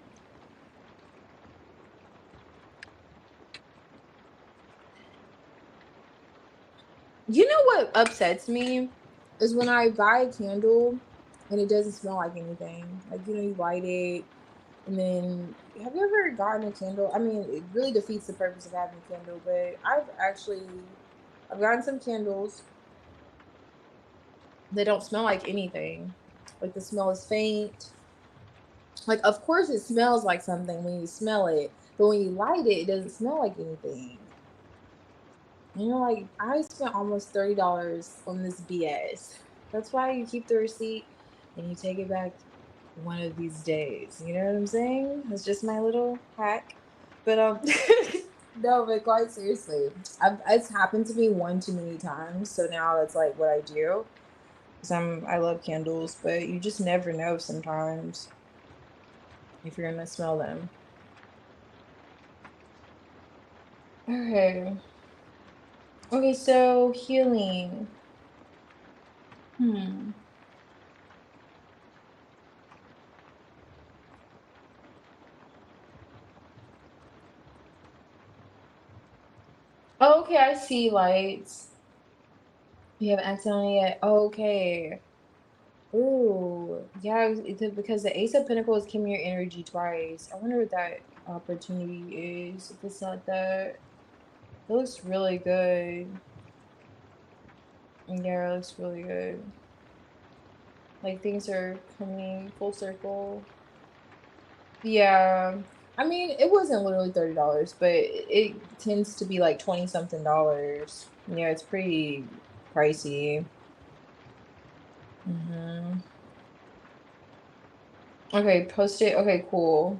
You know what upsets me is when I buy a candle and it doesn't smell like anything. Like, you light it and then have you ever gotten a candle? I mean, it really defeats the purpose of having a candle, but I've gotten some candles that don't smell like anything. Like the smell is faint. Like, of course it smells like something when you smell it, but when you light it, it doesn't smell like anything. Like, I spent almost $30 on this BS. That's why you keep the receipt and you take it back one of these days. You know what I'm saying? It's just my little hack. But no, but quite seriously, it's happened to me one too many times. So now that's like what I do. Cause I love candles, but you just never know sometimes if you're gonna smell them. Okay. Okay, so healing. Hmm. Okay, I see lights. You haven't acted on it yet. Okay. Ooh, yeah, because the Ace of Pentacles came in your energy twice. I wonder what that opportunity is. If it's not that, it looks really good. Yeah, it looks really good. Like things are coming full circle. Yeah. I mean, it wasn't literally $30, but it tends to be like 20 something dollars. Yeah, it's pretty pricey. Hmm. Okay, post it. Okay, cool.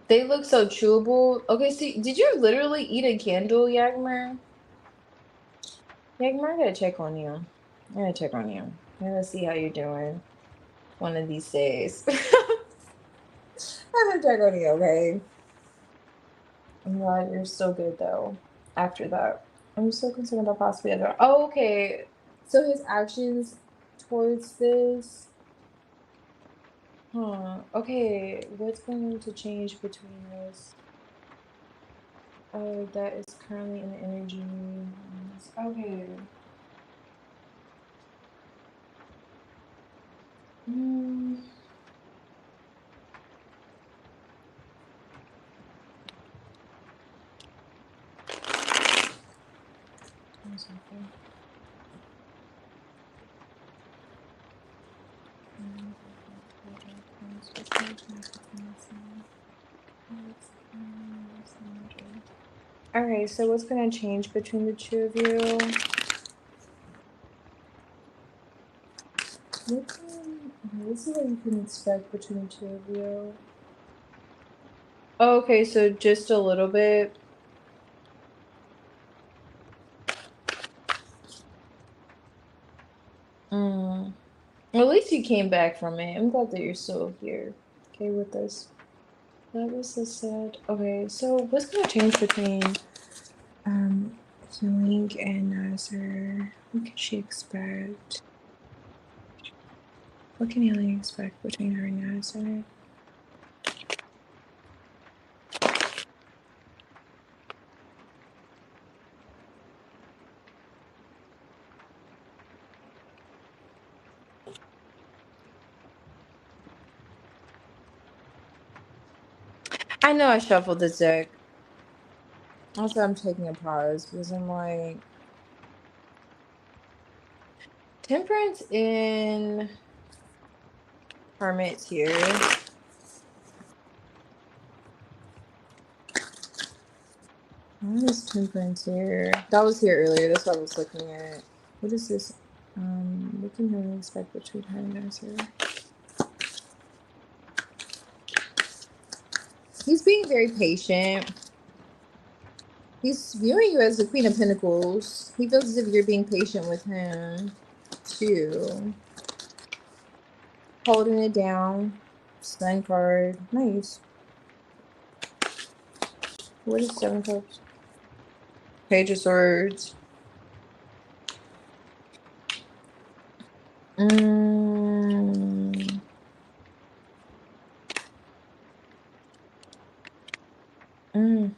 They look so chewable. Okay, see, did you literally eat a candle, Yagmer? Yagmer, I gotta check on you. I gotta check on you. I gotta see how you're doing one of these days. I gotta check on you, okay? I'm glad you're still good though. After that, I'm so concerned about possibly other. Oh, okay. So his actions towards this, huh? Okay, what's going to change between this? That is currently in the energy. Okay. Mm, one second. Okay, so what's gonna change between the two of you? This is what you can expect between the two of you. Okay, so just a little bit. Mm. Well, at least you came back from it. I'm glad that you're still here. Okay, with us. That was so sad. Okay, so what's gonna change between um healing and Nazar? What can she expect? What can healing expect between her and Nazar? I know I shuffled this deck. Also, I'm taking a pause because I'm like, Temperance in Hermit's here. Why is Temperance here? That was here earlier. That's what I was looking at. What is this? What can we expect between her and us here? He's being very patient. He's viewing you as the Queen of Pentacles. He feels as if you're being patient with him, too. Holding it down. Sun card. Nice. What is 7 Cups? Page of Swords. Mm. Mm.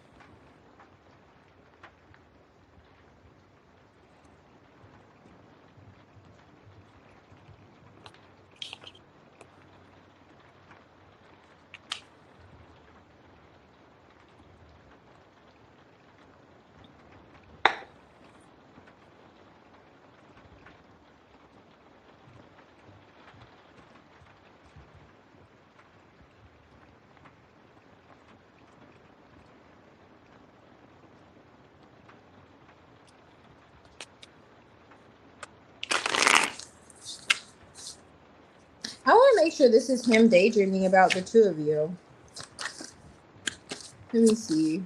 I want to make sure this is him daydreaming about the two of you. Let me see.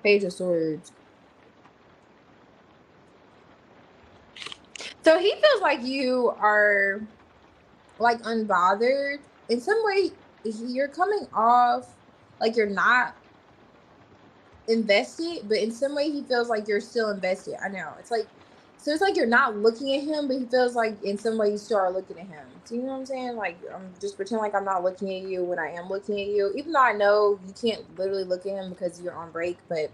Page of Swords. So he feels like you are like unbothered. In some way, you're coming off like you're not invested, but in some way he feels like you're still invested. I know. It's like, so it's like you're not looking at him, but he feels like in some way you still are looking at him. Do you know what I'm saying? Like, I'm just pretend like I'm not looking at you when I am looking at you, even though I know you can't literally look at him because you're on break. But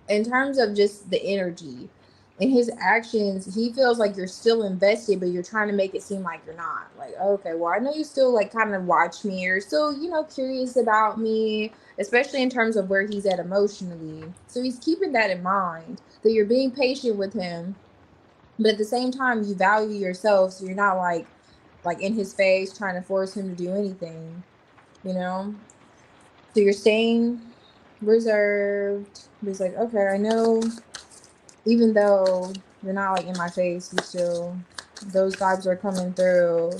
in terms of just the energy and his actions, he feels like you're still invested, but you're trying to make it seem like you're not. Like, okay, well, I know you still like kind of watch me, or still, you know, curious about me, especially in terms of where he's at emotionally. So he's keeping that in mind, that you're being patient with him, but at the same time you value yourself, so you're not like in his face trying to force him to do anything, you know. So you're staying reserved. He's like, okay, I know, even though you're not like in my face, you still, those vibes are coming through.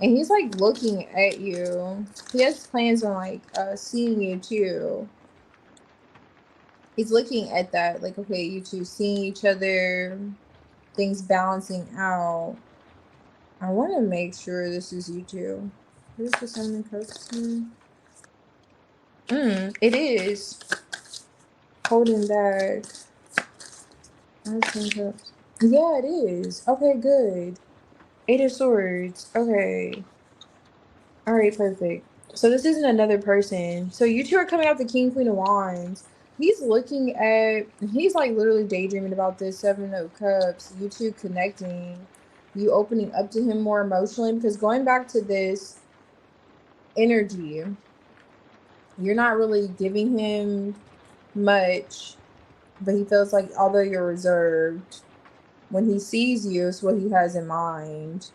And he's like looking at you. He has plans on like seeing you too. He's looking at that, like, okay, you two seeing each other, things balancing out. I want to make sure this is you two. Where's the Seven of Cups? It is. Holding back. Cups. Yeah, it is. Okay, good. 8 of Swords. Okay. All right, perfect. So this isn't another person. So you two are coming out the King, Queen of Wands. He's looking at, he's like literally daydreaming about this 7 of Cups. You two connecting, you opening up to him more emotionally, because going back to this energy, you're not really giving him much, but he feels like although you're reserved, when he sees you, it's what he has in mind.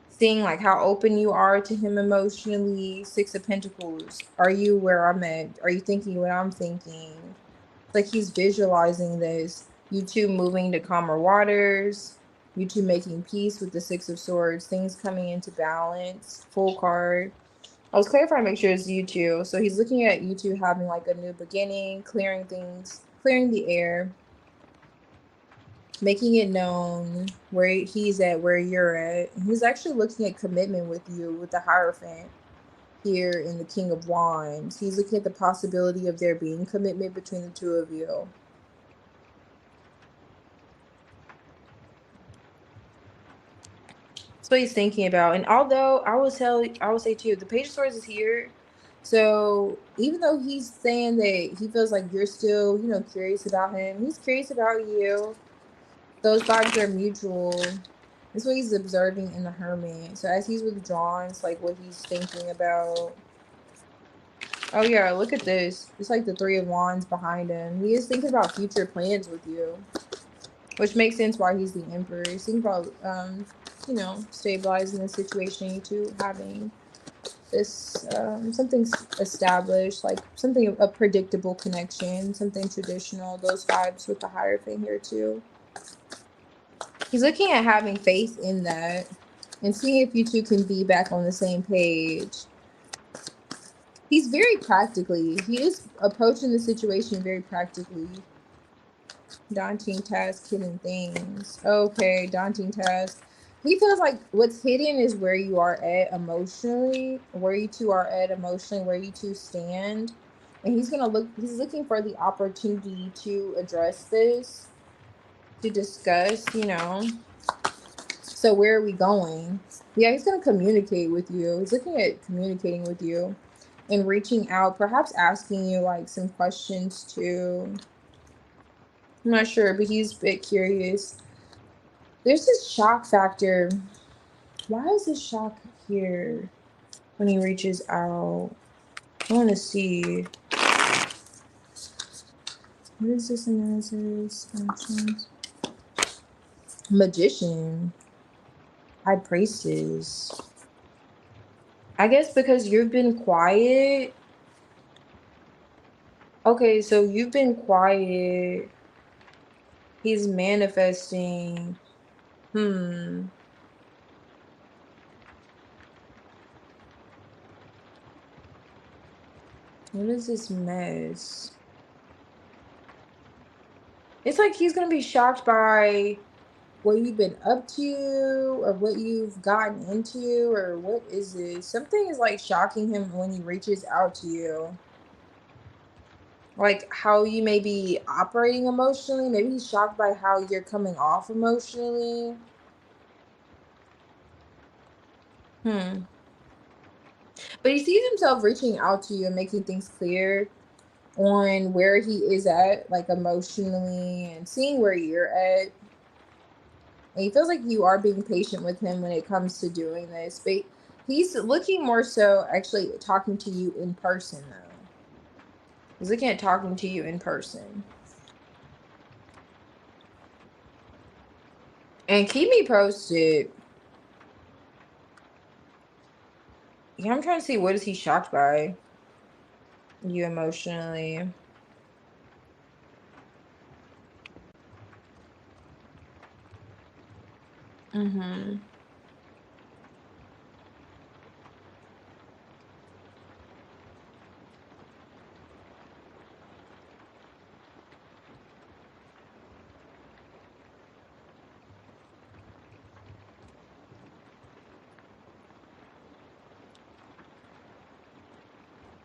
Seeing like how open you are to him emotionally. 6 of Pentacles. Are you where I'm at? Are you thinking what I'm thinking? It's like he's visualizing this. You two moving to calmer waters. You two making peace with the 6 of Swords. Things coming into balance. Full card. I was clarifying to make sure it's you two. So he's looking at you two having like a new beginning, clearing things, clearing the air, making it known where he's at, where you're at. He's actually looking at commitment with you with the Hierophant here in the King of Wands. He's looking at the possibility of there being commitment between the two of you. That's what he's thinking about. And although I will say too, the Page of Swords is here. So even though he's saying that he feels like you're still, you know, curious about him, he's curious about you. Those vibes are mutual. That's what he's observing in the Hermit. So as he's withdrawn, it's like what he's thinking about. Oh yeah, look at this. It's like the Three of Wands behind him. He is thinking about future plans with you, which makes sense why he's the Emperor. He's thinking about, you know, stabilizing the situation, you two having this, something established, like something, a predictable connection, something traditional. Those vibes with the Hierophant here too. He's looking at having faith in that and seeing if you two can be back on the same page. He's very practically, he is approaching the situation very practically. Daunting task, hidden things. Okay, daunting task. He feels like what's hidden is where you are at emotionally, where you two are at emotionally, where you two stand. And he's looking for the opportunity to address this, to discuss, you know. So where are we going? Yeah, he's gonna communicate with you. He's looking at communicating with you and reaching out, perhaps asking you like some questions too. I'm not sure, but he's a bit curious. There's this shock factor. Why is this shock here when he reaches out? I want to see. What is this analysis? Actions. Magician. High Priestess. I guess because you've been quiet. Okay, so you've been quiet. He's manifesting. What is this mess? It's like he's gonna be shocked by what you've been up to or what you've gotten into, or what is this? Something is like shocking him when he reaches out to you. Like how you may be operating emotionally. Maybe he's shocked by how you're coming off emotionally. But he sees himself reaching out to you and making things clear on where he is at, like emotionally, and seeing where you're at. And he feels like you are being patient with him when it comes to doing this. But he's looking more so actually talking to you in person, though. He's looking at talking to you in person. And keep me posted. Yeah, I'm trying to see, what is he shocked by? You emotionally.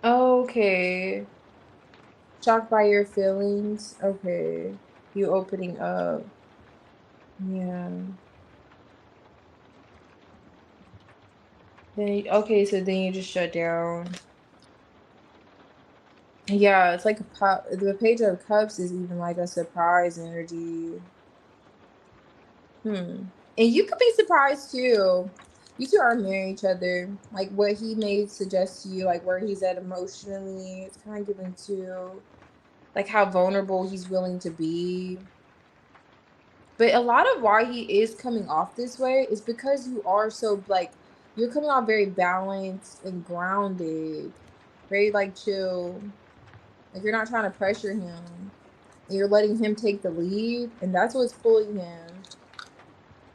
Okay. Shocked by your feelings. Okay. You opening up. Yeah. Okay, so then you just shut down. Yeah, it's like the Page of Cups is even like a surprise energy. And you could be surprised too. You two are near each other. Like what he may suggest to you, like where he's at emotionally. It's kind of giving to like how vulnerable he's willing to be. But a lot of why he is coming off this way is because you are so like, you're coming off very balanced and grounded, very like chill. Like you're not trying to pressure him. You're letting him take the lead, and that's what's pulling him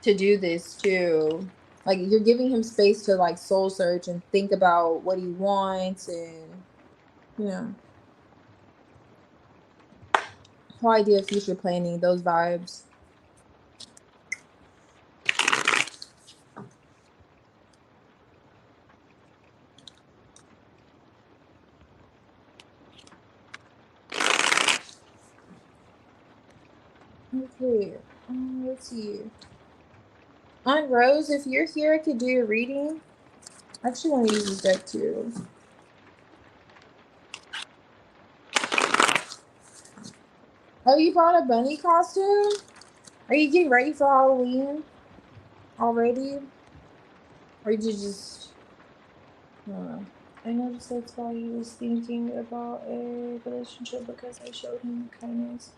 to do this too. Like you're giving him space to like soul search and think about what he wants, and you know, whole idea of future planning, those vibes. Okay, let's see. Aunt Rose, if you're here, I could do your reading. I actually want to use this deck too. Oh, you bought a bunny costume? Are you getting ready for Halloween? already? Or did you just, I noticed that's why he was thinking about a relationship, because I showed him kindness,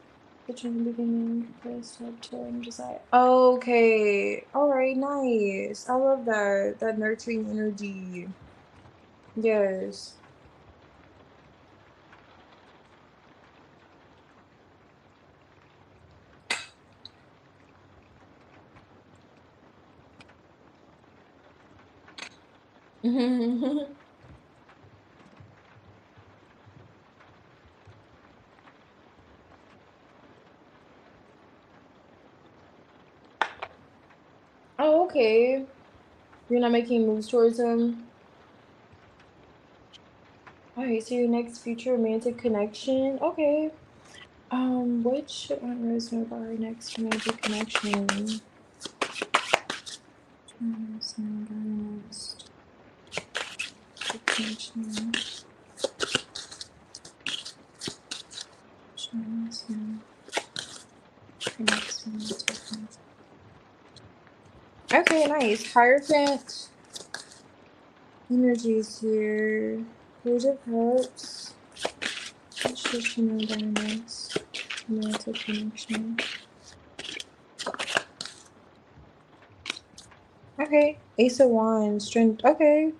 which in the beginning first helped him decide. Okay, all right, nice. I love that nurturing energy. Yes. Oh, okay. You're not making moves towards him. Okay, so your next future romantic connection. Okay. What should Aunt Rose know about her next romantic connection? Okay, nice. Hierophant energies here. Page of Cups. What should she know about her next romantic connection? Okay. Ace of Wands. Strength. Okay.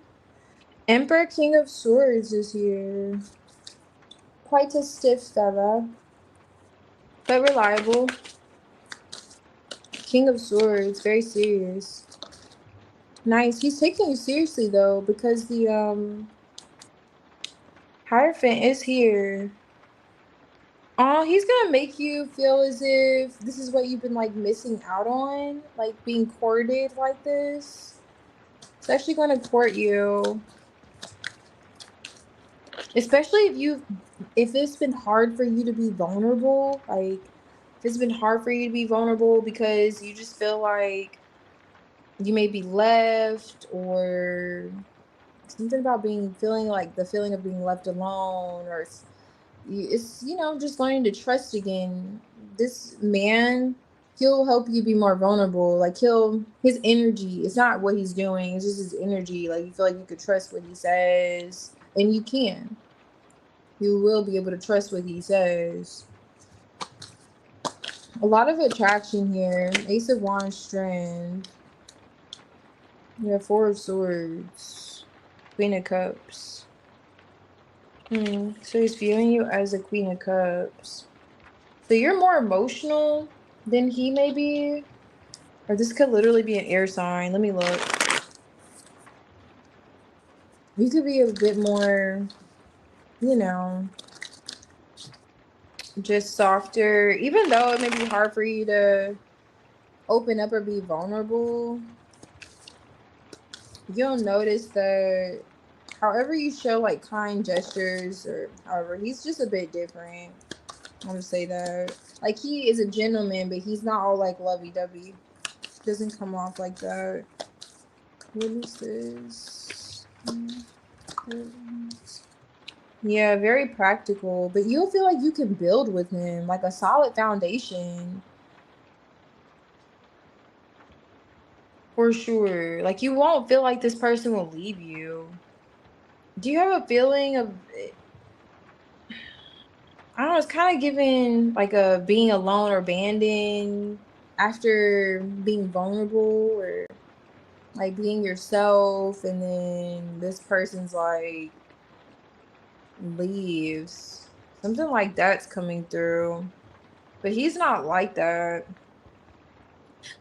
Emperor, King of Swords is here. Quite a stiff fella, but reliable. King of Swords, very serious. Nice. He's taking you seriously though, because the Hierophant is here. Oh, he's gonna make you feel as if this is what you've been like missing out on, like being courted like this. It's actually gonna court you. Especially if it's been hard for you to be vulnerable, like if it's been hard for you to be vulnerable because you just feel like you may be left, or something about feeling like the feeling of being left alone, or it's just learning to trust again. This man, he'll help you be more vulnerable. Like his energy, it's not what he's doing, it's just his energy. Like you feel like you could trust what he says, and you will be able to trust what he says. A lot of attraction here. Ace of Wands, Strength. We have Four of Swords, Queen of Cups. So he's viewing you as a Queen of Cups. So you're more emotional than he may be. Or this could literally be an air sign. Let me look. You could be a bit more, just softer. Even though it may be hard for you to open up or be vulnerable, you'll notice that however you show like kind gestures, or however, he's just a bit different. I'm gonna say that. Like he is a gentleman, but he's not all like lovey-dovey. Doesn't come off like that. What is this? Yeah, very practical. But you'll feel like you can build with him, like a solid foundation. For sure. Like you won't feel like this person will leave you. Do you have a feeling of, I don't know, it's kind of giving like a being alone or abandoned after being vulnerable, or like being yourself, and then this person's like leaves. Something like that's coming through. But he's not like that.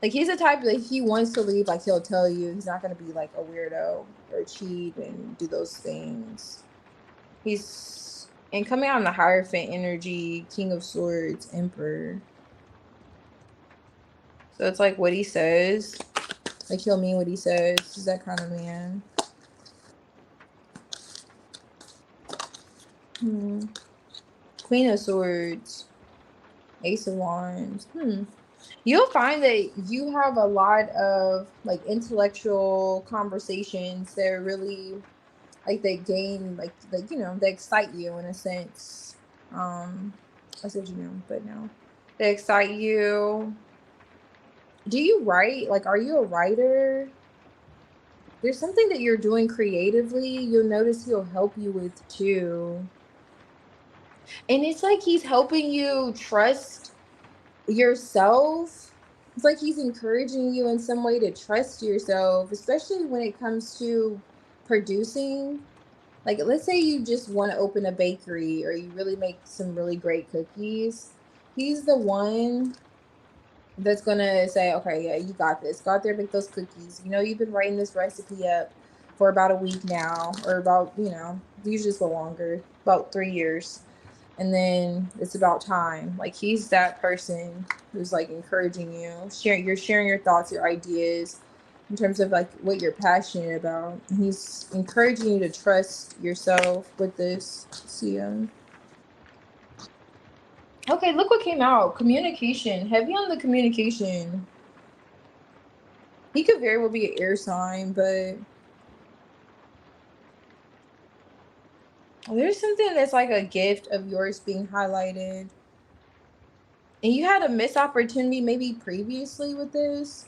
Like he's the type that if he wants to leave, like he'll tell you. He's not gonna be like a weirdo or cheat and do those things. He's, and coming out in the Hierophant energy, King of Swords, Emperor. So it's like what he says. Like he'll mean what he says. He's that kind of man. Queen of Swords, Ace of Wands. You'll find that you have a lot of like intellectual conversations that are really like they gain like they excite you in a sense. I said but no, they excite you. Do you write? Like, are you a writer? There's something that you're doing creatively. You'll notice he'll help you with too. And it's like he's helping you trust yourself. It's like he's encouraging you in some way to trust yourself, especially when it comes to producing. Like, let's say you just want to open a bakery or you really make some really great cookies. He's the one that's gonna say, okay, yeah, you got this. Go out there, make those cookies. You know, you've been writing this recipe up for about a week now, or about, usually it's a little longer, about 3 years. And then it's about time. Like, he's that person who's like encouraging you, you're sharing your thoughts, your ideas in terms of like what you're passionate about. And he's encouraging you to trust yourself with this. See Okay, look what came out. Communication. Heavy on the communication. He could very well be an air sign, but there's something that's like a gift of yours being highlighted. And you had a missed opportunity maybe previously with this.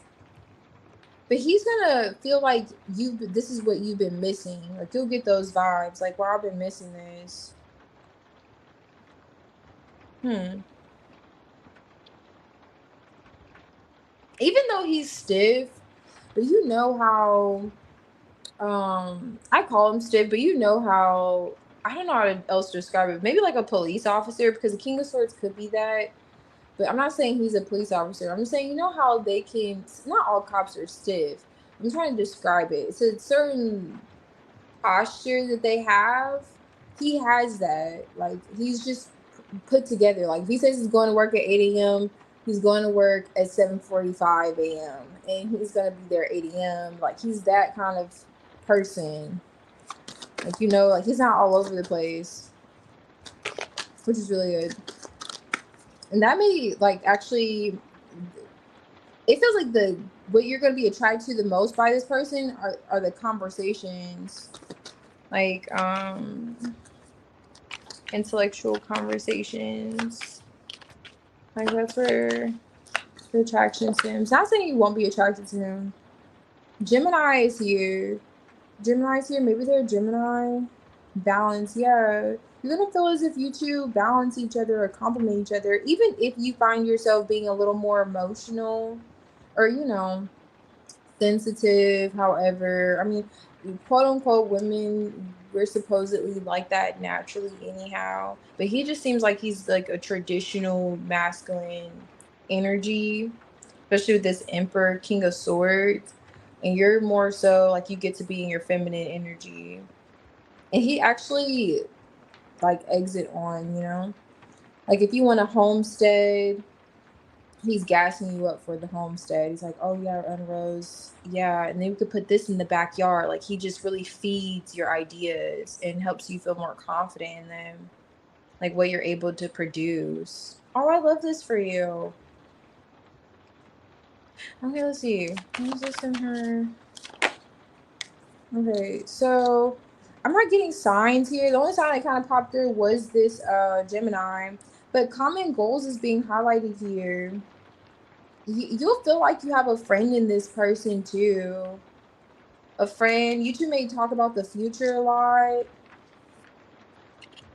But he's gonna feel like this is what you've been missing. Like, you'll get those vibes. Like, wow, I've been missing this. Even though he's stiff, but you know how I call him stiff, but you know how, I don't know how else to describe it. Maybe like a police officer, because the King of Swords could be that. But I'm not saying he's a police officer. I'm saying, you know how they can, not all cops are stiff. I'm trying to describe it. It's a certain posture that they have. He has that. Like, he's just put together. Like, if he says he's going to work at 8 a.m., he's going to work at 7:45 a.m. and he's going to be there at 8 a.m. Like, he's that kind of person. Like, like, he's not all over the place, which is really good. And that may, like, actually, it feels like what you're going to be attracted to the most by this person are the conversations. Like, intellectual conversations. Like, that's where the attraction stems. Not saying you won't be attracted to him. Gemini is here. Gemini's here. Maybe they're Gemini. Balance, yeah. You're gonna feel as if you two balance each other or complement each other, even if you find yourself being a little more emotional or, sensitive. However, I mean, quote unquote women, we're supposedly like that naturally anyhow, but he just seems like he's like a traditional masculine energy, especially with this Emperor, King of Swords, and you're more so like you get to be in your feminine energy. And he actually like exit on, like if you want a homestead, he's gassing you up for the homestead. He's like, oh yeah, Unrose, yeah, and then we could put this in the backyard. Like, he just really feeds your ideas and helps you feel more confident in them, like what you're able to produce. Oh, I love this for you. Okay, let's see. Who's this in her? Okay, so I'm not getting signs here. The only sign that kind of popped through was this Gemini, but common goals is being highlighted here. You'll feel like you have a friend in this person too. A friend. You two may talk about the future a lot.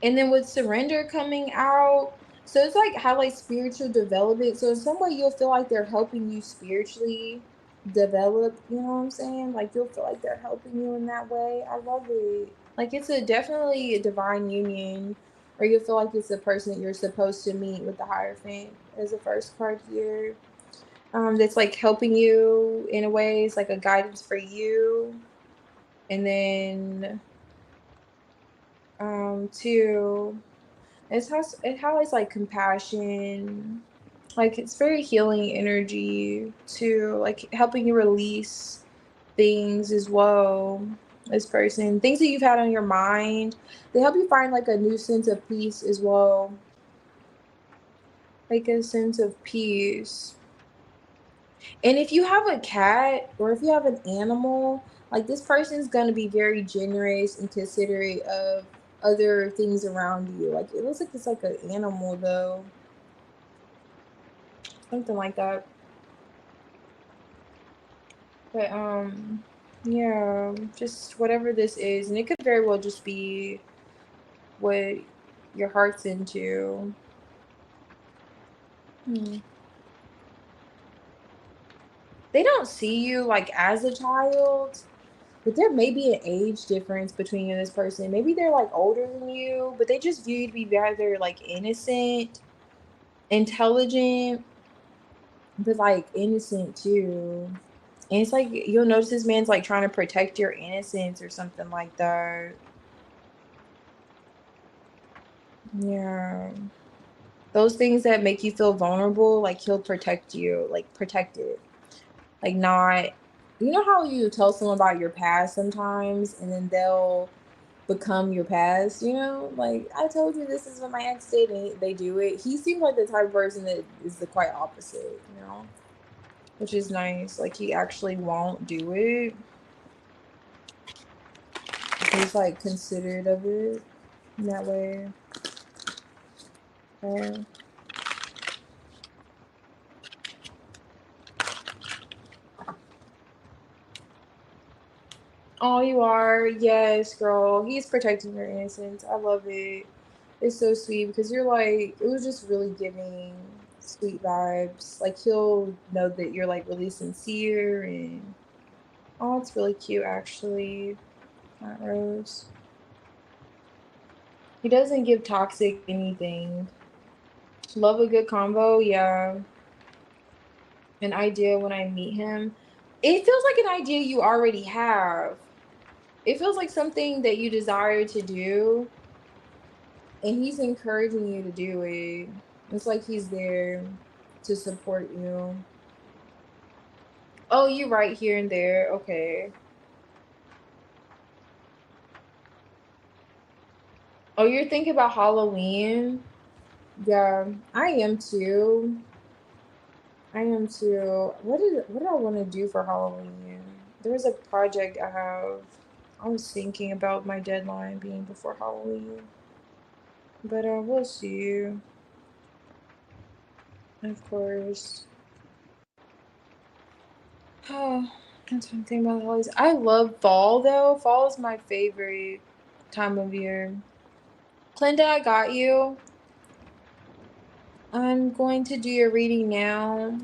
And then with surrender coming out, so it's like highlight spiritual development. So in some way you'll feel like they're helping you spiritually develop, you know what I'm saying? Like, you'll feel like they're helping you in that way. I love it. Like, it's definitely a divine union, or you'll feel like it's the person that you're supposed to meet with the Hierophant as the first card here. That's like helping you in a way. It's like a guidance for you. And then two, it highlights like compassion. Like, it's very healing energy too, like helping you release things as well. This person, things that you've had on your mind, they help you find like a new sense of peace as well. Like a sense of peace. And if you have a cat or if you have an animal, like, this person's gonna be very generous and considerate of other things around you. Like, it looks like it's like an animal though. Something like that. But yeah, just whatever this is, and it could very well just be what your heart's into. They don't see you like as a child, but there may be an age difference between you and this person. Maybe they're like older than you, but they just view you to be rather like innocent, intelligent, but like innocent too. And it's like you'll notice this man's like trying to protect your innocence or something like that. Yeah. Those things that make you feel vulnerable, like he'll protect you, like protect it. Like not, you know how you tell someone about your past sometimes and then they'll become your past, you know? Like, I told you this is what my ex did and they do it. He seems like the type of person that is the quite opposite, you know? Which is nice. Like he actually won't do it. He's like considerate of it in that way. Yeah. Oh, you are? Yes, girl. He's protecting your innocence. I love it. It's so sweet because you're like, it was just really giving sweet vibes. Like, he'll know that you're like really sincere and, oh, it's really cute actually. That Rose. He doesn't give toxic anything. Love a good combo, yeah. An idea when I meet him. It feels like an idea you already have. It feels like something that you desire to do, and he's encouraging you to do it. It's like he's there to support you. Oh, you right here and there. Okay. Oh, you're thinking about Halloween? Yeah, I am too. I am too. What did I want to do for Halloween? There was a project I have. I was thinking about my deadline being before Halloween. But we'll see. Of course. Oh, that's one thing about the holidays. I love fall though. Fall is my favorite time of year. Clinda, I got you. I'm going to do your reading now.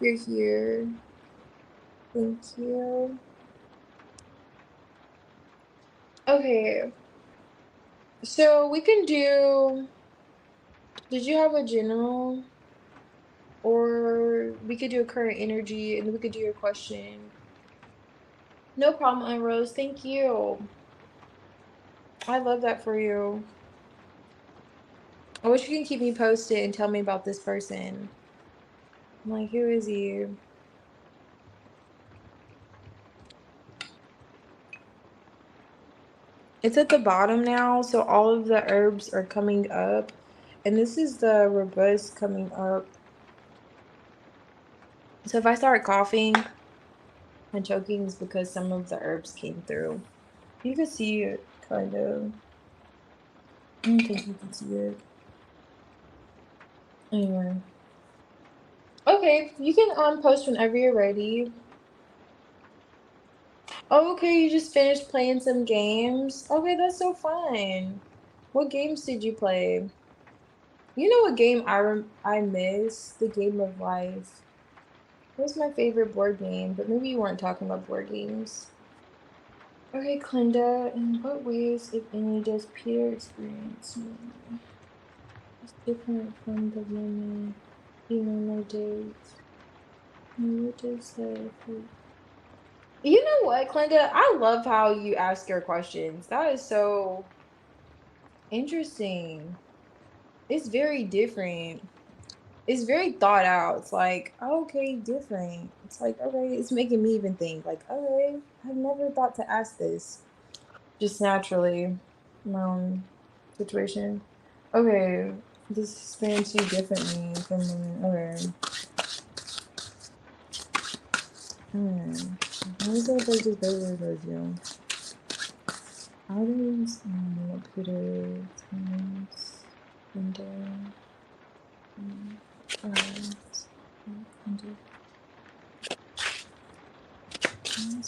You're here. Thank you. Okay. So we can do. Did you have a general? Or we could do a current energy and then we could do your question. No problem, Aunt Rose. Thank you. I love that for you. I wish you can keep me posted and tell me about this person. I'm like, who is he? It's at the bottom now, so all of the herbs are coming up. And this is the robust coming up. So if I start coughing and choking, it's because some of the herbs came through. You can see it, kind of. I don't think you can see it. Anyway. Okay, you can post whenever you're ready. Oh, okay, you just finished playing some games. Okay, that's so fun. What games did you play? You know what game I miss? The game of life. It was my favorite board game, but maybe you weren't talking about board games. Okay, Clinda, in what ways, if any, does Peter experience me? It's different from the women he normally dates. And what does that You know what, Clinda? I love how you ask your questions. That is so interesting. It's very different. It's very thought out. It's like, okay, different. It's like, okay, it's making me even think, like, okay, I've never thought to ask this. Just naturally. Situation. Okay, this experienced you differently from women. Okay. How is that like just better towards you? Others, Peter, Thomas, and Okay.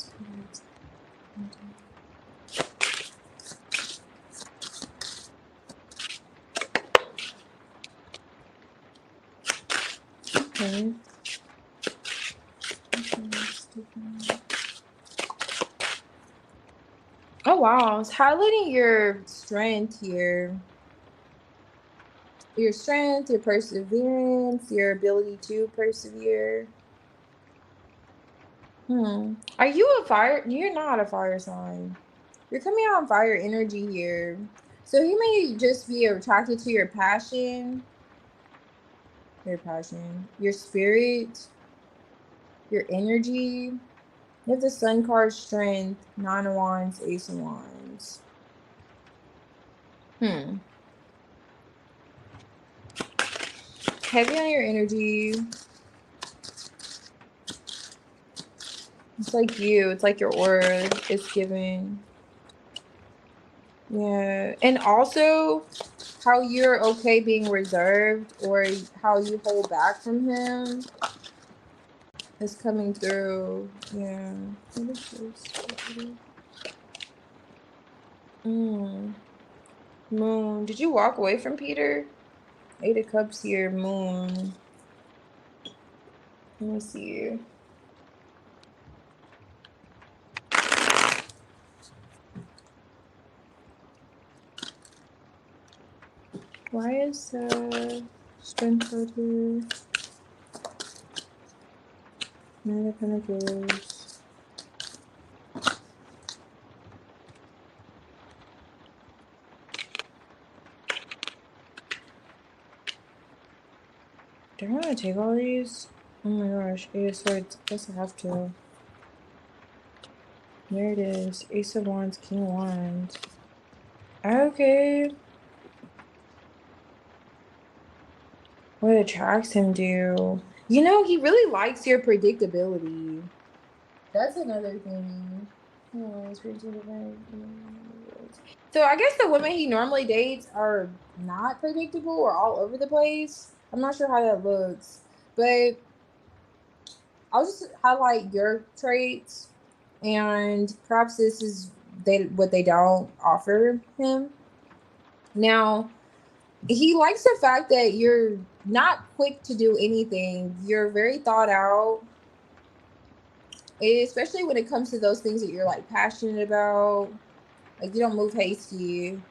Oh wow, it's highlighting your strength here. Your strength, your perseverance, your ability to persevere. Are you a fire? You're not a fire sign. You're coming out on fire energy here. So he may just be attracted to your passion, your spirit, your energy. You have the Sun card, strength, 9 of Wands, Ace of Wands. Heavy on your energy. It's like you. It's like your aura is giving. Yeah. And also how you're okay being reserved or how you hold back from him is coming through. Yeah. What is this? Moon. Did you walk away from Peter? 8 of Cups here. Moon. Let me see. Why is strength card here? 9 of Pentacles. Do I want to take all these? Oh my gosh. 8 of Swords. I guess I have to. There it is. Ace of Wands, King of Wands. Okay. What attracts him do? You know, he really likes your predictability. That's another thing. So I guess the women he normally dates are not predictable or all over the place. I'm not sure how that looks, but I'll just highlight your traits, and perhaps this is what they don't offer him. Now, he likes the fact that you're not quick to do anything. You're very thought out, especially when it comes to those things that you're like passionate about. Like you don't move hasty.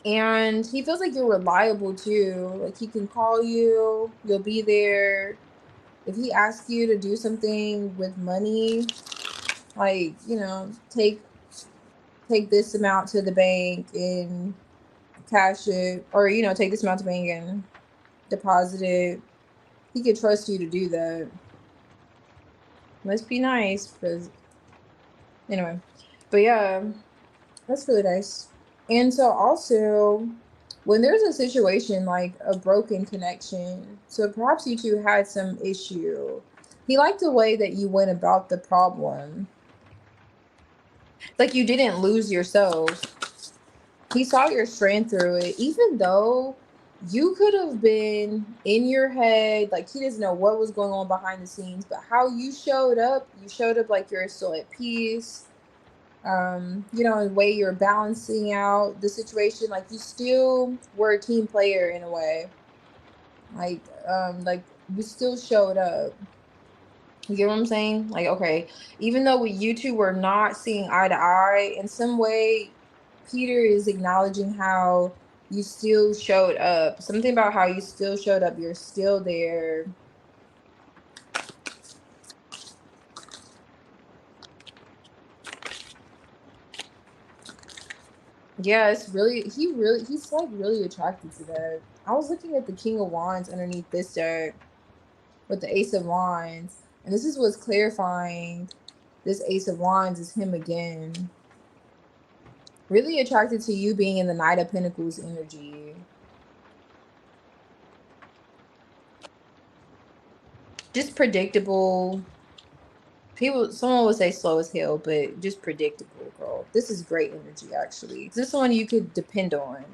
And he feels like you're reliable too. Like he can call you, you'll be there. If he asks you to do something with money, like, you know, take this amount to the bank and cash it, or, you know, take this amount to the bank and deposit it, he could trust you to do that. Must be nice, because anyway. But yeah, that's really nice. And so also, when there's a situation like a broken connection, so perhaps you two had some issue, he liked the way that you went about the problem. Like you didn't lose yourself. He saw your strength through it, even though you could have been in your head, like he doesn't know what was going on behind the scenes, but how you showed up like you're still at peace. You know, in the way you're balancing out the situation, like you still were a team player in a way. Like you still showed up. You get what I'm saying? Like, okay, even though you two were not seeing eye to eye, in some way, Peter is acknowledging how you still showed up. Something about how you still showed up. You're still there. Yeah, it's really, he's like really attracted to that. I was looking at the King of Wands underneath this deck with the Ace of Wands, and this is what's clarifying. This Ace of Wands is him again. Really attracted to you being in the Knight of Pentacles energy. Just predictable. Someone would say slow as hell, but just predictable, girl. This is great energy, actually. This is someone you could depend on.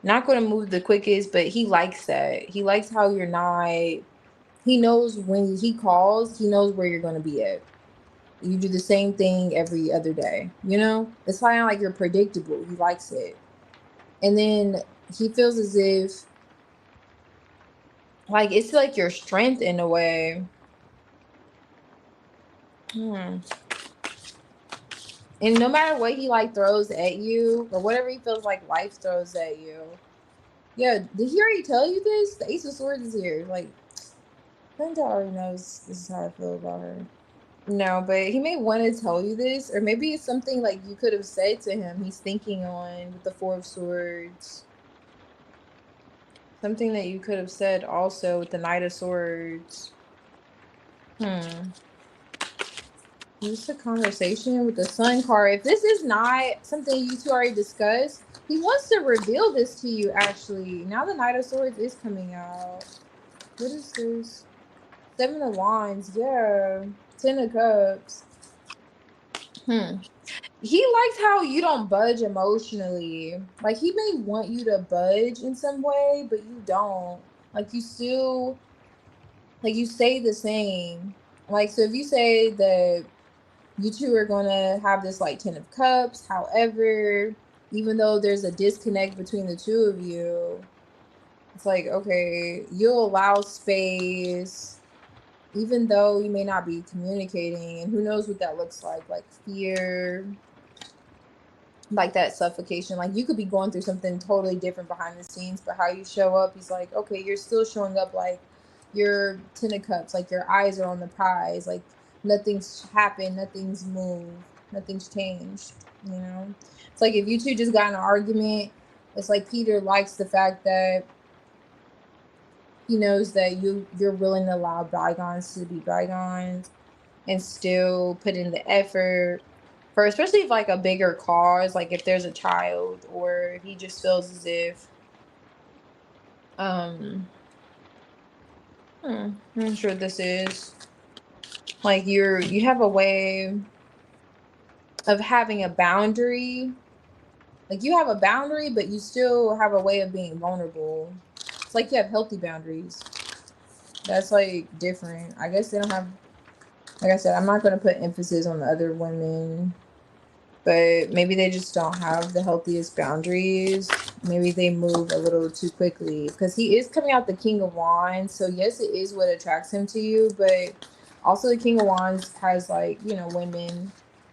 Not going to move the quickest, but he likes that. He likes how you're not. He he knows when he calls, he knows where you're going to be at. You do the same thing every other day, you know? It's kind of like you're predictable. He likes it. And then he feels as if, like, it's like your strength in a way. And no matter what he, like, throws at you, or whatever he feels like life throws at you. Yeah, did he already tell you this? The Ace of Swords is here. Like, Linda already knows this is how I feel about her. No, but he may want to tell you this, or maybe it's something like you could have said to him. He's thinking on with the Four of Swords. Something that you could have said also with the Knight of Swords. Just a conversation with the Sun card. If this is not something you two already discussed, he wants to reveal this to you, actually. Now the Knight of Swords is coming out. What is this? Seven of Wands. Yeah. 10 of Cups. He likes how you don't budge emotionally. Like, he may want you to budge in some way, but you don't. Like, you still, like, you stay the same. Like, so if you say that you two are going to have this, like, 10 of Cups, however, even though there's a disconnect between the two of you, it's like, okay, you'll allow space, even though you may not be communicating, and who knows what that looks like fear, like that suffocation. Like, you could be going through something totally different behind the scenes, but how you show up, he's like, okay, you're still showing up like you're 10 of Cups, like your eyes are on the prize, like nothing's happened, nothing's moved, nothing's changed, you know? It's like if you two just got in an argument, it's like Peter likes the fact that he knows that you're willing to allow bygones to be bygones and still put in the effort for, especially if like a bigger cause, like if there's a child, or if he just feels as if I'm not sure what this is. Like you have a way of having a boundary. Like you have a boundary, but you still have a way of being vulnerable. It's like you have healthy boundaries. That's like different. I guess they don't have, like I said, I'm not going to put emphasis on the other women, but maybe they just don't have the healthiest boundaries. Maybe they move a little too quickly, because he is coming out the King of Wands. So yes, it is what attracts him to you, but also the King of Wands has, like, you know, women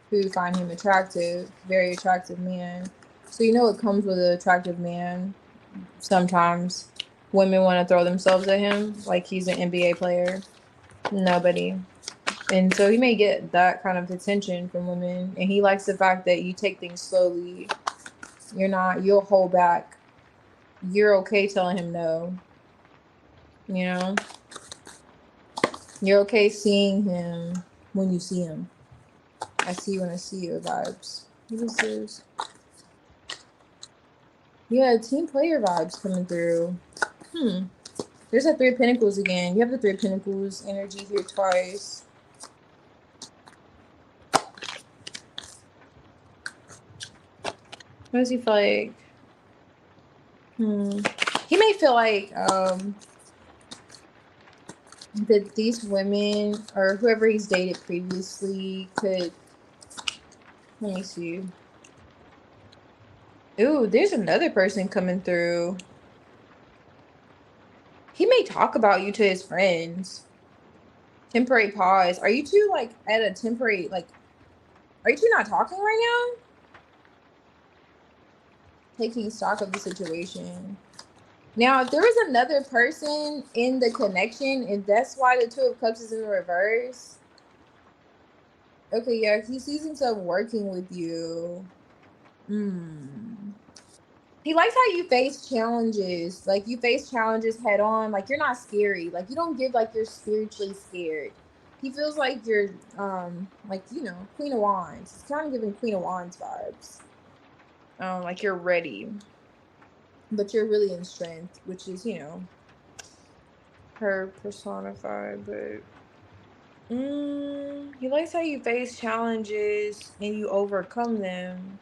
who find him attractive, very attractive man. So you know it comes with an attractive man. Sometimes women want to throw themselves at him like he's an NBA player. Nobody. And so he may get that kind of attention from women. And he likes the fact that you take things slowly. You'll hold back. You're okay telling him no. You know? You're okay seeing him when you see him. I see you when I see you vibes. What is this? Yeah, team player vibes coming through. There's that Three of Pentacles again. You have the Three of Pentacles energy here twice. What does he feel like? He may feel like that these women, or whoever he's dated previously, could, let me see. Ooh, there's another person coming through. He may talk about you to his friends. Temporary pause. Are you two like at a temporary, like, are you two not talking right now? Taking stock of the situation. Now, if there was another person in the connection, if that's why the Two of Cups is in the reverse. Okay, yeah, he sees himself working with you. He likes how you face challenges. Like, you face challenges head on. Like, you're not scary. Like, you don't give like you're spiritually scared. He feels like you're, like, you know, Queen of Wands. It's kind of giving Queen of Wands vibes. Like you're ready. But you're really in strength, which is, you know, her personified, but he likes how you face challenges and you overcome them.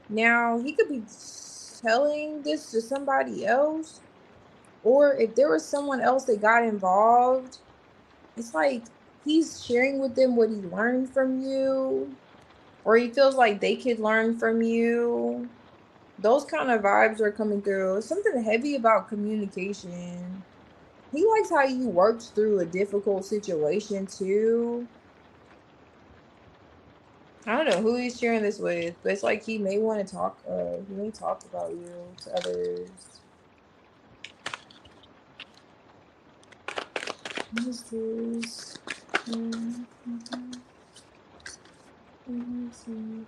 Now, he could be telling this to somebody else, or if there was someone else that got involved, it's like he's sharing with them what he learned from you, or he feels like they could learn from you. Those kind of vibes are coming through. Something heavy about communication. He likes how you worked through a difficult situation too. I don't know who he's sharing this with, but it's like he may want to talk. He may talk about you to others. What is this? Let me see.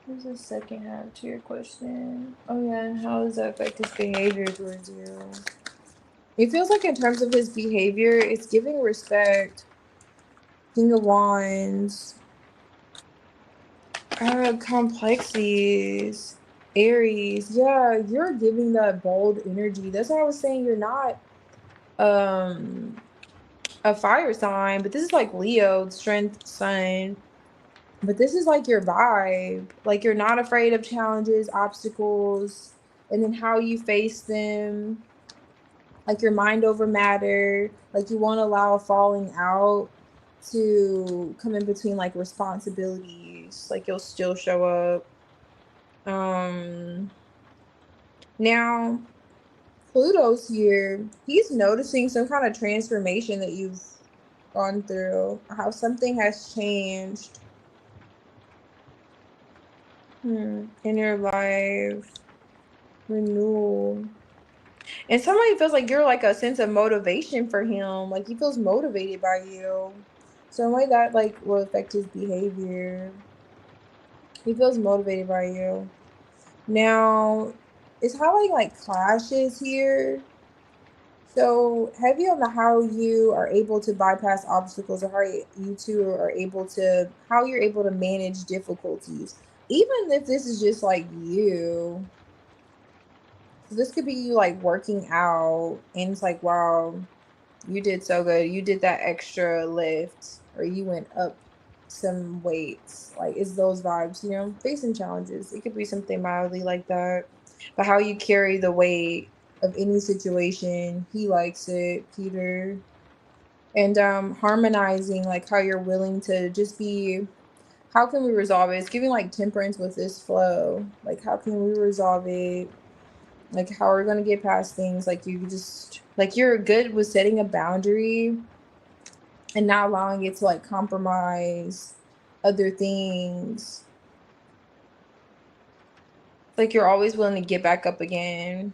There's a second half to your question. Oh yeah, and how does that affect his behavior towards you? It feels like in terms of his behavior, it's giving respect. King of Wands. Complexities. Aries. Yeah, you're giving that bold energy. That's why I was saying you're not a fire sign, but this is like Leo, strength, sun. But this is like your vibe. Like you're not afraid of challenges, obstacles, and then how you face them. Like your mind over matter. Like you won't allow a falling out to come in between like responsibilities. Like you'll still show up. Now Pluto's here. He's noticing some kind of transformation that you've gone through, how something has changed in your life. Renewal. And somebody feels like you're like a sense of motivation for him. Like he feels motivated by you. Some way that like will affect his behavior. He feels motivated by you. Now, it's having like clashes here. So heavy on the how you are able to bypass obstacles, or how you two are able to, how you're able to manage difficulties. Even if this is just like you. So this could be you like working out and it's like, wow, you did so good. You did that extra lift, or you went up some weights. Like it's those vibes, you know, facing challenges. It could be something mildly like that. But how you carry the weight of any situation, he likes it, Peter. And harmonizing, like how you're willing to just be, how can we resolve it? It's giving like temperance with this flow. Like how can we resolve it? Like how are we gonna get past things? Like you just, like you're good with setting a boundary and not allowing it to like compromise other things. Like you're always willing to get back up again.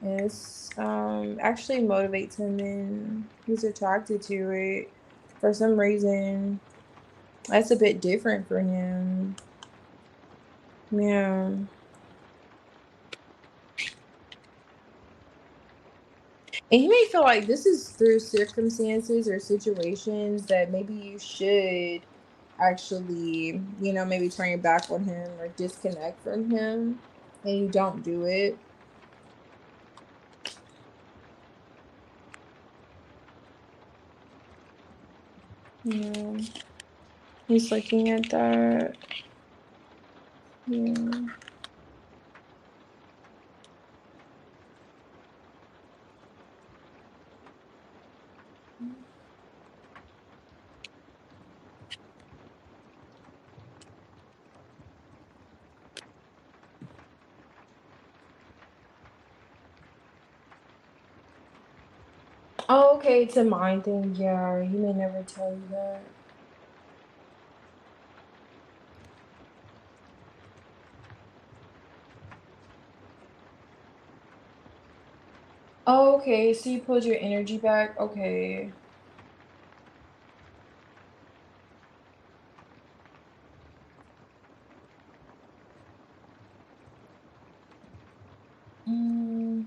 And it's actually motivates him, and he's attracted to it for some reason. That's a bit different for him. Yeah. And you may feel like this is through circumstances or situations that maybe you should actually, you know, maybe turn your back on him or disconnect from him, and you don't do it. Yeah. He's looking at that. Yeah. Oh, okay, it's a mind thing. Yeah, he may never tell you that. Oh, okay, so you pulled your energy back. Okay. Mm.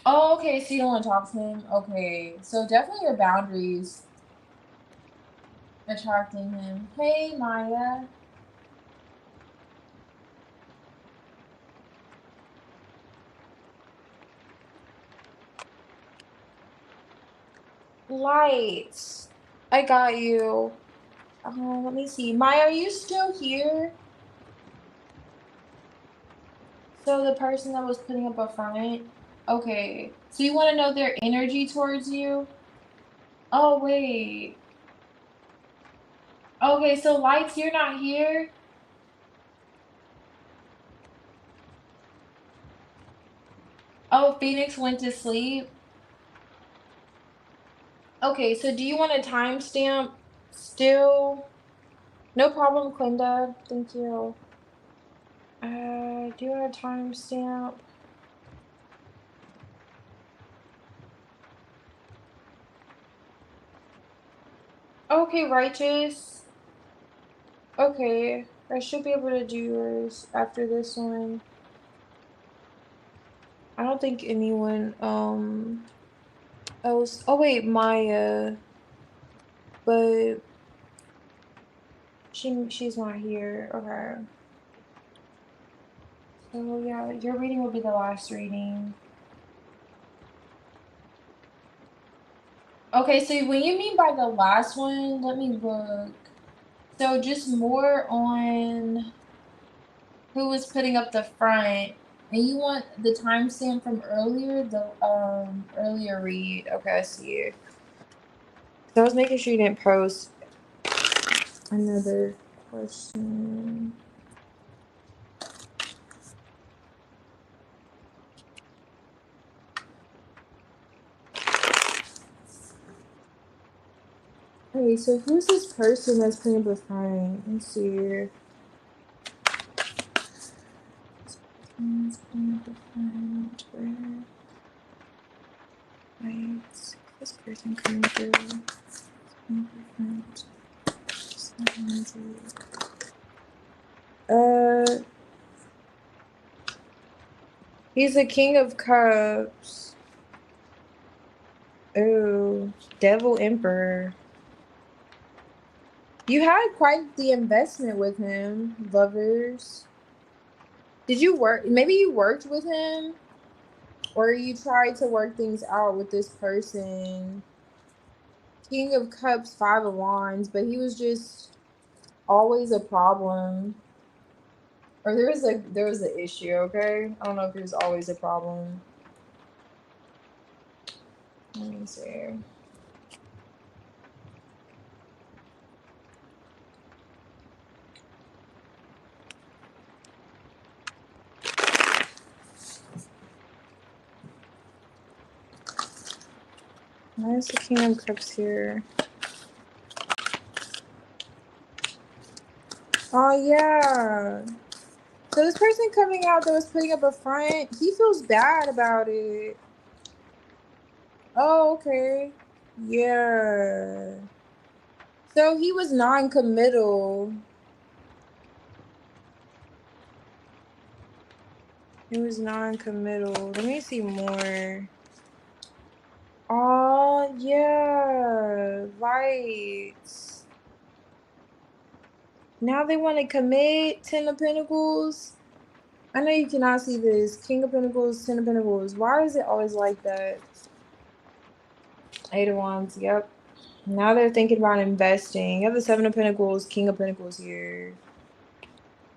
Oh, okay, so you don't want to talk to him. Okay, so definitely your boundaries attracting him. Hey, Maya. Lights. I got you. Let me see. Maya, are you still here? So the person that was putting up a front? Okay. So you want to know their energy towards you? Oh, wait. Okay, so Lights, you're not here? Oh, Phoenix went to sleep? Okay, so do you want a timestamp still? No problem, Quinda. Thank you. Do you want a timestamp? Okay, Righteous. Okay, I should be able to do yours after this one. I don't think anyone else. Oh wait, Maya, but she's not here. Okay. So yeah, your reading will be the last reading. Okay, so what you mean by the last one? Let me look. So just more on who was putting up the front. And you want the timestamp from earlier, the earlier read. Okay, I see it. So I was making sure you didn't post another question. Okay, so who's this person that's putting up a front? Let's see here. This person's putting up a front. Where? Right. This person coming through. Putting up a front. He's the King of Cups. Oh, Devil Emperor. You had quite the investment with him, lovers. Did you work? Maybe you worked with him, or you tried to work things out with this person. King of Cups, Five of Wands, but he was just always a problem. Or there was an issue, okay? I don't know if there's always a problem. Let me see. Why is the King of Cups here? Oh yeah. So this person coming out that was putting up a front, he feels bad about it. Oh, okay. Yeah. So he was non-committal. He was non-committal. Let me see more. Oh, yeah. Right. Now they want to commit. Ten of Pentacles. I know you cannot see this. King of Pentacles, Ten of Pentacles. Why is it always like that? Eight of Wands. Yep. Now they're thinking about investing. You have the Seven of Pentacles, King of Pentacles here.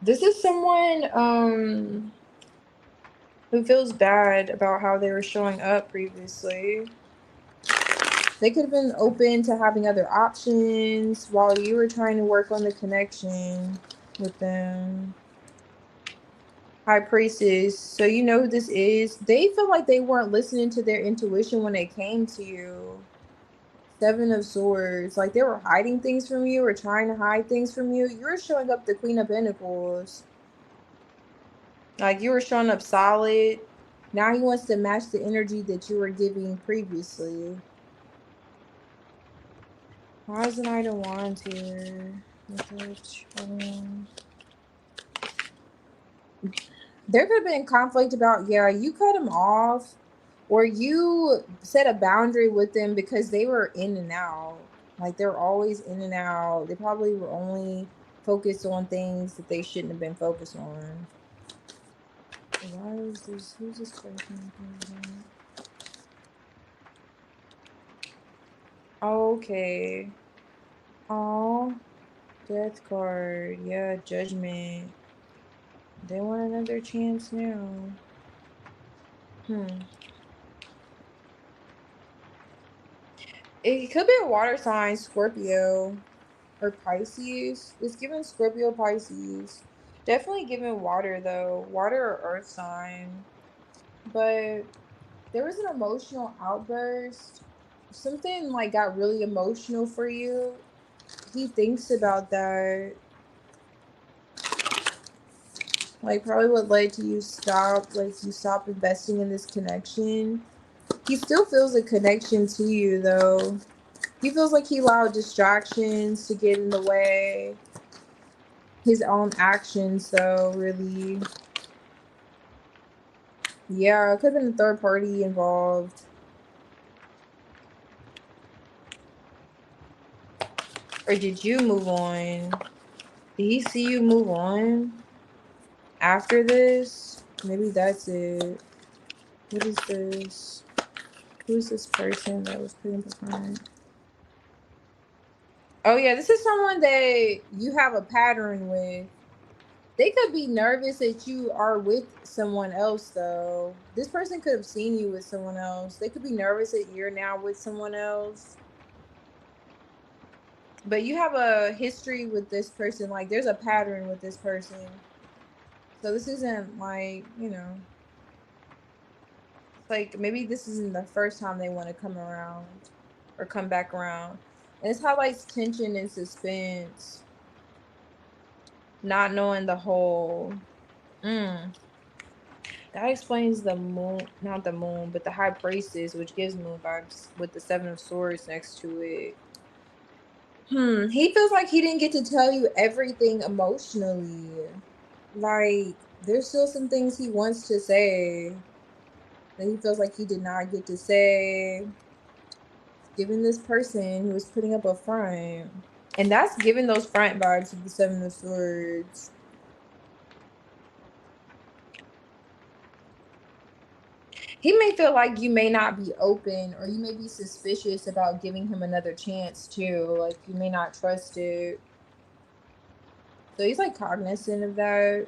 This is someone who feels bad about how they were showing up previously. They could have been open to having other options while you were trying to work on the connection with them. High Priestess. So you know who this is. They feel like they weren't listening to their intuition when they came to you. Seven of Swords. Like they were hiding things from you or trying to hide things from you. You were showing up the Queen of Pentacles. Like you were showing up solid. Now he wants to match the energy that you were giving previously. Why is the Knight of Wands here? There could have been conflict about, yeah, you cut him off or you set a boundary with them because they were in and out. Like they were always in and out. They probably were only focused on things that they shouldn't have been focused on. Why is this? Who's this person? Okay. Oh. Death card. Yeah, judgment. They want another chance now. It could be a water sign, Scorpio or Pisces. It's giving Scorpio, Pisces. Definitely giving water though. Water or earth sign. But there was an emotional outburst. Something like got really emotional for you. He thinks about that. Like probably what led to you stop, like you stop investing in this connection. He still feels a connection to you though. He feels like he allowed distractions to get in the way. His own actions though, really. Yeah, it could have been a third party involved. Or did you move on? Did he see you move on after this? Maybe that's it. What is this? Who is this person that was putting behind? Oh yeah, this is someone that you have a pattern with. They could be nervous that you are with someone else though. This person could have seen you with someone else. They could be nervous that you're now with someone else. But you have a history with this person. Like there's a pattern with this person. So this isn't like, like maybe this isn't the first time they want to come around or come back around. And this highlights tension and suspense. Not knowing the whole. That explains the moon, not the moon, but the high priestess, which gives moon vibes with the 7 of Swords next to it. He feels like he didn't get to tell you everything emotionally. Like, there's still some things he wants to say that he feels like he did not get to say. Given this person who was putting up a front. And that's giving those front vibes with the 7 of Swords. He may feel like you may not be open or you may be suspicious about giving him another chance too. Like you may not trust it. So he's like cognizant of that.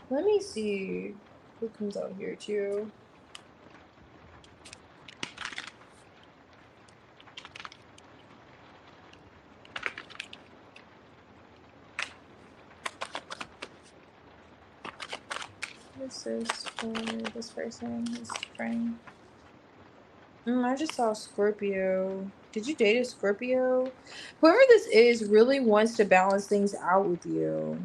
Let me see who comes out here too. This is for this person, his friend. I just saw Scorpio. Did you date a Scorpio? Whoever this is really wants to balance things out with you.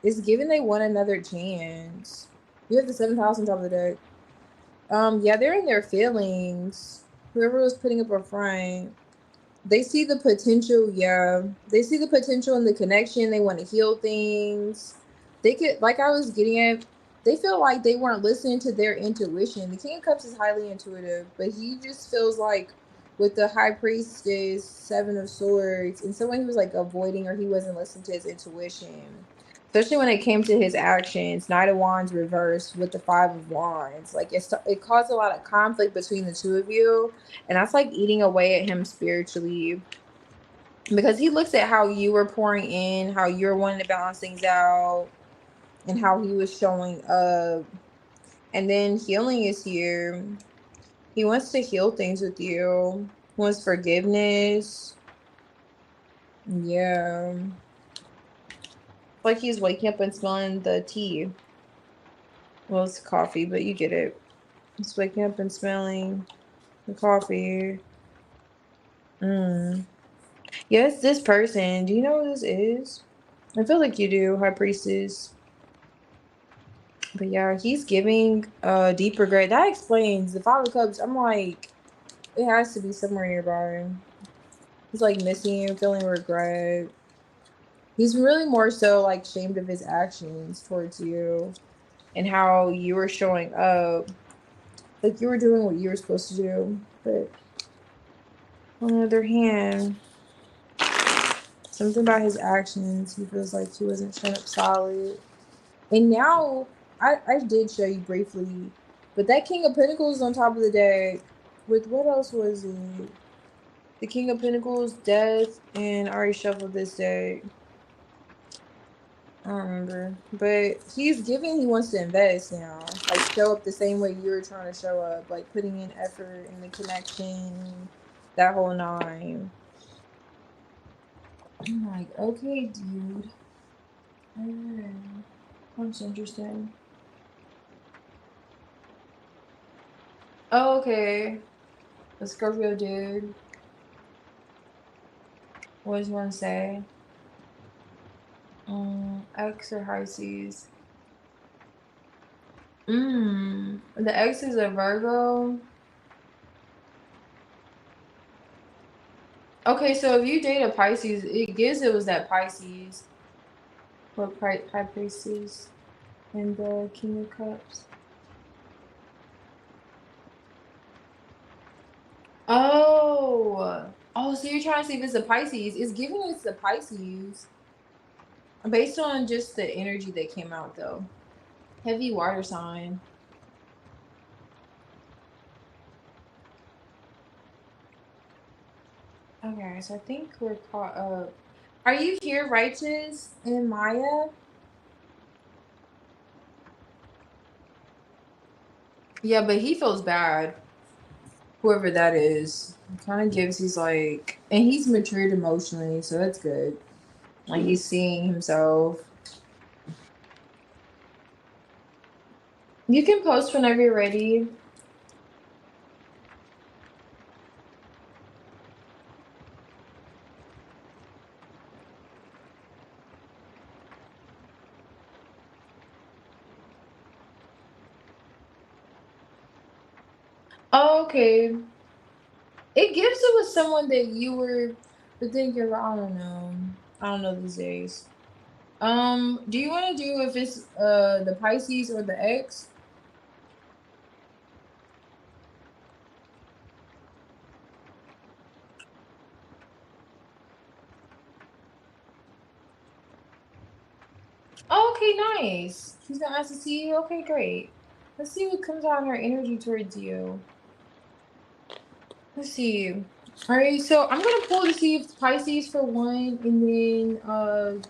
It's given they want another chance. You have the 7th house on top of the deck. Yeah, they're in their feelings. Whoever was putting up a front, they see the potential. Yeah, they see the potential in the connection. They want to heal things. They could, like I was getting at, they feel like they weren't listening to their intuition. The King of Cups is highly intuitive, but he just feels like with the High Priestess, 7 of Swords, and someone who was like avoiding or he wasn't listening to his intuition. Especially when it came to his actions, Knight of Wands reversed with the 5 of Wands. Like it caused a lot of conflict between the two of you, and that's like eating away at him spiritually. Because he looks at how you were pouring in, how you're wanting to balance things out, and how he was showing up. And then healing is here. He wants to heal things with you. He wants forgiveness. Yeah. Like he's waking up and smelling the tea. Well, it's coffee, but you get it. He's waking up and smelling the coffee. Yes, this person. Do you know who this is? I feel like you do, High Priestess. But yeah, he's giving deep regret. That explains the 5 of Cups. I'm like, it has to be somewhere nearby. He's like missing you, feeling regret. He's really more so like ashamed of his actions towards you and how you were showing up. Like you were doing what you were supposed to do. But on the other hand, something about his actions, he feels like he wasn't showing up solid. And now, I did show you briefly, but that King of Pentacles on top of the deck with what else was it? The King of Pentacles, Death, and I already shuffled this deck. I don't remember. But he's giving he wants to invest now. Like show up the same way you were trying to show up. Like putting in effort in the connection, that whole nine. I'm like, okay, dude. Alright. That's interesting. Oh, okay. The Scorpio dude. What does you want to say? X or high seas? The X is a Virgo. Okay, so if you date a Pisces, it gives it was that Pisces. What High Priestess and the King of Cups. Oh, so you're trying to see if it's a Pisces. It's giving us the Pisces based on just the energy that came out though. Heavy water sign. Okay, so I think we're caught up. Are you here, Righteous and Maya? Yeah, but he feels bad. Whoever that is. Kind of gives he's like, and he's matured emotionally, so that's good. Like he's seeing himself. You can post whenever you're ready. Oh, okay. It gives it with someone that you were, but then you're, I don't know. I don't know these days. Do you want to do if it's the Pisces or the X? Oh, okay, nice. She's gonna ask to see you. Okay, great. Let's see what comes out in her energy towards you. Let's see. All right, so I'm gonna pull to see if it's Pisces for one, and then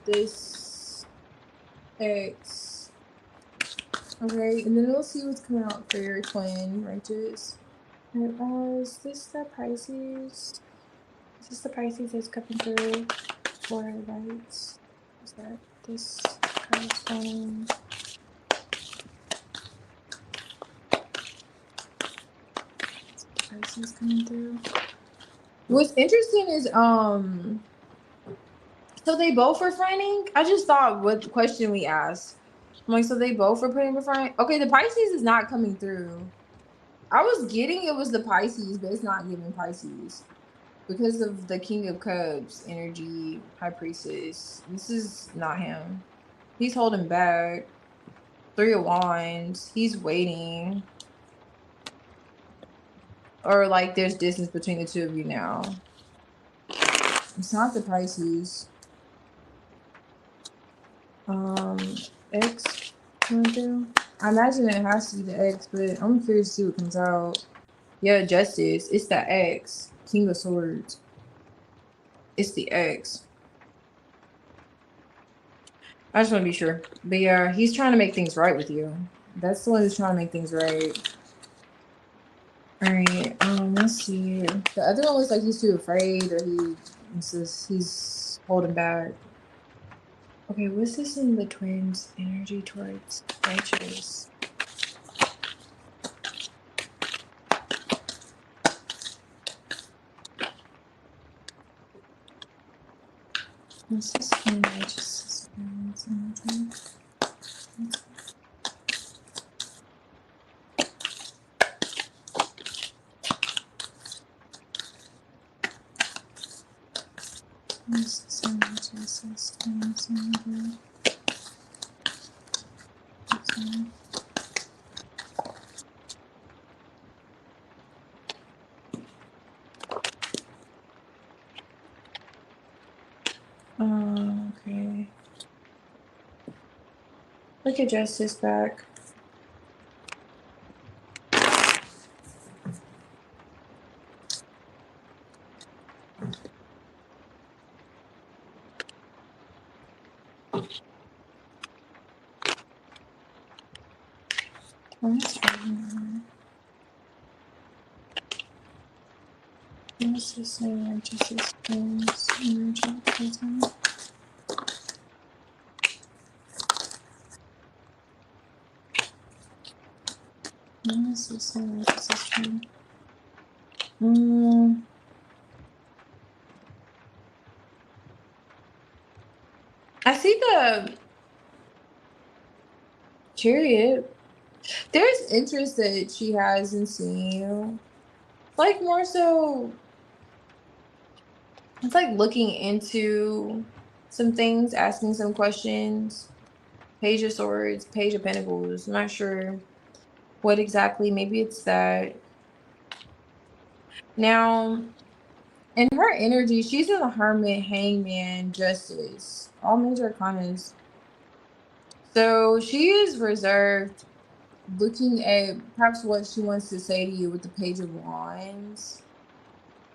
this X. Okay, and then we'll see what's coming out for your twin, Righteous. Is this the Pisces? Is this the Pisces that's coming through for lights? Is that this corresponding? Pisces coming through. What's interesting is so they both were finding. I just thought what question we asked. I'm like, so they both were putting the front. Okay, the Pisces is not coming through. I was getting it was the Pisces, but it's not giving Pisces because of the King of Cups energy, High Priestess. This is not him. He's holding back. 3 of Wands. He's waiting. Or like there's distance between the two of you now. It's not the Pisces. X coming through. I imagine it has to be the X, but I'm curious to see what comes out. Yeah, Justice. It's the X. King of Swords. It's the X. I just want to be sure. But yeah, he's trying to make things right with you. That's the one who's trying to make things right. Alright, let's see. The other one was like he's too afraid or he's holding back. Okay, what's this in the twins' energy towards Righteous? What's this in Righteous' energy? What's this in Righteous' energy? Okay. Look at Justice back. What's this name? Justice James Emergent Prison. What is this name? Justice James. I see the Chariot. There's interest that she has in seeing you. Like more so, it's like looking into some things, asking some questions. Page of Swords, Page of Pentacles. I'm not sure what exactly. Maybe it's that. Now, in her energy, she's in the Hermit, Hangman, Justice. All major arcanas. So she is reserved, looking at perhaps what she wants to say to you with the Page of Wands.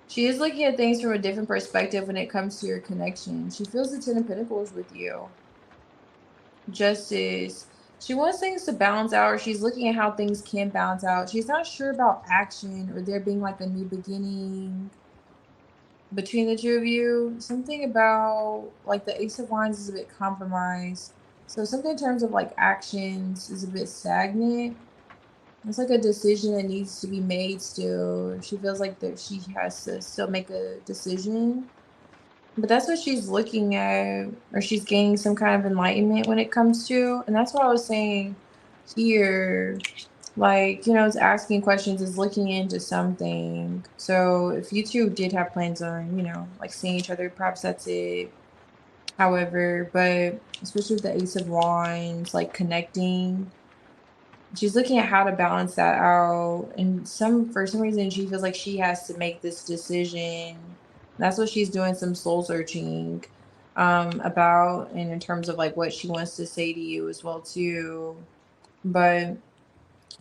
She is looking at things from a different perspective when it comes to your connection. She feels the Ten of Pentacles with you. Justice. She wants things to balance out, or she's looking at how things can balance out. She's not sure about action or there being like a new beginning between the two of you. Something about like the Ace of Wands is a bit compromised. So something in terms of like actions is a bit stagnant. It's like a decision that needs to be made still. She feels like that she has to still make a decision. But that's what she's looking at, or she's gaining some kind of enlightenment when it comes to. And that's what I was saying here. Like, you know, it's asking questions, is looking into something. So if you two did have plans on, you know, like seeing each other, perhaps that's it. However, but especially with the Ace of Wands, like connecting, she's looking at how to balance that out. And for some reason, she feels like she has to make this decision. That's what she's doing some soul searching about, and in terms of like what she wants to say to you as well too. But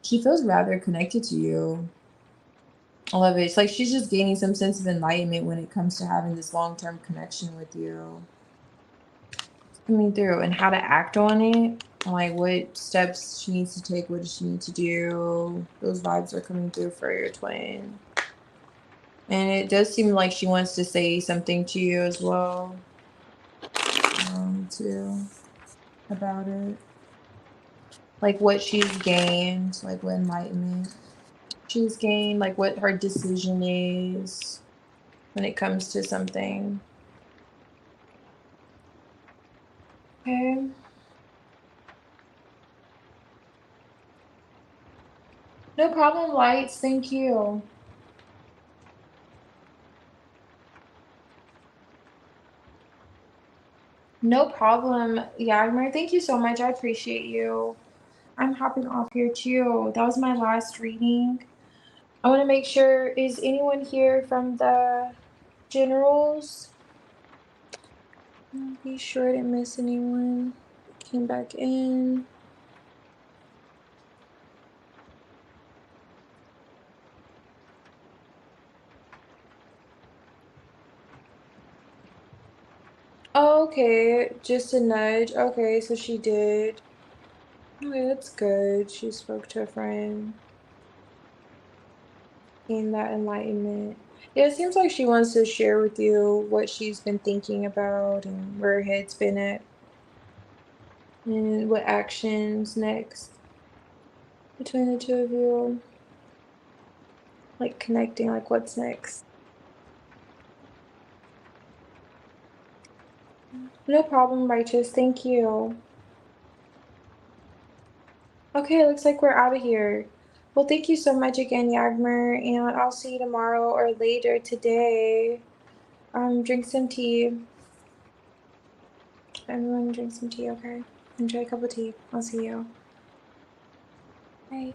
she feels rather connected to you. I love it. It's like she's just gaining some sense of enlightenment when it comes to having this long-term connection with you. Coming through and how to act on it, like what steps she needs to take, what does she need to do. Those vibes are coming through for your twin. And it does seem like she wants to say something to you as well, too, about it. Like what she's gained, like what enlightenment she's gained, like what her decision is when it comes to something. Okay. No problem, lights. Thank you. No problem, Yagmer. Thank you so much. I appreciate you. I'm hopping off here too. That was my last reading. I want to make sure, is anyone here from the generals? Be sure I didn't miss anyone. Came back in. Oh, okay, just a nudge. Okay, so she did. Okay, that's good. She spoke to a friend. Gained that enlightenment. Yeah, it seems like she wants to share with you what she's been thinking about and where her head's been at. And what actions next between the two of you. Like connecting, like what's next. No problem, Righteous. Thank you. Okay, looks like we're out of here. Well, thank you so much again, Yagmer, and I'll see you tomorrow or later today. Drink some tea. Everyone drink some tea, okay? Enjoy a cup of tea. I'll see you. Bye.